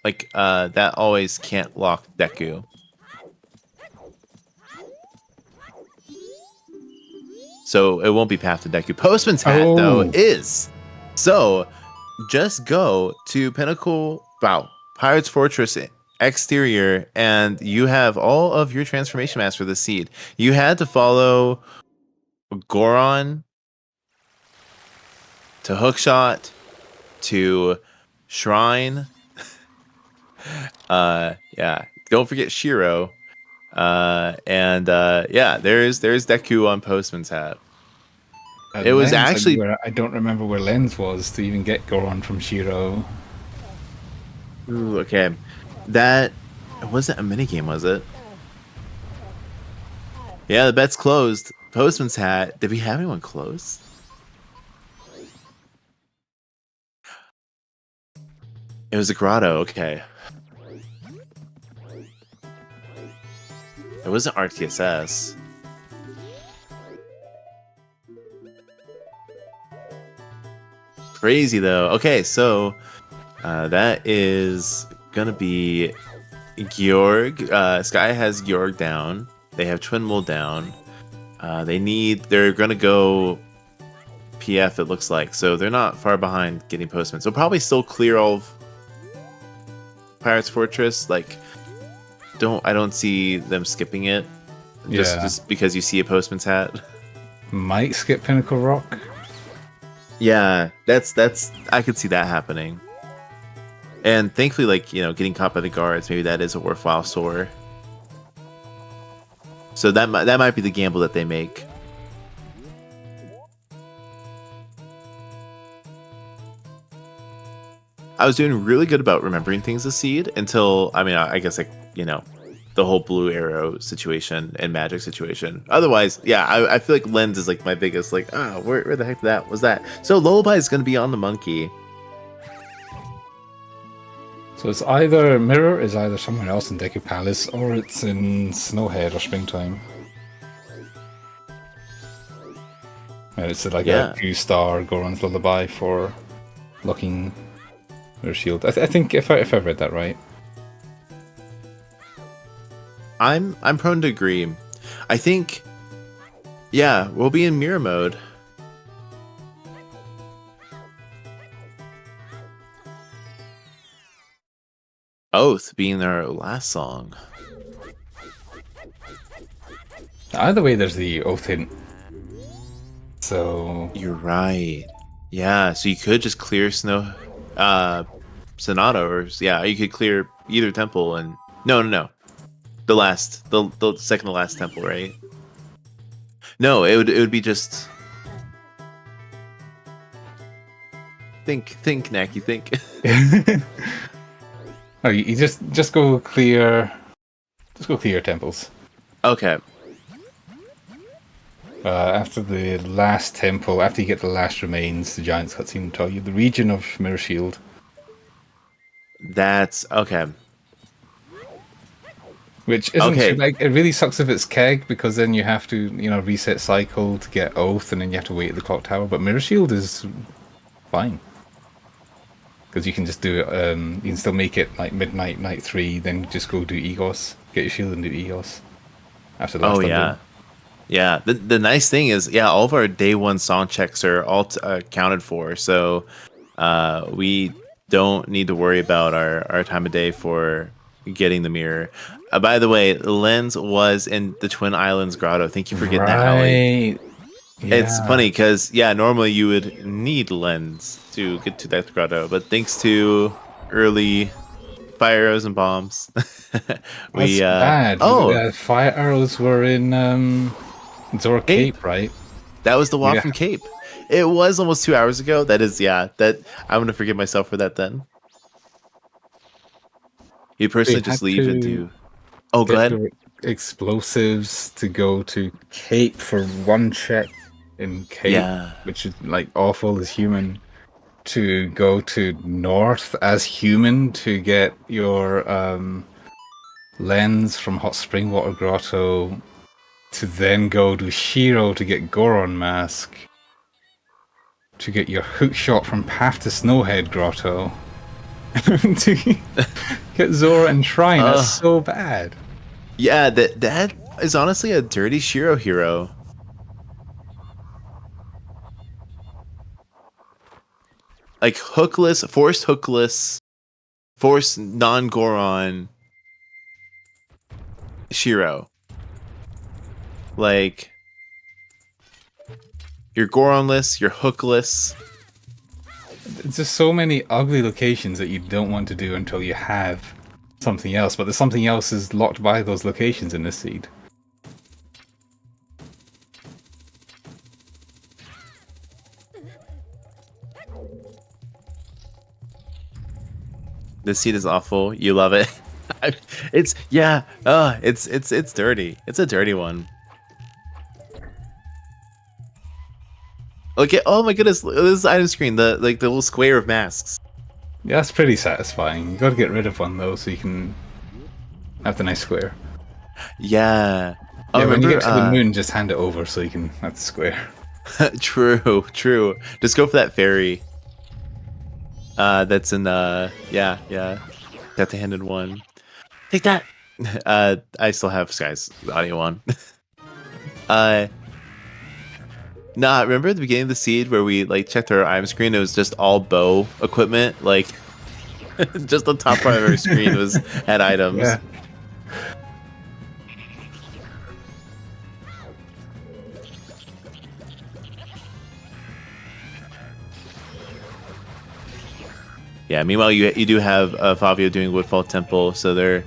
like that always can't lock Deku. So it won't be Path to Deku. Postman's hat, though, is. So just go to Pirate's Fortress exterior, and you have all of your transformation masks for the seed. You had to follow Goron to Hookshot to Shrine. Yeah. Don't forget Shiro. And yeah, there's Deku on Postman's hat. It was actually I don't remember where Lens was to even get Goron from Shiro. Ooh, okay. That wasn't a minigame, was it? Yeah, the bet's closed. Postman's hat. Did we have anyone close? It was a grotto, okay. It wasn't RTSS. Crazy though. Okay, so that is gonna be Georg. Sky has Georg down. They have Twin Mole down. They're gonna go PF, it looks like. So they're not far behind getting Postman. So probably still clear all of Pirates Fortress, like I don't see them skipping it. Just because you see a postman's hat. Might skip Pinnacle Rock. Yeah, that's I could see that happening. And thankfully, like, you know, getting caught by the guards, maybe that is a worthwhile sore. So that might be the gamble that they make. I was doing really good about remembering things as seed until, I mean, I guess, like, you know, the whole blue arrow situation and magic situation. Otherwise, yeah, I feel like lens is like my biggest, like, where the heck was that? So lullaby is going to be on the monkey. So it's either Mirror is either somewhere else in Deku Palace or it's in Snowhead or Springtime. And it's like a 2-star Goron's Lullaby for locking Mirror Shield. I think if I read that right. I'm prone to agree. I think, yeah, we'll be in mirror mode. Oath being our last song. Either way, there's the Oath hint. So you're right. Yeah, so you could just clear Sonata, or you could clear either temple and no. The second to last temple, right? No, it would be just think, Knacky, think. Oh, you just go clear. Just go clear temples. Okay. After the last temple, after you get the last remains, the Giants cutscene will tell you the region of Mirror Shield. That's okay. Which isn't like, it really sucks if it's Keg, because then you have to, you know, reset cycle to get Oath, and then you have to wait at the clock tower. But Mirror Shield is fine, because you can just do it. You can still make it like midnight, night 3, then just go do Egos, get your shield and do Egos after the last dungeon. Yeah. The nice thing is, all of our day 1 song checks are all accounted for, so we don't need to worry about our time of day for getting the mirror. By the way, Lens was in the Twin Islands Grotto. Thank you for getting that, Ellie. Yeah. It's funny because, normally you would need Lens to get to that grotto, but thanks to early fire arrows and bombs, we bad. Fire arrows were in Zora Cape, right? That was the walk from Cape. It was almost 2 hours ago. That is, that I'm gonna forgive myself for that then. You personally just leave and do. Oh, go ahead. Explosives to go to Cape for one check in Cape, which is like awful as human. To go to North as human to get your lens from Hot Spring Water Grotto. To then go to Shiro to get Goron Mask. To get your hook shot from Path to Snowhead Grotto. To get Zora and Shrine. That's so bad. Yeah, that is honestly a dirty Shiro hero. Like hookless, forced non-Goron Shiro. Like, you're Goronless, you're hookless. There's just so many ugly locations that you don't want to do until you have something else, but the something else is locked by those locations in this seed. This seed is awful. You love it. It's dirty. It's a dirty one. Okay, oh my goodness, this is item screen, the little square of masks. Yeah, that's pretty satisfying. You gotta get rid of one though, so you can have the nice square. Yeah. When you get to the moon, just hand it over so you can have the square. True. Just go for that fairy. That's in got the handed one. Take that. I still have Sky's audio on. Nah, remember at the beginning of the seed where we like checked our item screen? It was just all bow equipment. Like, Just the top part of her screen had items. Yeah. Yeah. Meanwhile, you do have Favio doing Woodfall Temple, so they're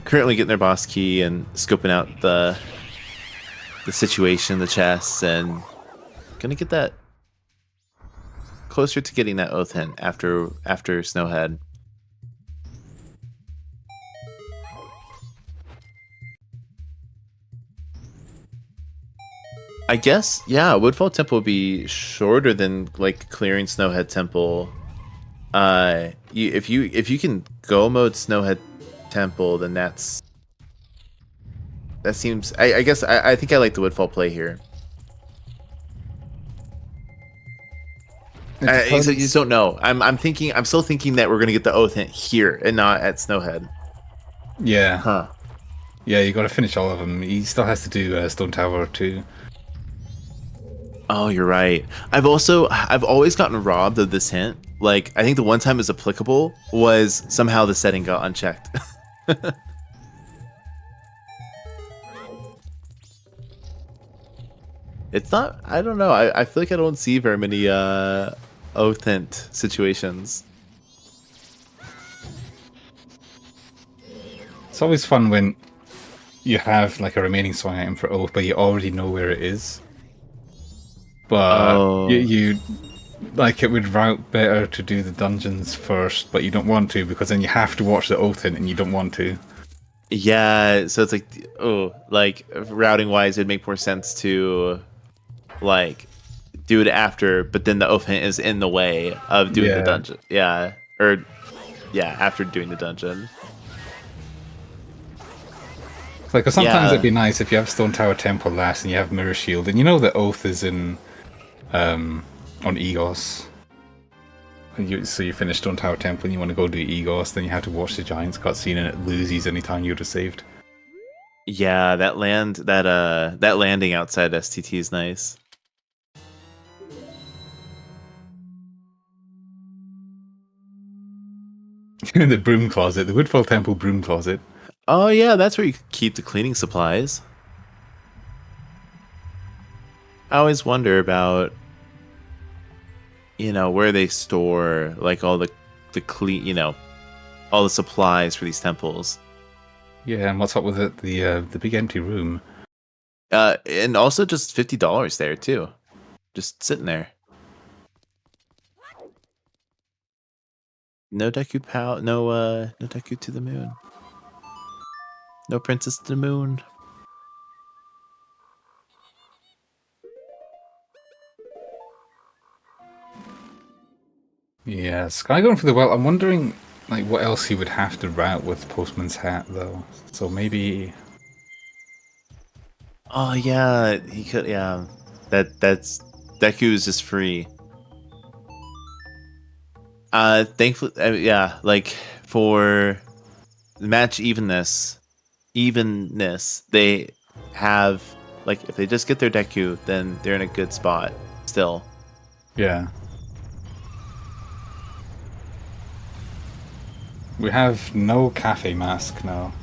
currently getting their boss key and scoping out the situation, the chests, and gonna get that closer to getting that oath hint after Snowhead. I guess, yeah, Woodfall Temple would be shorter than like clearing Snowhead Temple. If you can go mode Snowhead Temple, then that seems. I guess I think I like the Woodfall play here. You just don't know. I'm still thinking that we're gonna get the oath hint here and not at Snowhead. Yeah. Huh. Yeah, you got to finish all of them. He still has to do Stone Tower too. Oh, you're right. I've always gotten robbed of this hint. Like, I think the one time it was applicable was somehow the setting got unchecked. It's not, I don't know. I feel like I don't see very many oath hint situations. It's always fun when you have like a remaining song item for oath, but you already know where it is. But you like it would route better to do the dungeons first, but you don't want to because then you have to watch the oath hint and you don't want to. Yeah, so it's like routing wise, it'd make more sense to like do it after, but then the oath hint is in the way of doing the dungeon. Yeah, or after doing the dungeon. Like, cause sometimes it'd be nice if you have Stone Tower Temple last and you have Mirror Shield, and you know the oath is in on Egos. So you finish Stone Tower Temple and you want to go do Egos, then you have to watch the Giants cutscene and it loses any time you would have saved. Yeah, that landing outside STT is nice. The broom closet, the Woodfall Temple broom closet. Oh yeah, that's where you keep the cleaning supplies. I always wonder about, where they store like all the clean, all the supplies for these temples. Yeah, and what's up with it? The big empty room. And also just $50 there too, just sitting there. No Deku Pow, no Deku to the moon. No Princess to the moon. Yeah, Sky going for the well. I'm wondering, like, what else he would have to route with Postman's Hat, though. So maybe. Oh yeah, he could. Yeah, that's Deku is just free. Thankfully, yeah, like for match evenness, they have like if they just get their Deku, then they're in a good spot still. Yeah. We have no cafe mask now.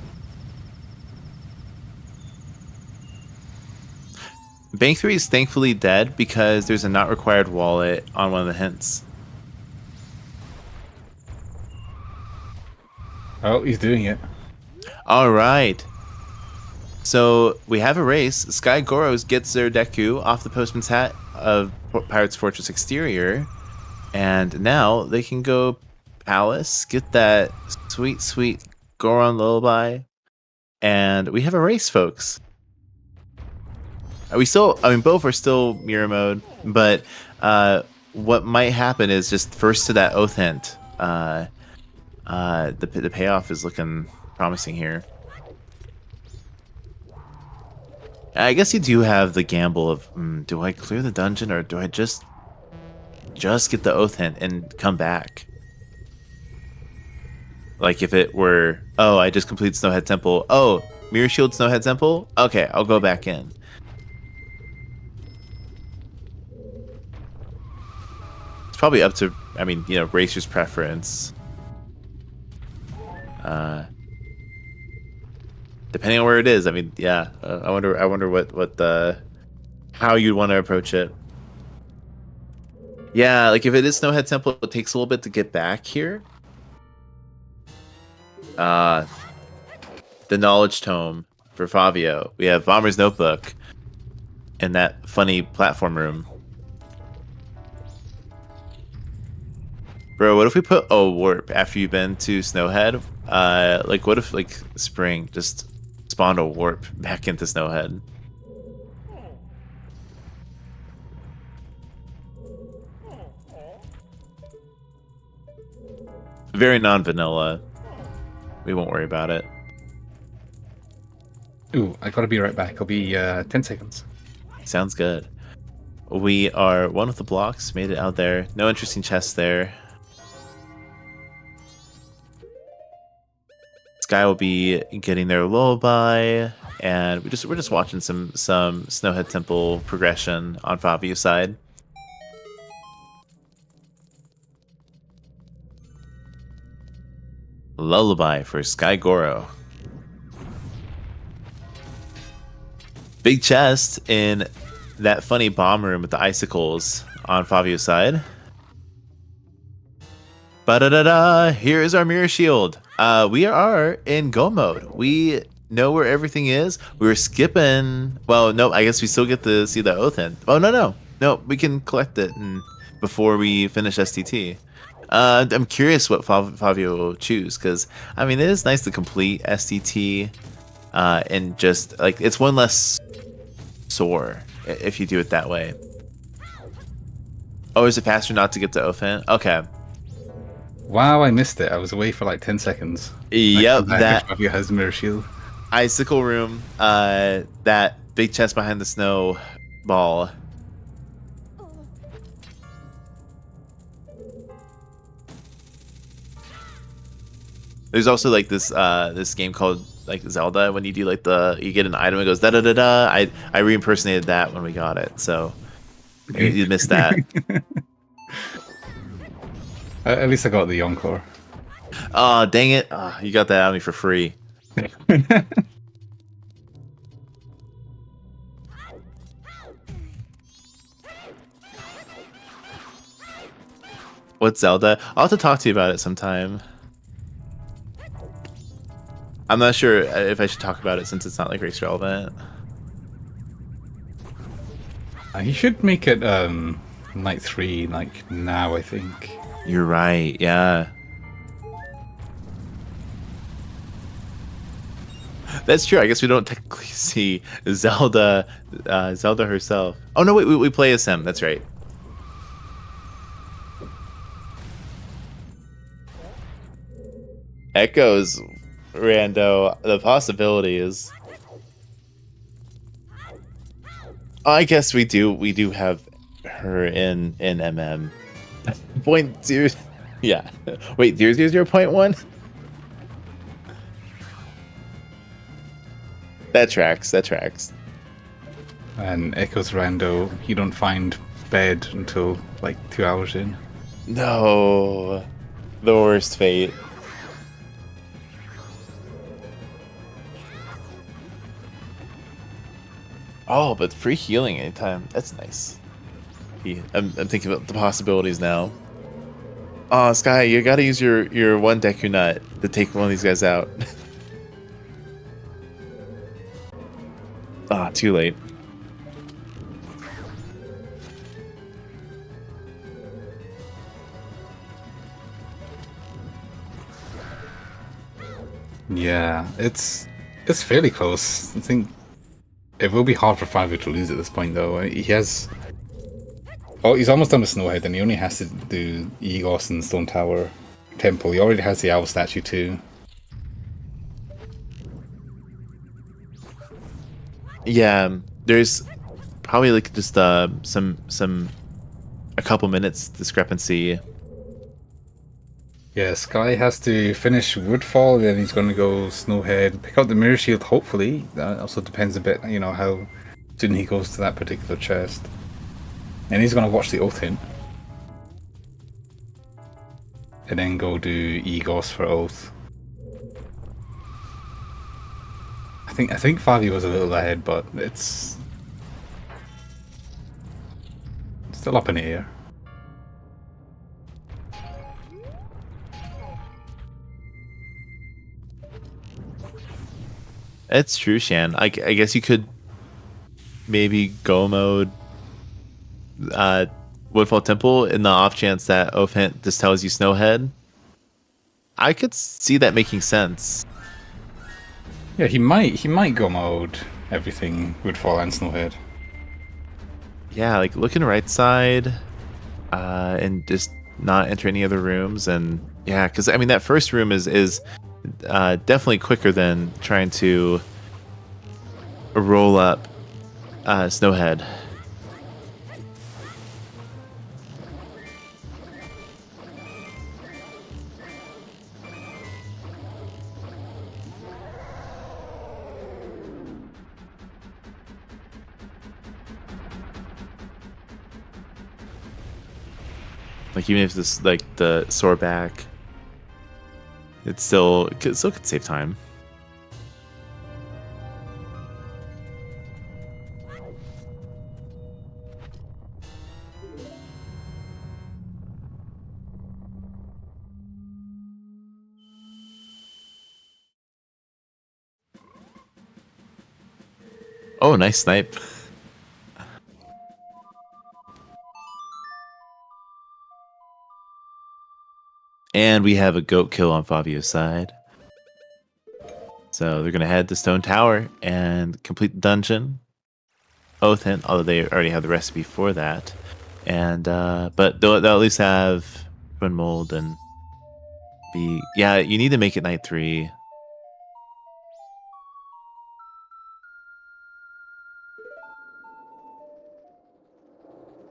Bank 3 is thankfully dead because there's a not required wallet on one of the hints. Oh, he's doing it. All right. So we have a race. Skyygoro gets their Deku off the Postman's Hat of Pirate's Fortress exterior. And now they can go Palace, get that sweet, sweet Goron lullaby. And we have a race, folks. Both are still mirror mode, but what might happen is just first to that oath hint. The payoff is looking promising here. I guess you do have the gamble of, do I clear the dungeon or do I just get the oath hint and come back? Like if it were, oh, I just completed Snowhead Temple. Oh, Mirror Shield Snowhead Temple? Okay, I'll go back in. It's probably up to, Racer's preference. Depending on where it is, I mean, yeah. I wonder what the how you'd want to approach it. Yeah, like if it is Snowhead Temple, it takes a little bit to get back here. The Knowledge Tome for Favio. We have Bomber's Notebook in that funny platform room. Bro, what if we put a warp after you've been to Snowhead? Like what if like Spring just spawned a warp back into Snowhead? Very non-vanilla. We won't worry about it. Ooh, I gotta be right back. I'll be 10 seconds. Sounds good. We are one of the blocks, made it out there. No interesting chests there. Sky will be getting their lullaby, and we're just watching some Snowhead Temple progression on Favio's side. Lullaby for Skyygoro. Big chest in that funny bomb room with the icicles on Favio's side. Ba-da-da-da! Here is our mirror shield. We are in go mode. We know where everything is. We were skipping. Well, no, I guess we still get to see the oath end. Oh no, we can collect it before we finish STT. I'm curious what Favio will choose, because I mean it is nice to complete STT, and just like it's one less sore if you do it that way. Oh, is it faster not to get to Ofen? Okay. Wow, I missed it. I was away for like 10 seconds. Yep, that Favio has mirror shield. icicle room, that big chest behind the snow ball. There's also like this game called like Zelda, when you do like you get an item, it goes da da da da. I re-impersonated that when we got it, so you missed that. At least I got the encore. Oh dang it! Oh, you got that out of me for free. What's Zelda? I'll have to talk to you about it sometime. I'm not sure if I should talk about it since it's not like race relevant. You should make it night 3 like now, I think. You're right, yeah. That's true. I guess we don't technically see Zelda herself. Oh no, wait, we play as him. That's right. Echoes, Rando. The possibilities. I guess we do have her in MM. 0.0. Yeah. Wait, 0.1? That tracks. And Echoes Rando, you don't find bed until like 2 hours in. No. The worst fate. Oh, but free healing anytime. That's nice. I'm thinking about the possibilities now. Oh, Sky, you gotta use your one Deku Nut to take one of these guys out. Ah, too late. Yeah, it's fairly close. I think it will be hard for Favio to lose at this point, though. He has... Oh, he's almost done with Snowhead, and he only has to do Egos and Stone Tower Temple. He already has the Owl Statue, too. Yeah, there's probably like just a couple minutes discrepancy. Yeah, Sky has to finish Woodfall, then he's going to go Snowhead, pick up the Mirror Shield, hopefully. That also depends a bit, you know, how soon he goes to that particular chest. And he's going to watch the Oath Hint. And then go do Egos for Oath. think Favio was a little ahead, but it's still up in the air. It's true, Shan. I guess you could maybe go mode Woodfall Temple in the off chance that Oath Hint just tells you Snowhead. I could see that making sense. Yeah, he might go mode everything Woodfall and Snowhead. Yeah, like look in the right side, and just not enter any other rooms. And yeah, because I mean that first room is definitely quicker than trying to roll up Snowhead. Like even if this like the soar back, it still could save time. Oh, nice snipe. And we have a goat kill on Favio's side. So they're going to head to Stone Tower and complete the dungeon. Oath Hint, although they already have the recipe for that. And but they'll at least have Twin Mold and be... Yeah, you need to make it night 3.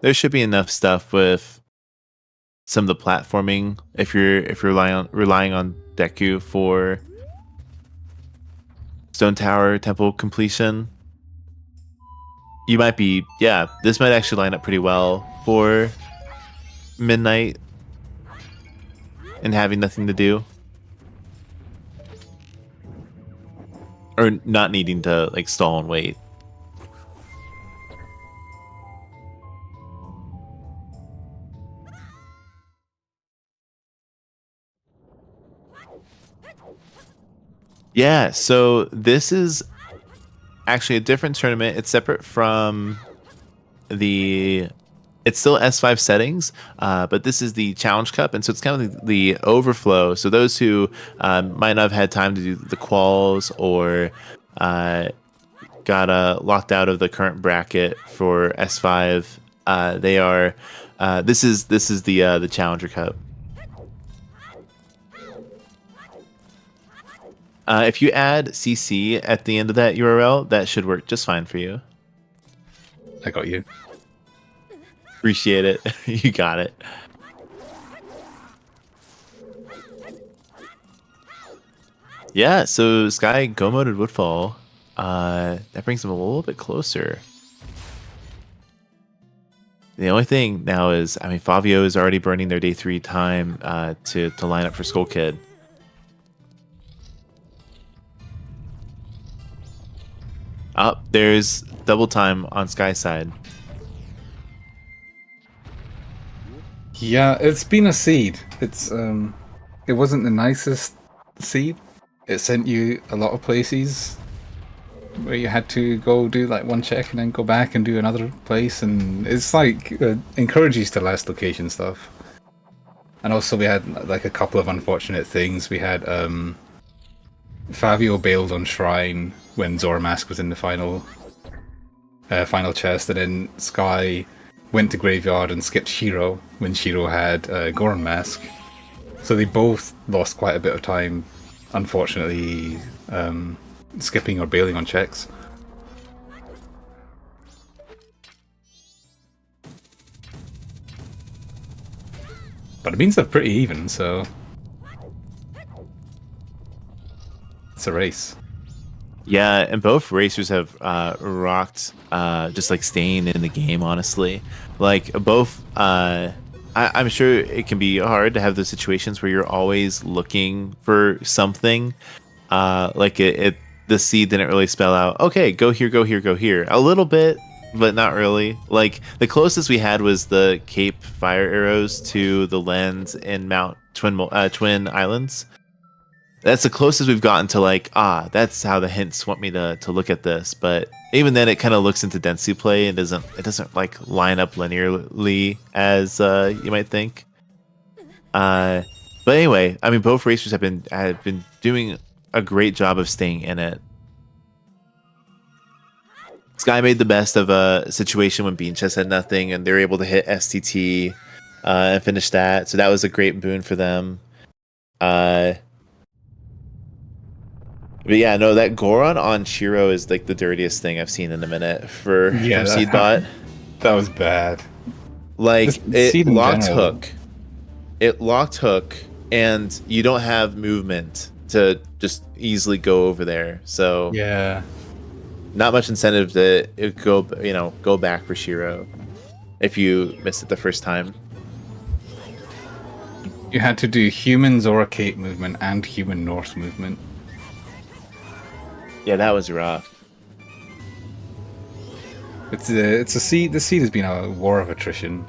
There should be enough stuff with some of the platforming if you're relying on Deku for Stone Tower Temple completion. You might be, yeah, this might actually line up pretty well for midnight and having nothing to do. Or not needing to like stall and wait. Yeah, so this is actually a different tournament. It's separate from the... It's still S5 settings, but this is the Challenge Cup, and so it's kind of the overflow. So those who might not have had time to do the quals or got locked out of the current bracket for S5, they are... This is the Challenger Cup. If you add CC at the end of that URL, that should work just fine for you. I got you. Appreciate it. You got it. Yeah, so Sky go moded Woodfall. That brings them a little bit closer. The only thing now is, I mean, Favio is already burning their day 3 time to line up for Skull Kid. Oh, there's double time on Sky's side. Yeah, it's been a seed. It's it wasn't the nicest seed. It sent you a lot of places where you had to go do like one check and then go back and do another place, and it's like encourages to last location stuff. And also we had like a couple of unfortunate things. We had Favio bailed on Shrine when Zora Mask was in the final chest, and then Sky went to Graveyard and skipped Shiro when Shiro had Goron Mask. So they both lost quite a bit of time, unfortunately, skipping or bailing on checks. But it means they're pretty even, so it's a race. Yeah, and both racers have rocked just like staying in the game, honestly. Like both, I'm sure it can be hard to have those situations where you're always looking for something. Like it the sea didn't really spell out, okay, go here, go here, go here. A little bit, but not really. Like, the closest we had was the Cape Fire Arrows to the lands in Mount Twin Islands. That's the closest we've gotten to, like, that's how the hints want me to look at this. But even then, it kind of looks into density play and it doesn't like line up linearly as you might think. But anyway, I mean, both racers have been doing a great job of staying in it. Sky made the best of a situation when Bean Chest had nothing, and they were able to hit STT and finish that. So that was a great boon for them. But yeah, no, that Goron on Shiro is like the dirtiest thing I've seen in a minute from Seedbot. That was bad. Like, it locked general. hook. It locked hook, and you don't have movement to just easily go over there. So Yeah. not much incentive to go back for Shiro if you missed it the first time. You had to do human Zora Cape movement and human North movement. Yeah, that was rough. It's a seed. The seed has been a war of attrition.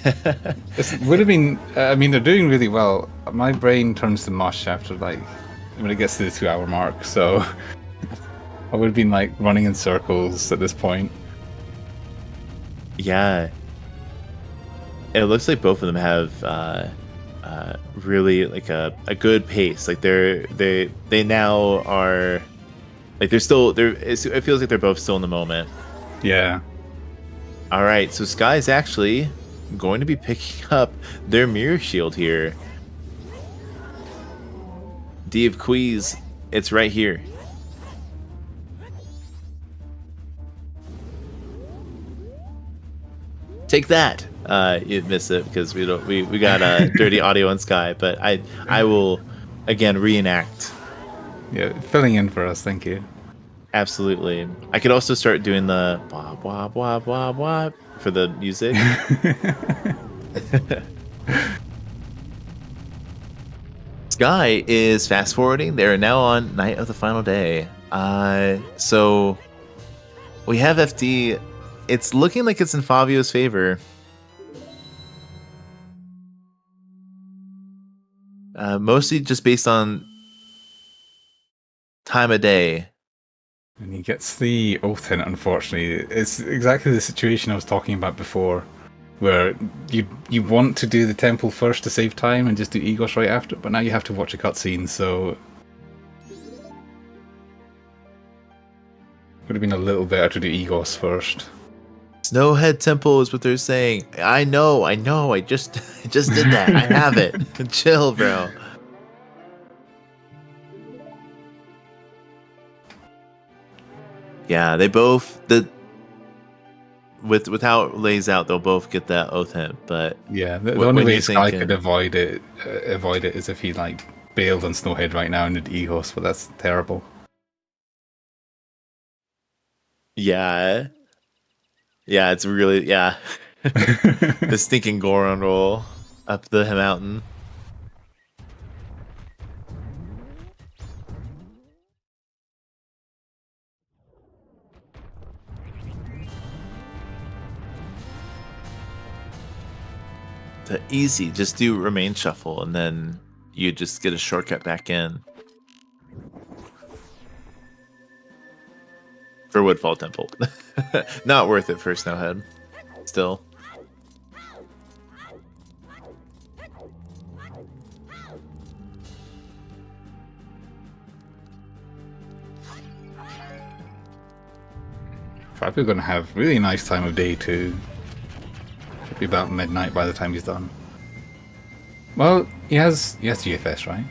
It would have been. I mean, they're doing really well. My brain turns to mush after when it gets to the 2-hour mark. So I would have been like running in circles at this point. Yeah. It looks like both of them have really like a good pace. Like they now are like it feels like they're both still in the moment. Yeah. All right, so Sky's actually going to be picking up their mirror shield here. D of Quees, it's right here. Take that. You'd miss it because we got dirty audio on Sky, but I will again reenact. Yeah, filling in for us. Thank you. Absolutely. I could also start doing the blah blah blah blah blah for the music. Sky is fast forwarding. They're now on night of the final day. So we have FD. It's looking like it's in Favio's favor. Mostly just based on time of day. And he gets the oath hint, unfortunately. It's exactly the situation I was talking about before, where you want to do the temple first to save time and just do Egos right after, but now you have to watch a cutscene, so would have been a little better to do Egos first. Snowhead Temple is what they're saying. I know. I just did that. I have it. Chill, bro. Yeah, they both with how it lays out, they'll both get that oath hint. But yeah, the only way Sky could avoid it is if he bailed on Snowhead right now and did Egos, but that's terrible. Yeah, it's really the stinking Goron roll up the mountain. The easy, just do remain shuffle, and then you just get a shortcut back in. For Woodfall Temple. Not worth it for Snowhead. Still. Probably going to have really nice time of day too. Should be about midnight by the time he's done. Well, he has GFS, right?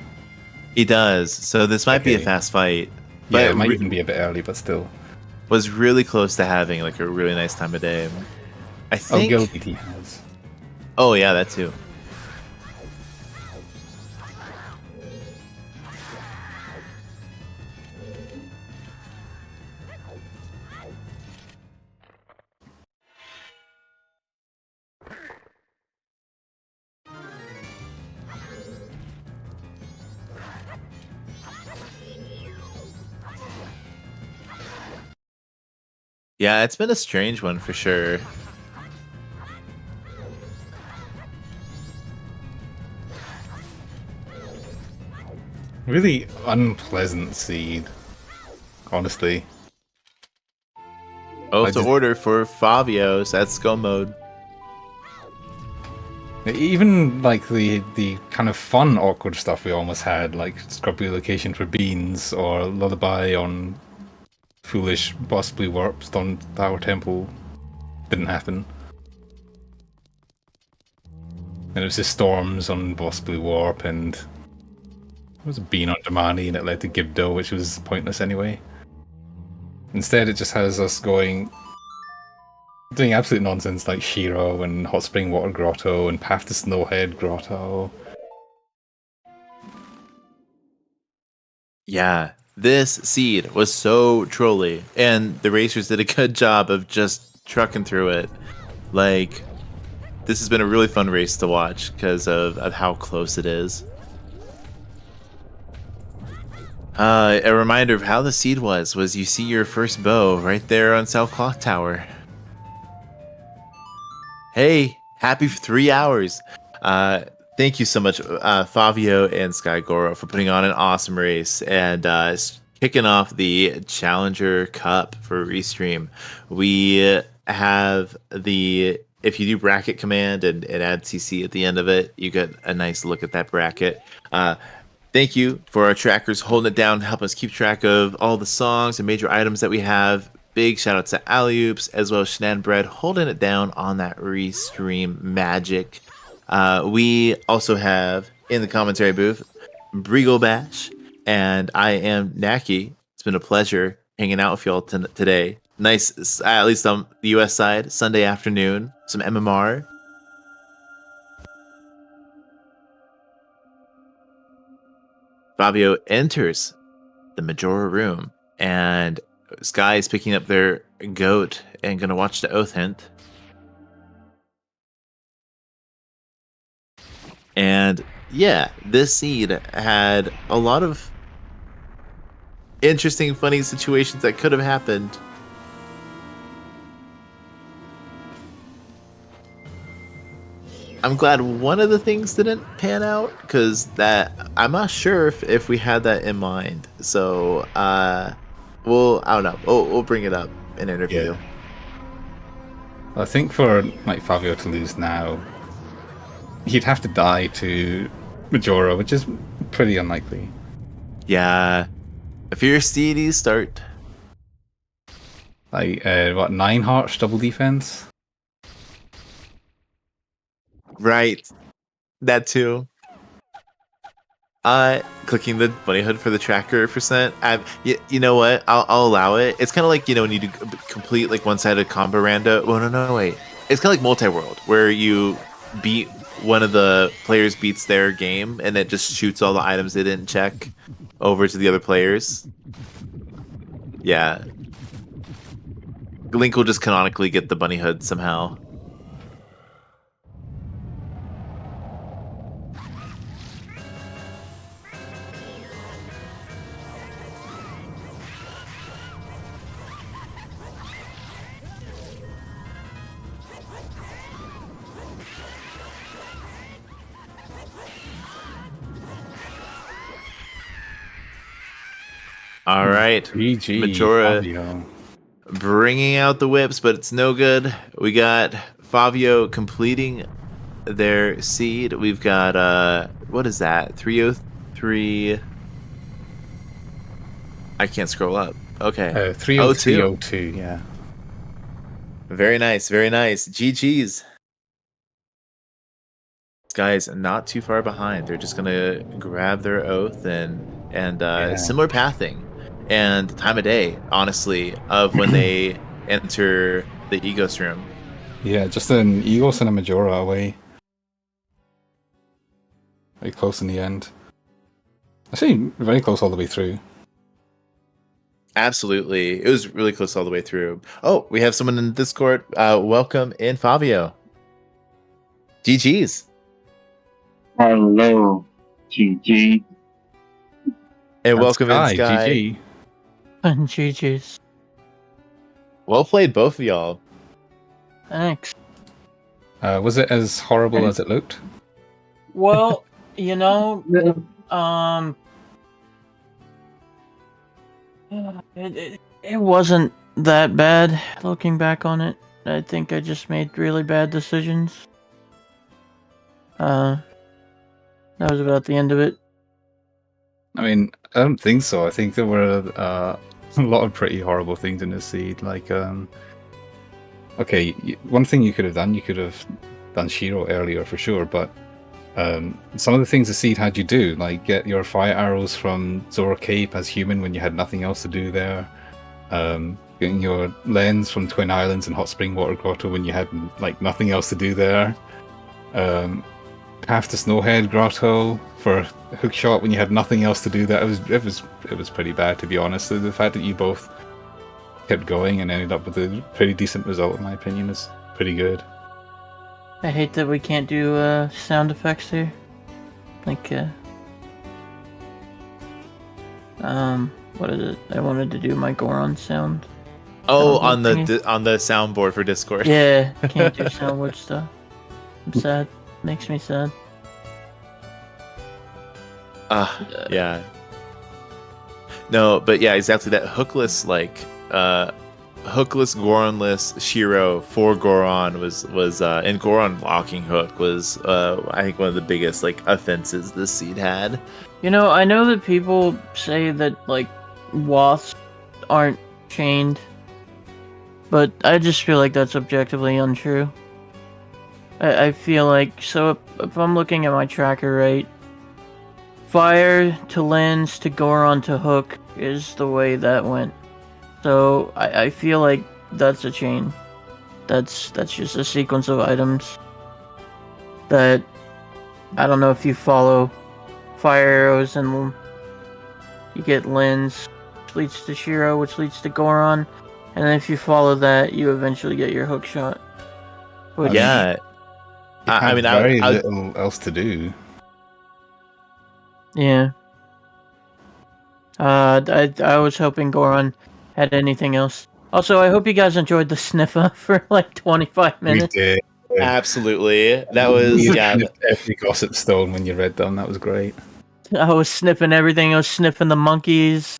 He does. So this might be a fast fight. But yeah, it might even be a bit early, but still. Was really close to having like a really nice time of day. I think. Oh, Guilty he has. Oh yeah, that too. Yeah, it's been a strange one for sure. Really unpleasant seed, honestly. Oath I to just- order for Favio, so that's go mode. Even like the kind of fun awkward stuff we almost had, like Scrubby Location for Beans or Lullaby on Foolish Possibly Warp Stone Tower Temple, didn't happen. And it was just Storms on Possibly Warp, and it was a Bean on Damani, and it led to Gibdo, which was pointless anyway. Instead, it just has us doing absolute nonsense like Shiro and Hot Spring Water Grotto and Path to Snowhead Grotto. Yeah, this seed was so trolly, and the racers did a good job of just trucking through it. Like, this has been a really fun race to watch because of how close it is. A reminder of how the seed was you see your first bow right there on South Clock Tower. Hey, happy 3 hours. Thank you so much, Favio and Skyygoro, for putting on an awesome race and kicking off the Challenger Cup for Restream. We have if you do bracket command and add CC at the end of it, you get a nice look at that bracket. Thank you for our trackers holding it down to help us keep track of all the songs and major items that we have. Big shout out to Alleyoops as well as Shanann Bread holding it down on that Restream magic. We also have in the commentary booth Brigo Bash, and I am Naki. It's been a pleasure hanging out with y'all today. Nice, at least on the US side, Sunday afternoon, some MMR. Fabio enters the Majora room, and Sky is picking up their goat and gonna watch the Oath Hint. And yeah, this seed had a lot of interesting, funny situations that could have happened. I'm glad one of the things didn't pan out because that I'm not sure if we had that in mind. So I don't know. We'll bring it up in interview. Yeah. I think for like Favio to lose now, he'd have to die to Majora, which is pretty unlikely. Yeah. A Fierce Deity start. Like, 9 hearts double defense? Right. That too. Clicking the bunny hood for the tracker percent. You know what? I'll allow it. It's kind of like, when you do complete like one-sided combo rando. Oh, no, wait. It's kind of like multi-world where you beat one of the players beats their game and it just shoots all the items they didn't check over to the other players. Yeah. Link will just canonically get the bunny hood somehow. All right, GG, Majora Favio. bringing out the whips, but it's no good. We got Favio completing their seed. We've got what is that? 303. I can't scroll up. Okay. 30302, yeah. Very nice, very nice. GG's. This guy's not too far behind. They're just gonna grab their oath and similar pathing and time of day, honestly, of when they enter the Egos room. Yeah, just an Egos and a Majora away. Very close in the end. Actually, very close all the way through. Absolutely. It was really close all the way through. Oh, we have someone in Discord. Welcome in, Favio. GG's. Hello, GG. And welcome in, Sky. GG. And GG's. Well played, both of y'all. Thanks. Was it as horrible as it looked? Well, you know, it wasn't that bad. Looking back on it, I think I just made really bad decisions. That was about the end of it. I mean, I don't think so. I think there were a lot of pretty horrible things in this seed. Like, okay, one thing you could have done Shiro earlier for sure, but some of the things the seed had you do, like get your fire arrows from Zora Cape as human when you had nothing else to do there, getting your lens from Twin Islands and Hot Spring Water Grotto when you had like nothing else to do there, half the Snowhead Grotto for hookshot when you had nothing else to do there. It was pretty bad, to be honest. So the fact that you both kept going and ended up with a pretty decent result, in my opinion, is pretty good. I hate that we can't do sound effects here. Like, what is it? I wanted to do my Goron sound. Oh, Sound on thingy. the soundboard for Discord. Yeah, can't do soundboard stuff. I'm sad. Makes me sad. Yeah. No, but yeah, exactly that hookless Goronless Shiro for Goron was and Goron locking hook was I think one of the biggest like offenses this seed had. You know, I know that people say that like wasps aren't chained, but I just feel like that's objectively untrue. I feel like, so if I'm looking at my tracker right, fire to lens to Goron to hook is the way that went. So I feel like that's a chain. That's just a sequence of items that I don't know if you follow fire arrows and you get lens, which leads to Shiro, which leads to Goron, and then if you follow that, you eventually get your hook shot. Which, Yeah. I mean, very little else to do. yeah. I was hoping Goron had anything else. Also, I hope you guys enjoyed the sniffer for like 25 minutes. We did. Absolutely. That was You yeah. sniffed every gossip stone when you read them. That was great. I was sniffing everything. I was sniffing the monkeys.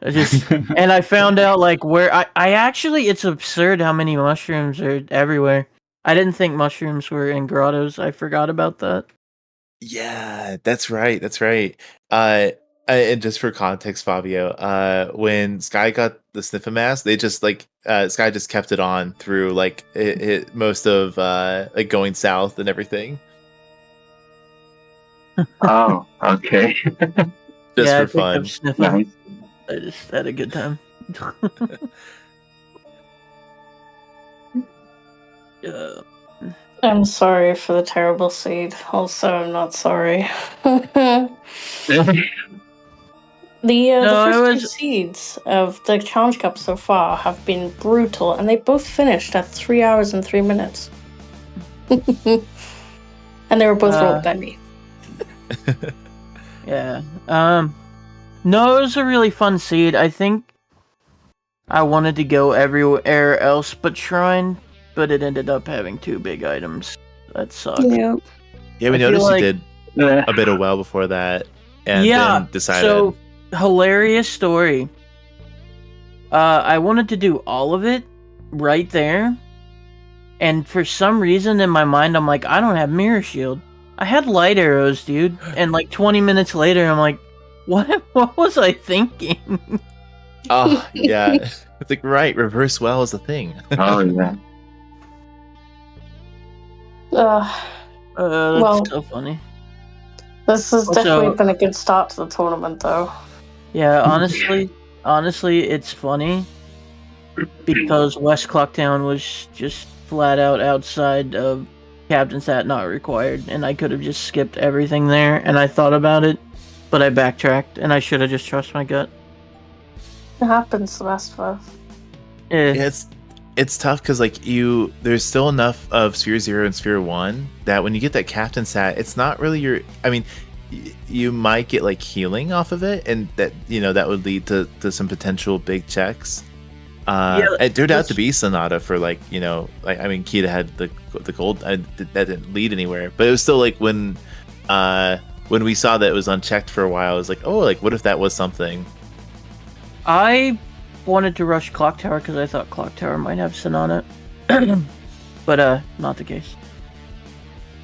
And I found out like where I actually, it's absurd how many mushrooms are everywhere. I didn't think mushrooms were in grottos. I forgot about that. Yeah, that's right. That's right. And just for context, Fabio, when Sky got the sniffer mask, they just like Sky just kept it on through like most of like going south and everything. Oh, okay. Just I for picked fun. up sniffing. Nice. I just had a good time. I'm sorry for the terrible seed. Also, I'm not sorry. The first two seeds of the Challenge Cup so far have been brutal, and they both finished at 3 hours and 3 minutes. And they were both rolled by me. Yeah. No, it was a really fun seed. I think I wanted to go everywhere else but Shrine, but it ended up having 2 big items. That sucked. Yeah. Yeah, we I feel noticed like- you did a bit of well before that, and Yeah, then decided. So, hilarious story. I wanted to do all of it right there, and for some reason in my mind, I'm like, I don't have Mirror Shield. I had light arrows, dude, and like 20 minutes later, I'm like, what was I thinking? Oh yeah, it's like right. Reverse well is a thing. Oh, yeah. That's Well- so funny. This has Also- definitely been a good start to the tournament, though. Yeah, honestly, it's funny because West Clocktown was just flat out outside of Captain's Hat not required, and I could have just skipped everything there, and I thought about it, but I backtracked, and I should have just trusted my gut. It happens, the best of us. Yeah. Yeah, it's tough because like there's still enough of Sphere 0 and Sphere 1 that when you get that Captain's Hat, it's not really your. I mean, you might get like healing off of it, and that that would lead to some potential big checks. It turned out to that's- be Sonata for like I mean Kita had the gold that didn't lead anywhere, but it was still like when we saw that it was unchecked for a while, it was like, oh, like what if that was something? I wanted to rush Clock Tower because I thought Clock Tower might have Sin on it, but not the case.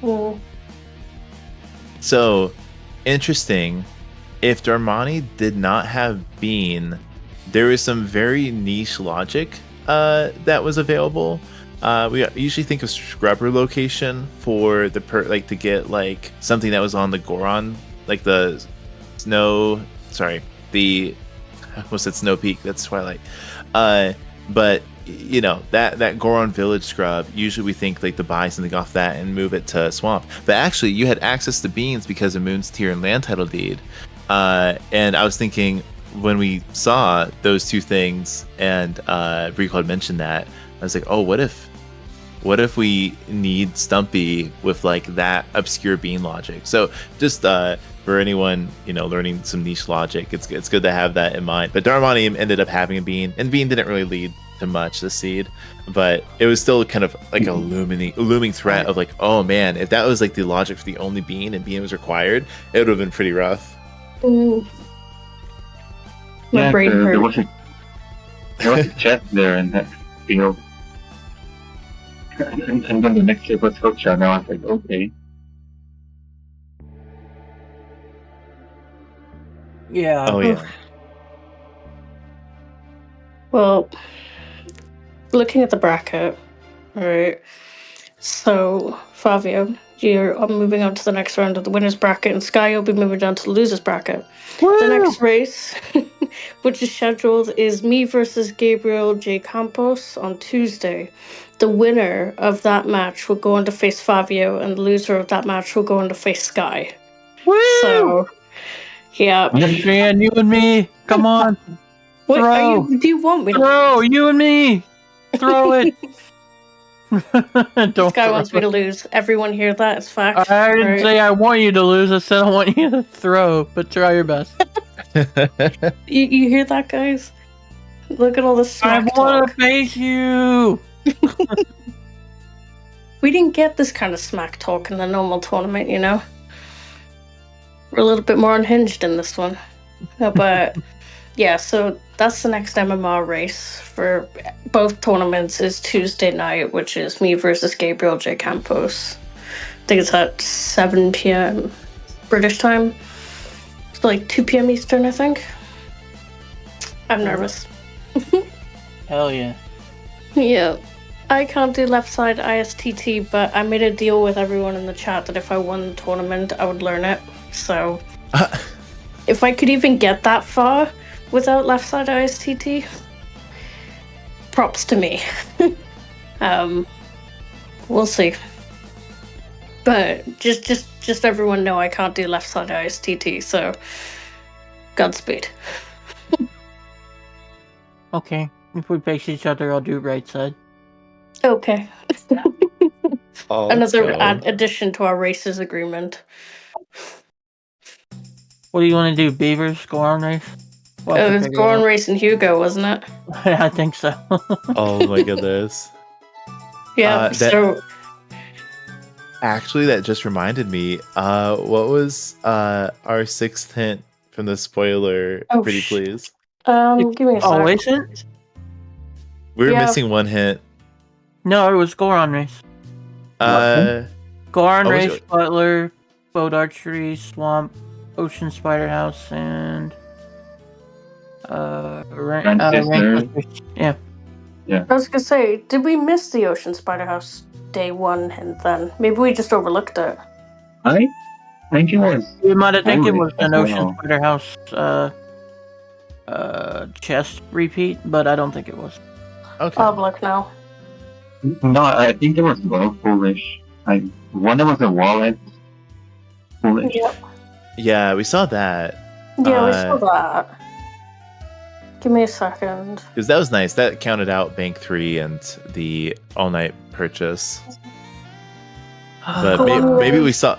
Well, So interesting. If Darmani did not have Bean, there was some very niche logic that was available. We usually think of Scrubber location for the to get like something that was on the Goron, like the snow. Sorry, the I almost said Snow Peak. That's Twilight. But that Goron Village scrub. Usually we think like to buy something off that and move it to Swamp. But actually, you had access to Beans because of Moon's Tier and Land Title Deed. And I was thinking when we saw those two things, and Rico had mentioned that, I was like, oh, what if we need Stumpy with like that obscure Bean logic? So just for anyone learning some niche logic, it's good to have that in mind. But Darmani ended up having a Bean, and Bean didn't really lead to much this seed, but it was still kind of like a looming threat of like, oh man, if that was like the logic for the only Bean and Bean was required, it would have been pretty rough. My brain hurt. There was a chest there in that field. And then the next step was Hookshot, and I was like, okay. Yeah. Oh yeah. Well, looking at the bracket, right? So, Favio, you're moving on to the next round of the winners bracket, and Sky will be moving down to the losers bracket. The next race, which is scheduled, is me versus Gabriel J. Campos on Tuesday. The winner of that match will go on to face Favio, and the loser of that match will go on to face Sky. Woo! So, yeah. Man, you and me. Come on. What Throw. do you want me to Throw, lose? you and me. Throw it. Don't This guy throw wants me it. to lose. Everyone hear that? It's fact. I didn't right? say I want you to lose. I said I want you to throw, but try your best. You hear that, guys? Look at all this I smack want talk. to face you. We didn't get this kind of smack talk in the normal tournament, you know? We're a little bit more unhinged in this one. But yeah, so that's the next MMR race for both tournaments is Tuesday night, which is me versus Gabriel J. Campos. I think it's at 7 p.m. British time. It's like 2 p.m. Eastern, I think. I'm nervous. Hell yeah. Yeah. I can't do left side ISTT, but I made a deal with everyone in the chat that if I won the tournament, I would learn it. So, if I could even get that far without left side ISTT, props to me. We'll see. But just everyone know I can't do left side ISTT, so Godspeed. Okay. If we face each other, I'll do right side. Okay. Oh, let's Another go. addition to our races agreement. What do you want to do? Beavers? Go on race? We'll have It to was figure Goran out. racing Hugo, wasn't it? I think so. Oh my goodness. Yeah. So Actually, that just reminded me. What was our sixth hint from the spoiler? Oh, Pretty please. give me a Oh, sec. is it? We were Yeah. missing one hint. No, it was Goron race. Goron Oh, was race, it? Butler, Boat Archery, Swamp, Ocean Spider House, and Randomizer. Yeah. I was gonna say, did we miss the Ocean Spider House day one hint then? Maybe we just overlooked it. I think it was. You might have think it was as an Ocean well. Spider House chest repeat, but I don't think it was. Okay. I'll have a look now. No, I think it was both foolish. One that was a wallet. Foolish. Yep. Yeah, we saw that Yeah, we saw that. Give me a second. because that was nice. That counted out Bank 3 and the all-night purchase. But Goron maybe we race. saw.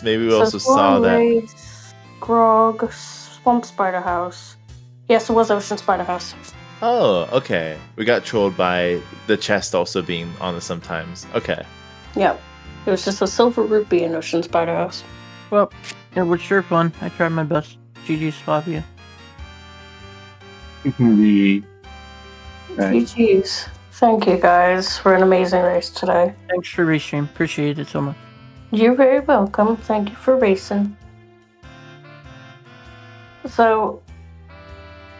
Maybe we So also saw Goron that. race, Grog, Swamp Spider House. Yes, it was Ocean Spider House. Oh, okay. We got trolled by the chest also being on the sometimes. Okay. Yep. It was just a silver rupee in Ocean Spider House. Well, it was sure fun. I tried my best. GG's, Favio. The right. GG's. Thank you guys for an amazing race today. Thanks for restream. Appreciate it so much. You're very welcome. Thank you for racing. So,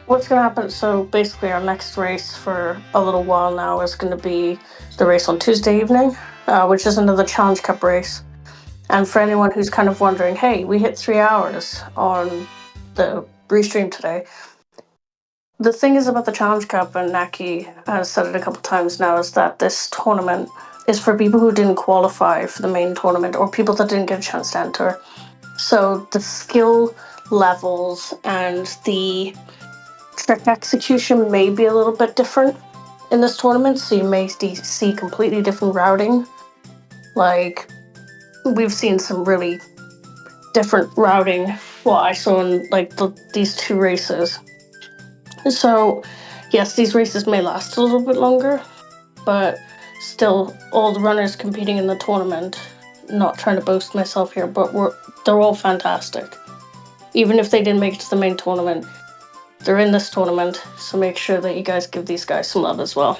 what's going to happen? So, basically, our next race for a little while now is going to be the race on Tuesday evening, which is another Challenge Cup race. And for anyone who's kind of wondering, hey, we hit 3 hours on the restream today. The thing is about the Challenge Cup, and Naki has said it a couple times now, is that this tournament is for people who didn't qualify for the main tournament or people that didn't get a chance to enter. So the skill levels and the trick execution may be a little bit different in this tournament, so you may see completely different routing. Like, we've seen some really different routing what I saw in like these two races. So yes, these races may last a little bit longer, but still all the runners competing in the tournament, not trying to boast myself here, but they're all fantastic. Even if they didn't make it to the main tournament, they're in this tournament, so make sure that you guys give these guys some love as well.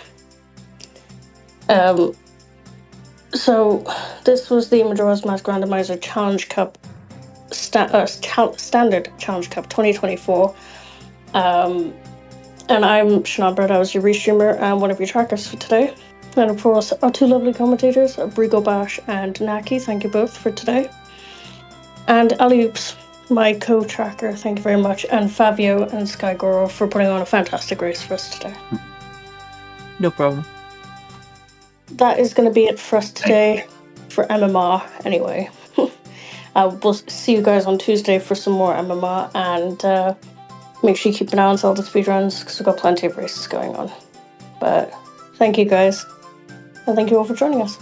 So this was the Majora's Mask Randomizer Challenge Cup Standard Challenge Cup 2024. And I'm Shanabred. I was your restreamer and one of your trackers for today. And of course, our two lovely commentators, Brigo Bash and Naki, thank you both for today. And Alioops, my co-tracker, thank you very much. And Favio and Skyygoro for putting on a fantastic race for us today. No problem. That is going to be it for us today for MMR anyway. We'll see you guys on Tuesday for some more MMR, and make sure you keep an eye on ZeldaSpeedRuns because we've got plenty of races going on. But thank you guys, and thank you all for joining us.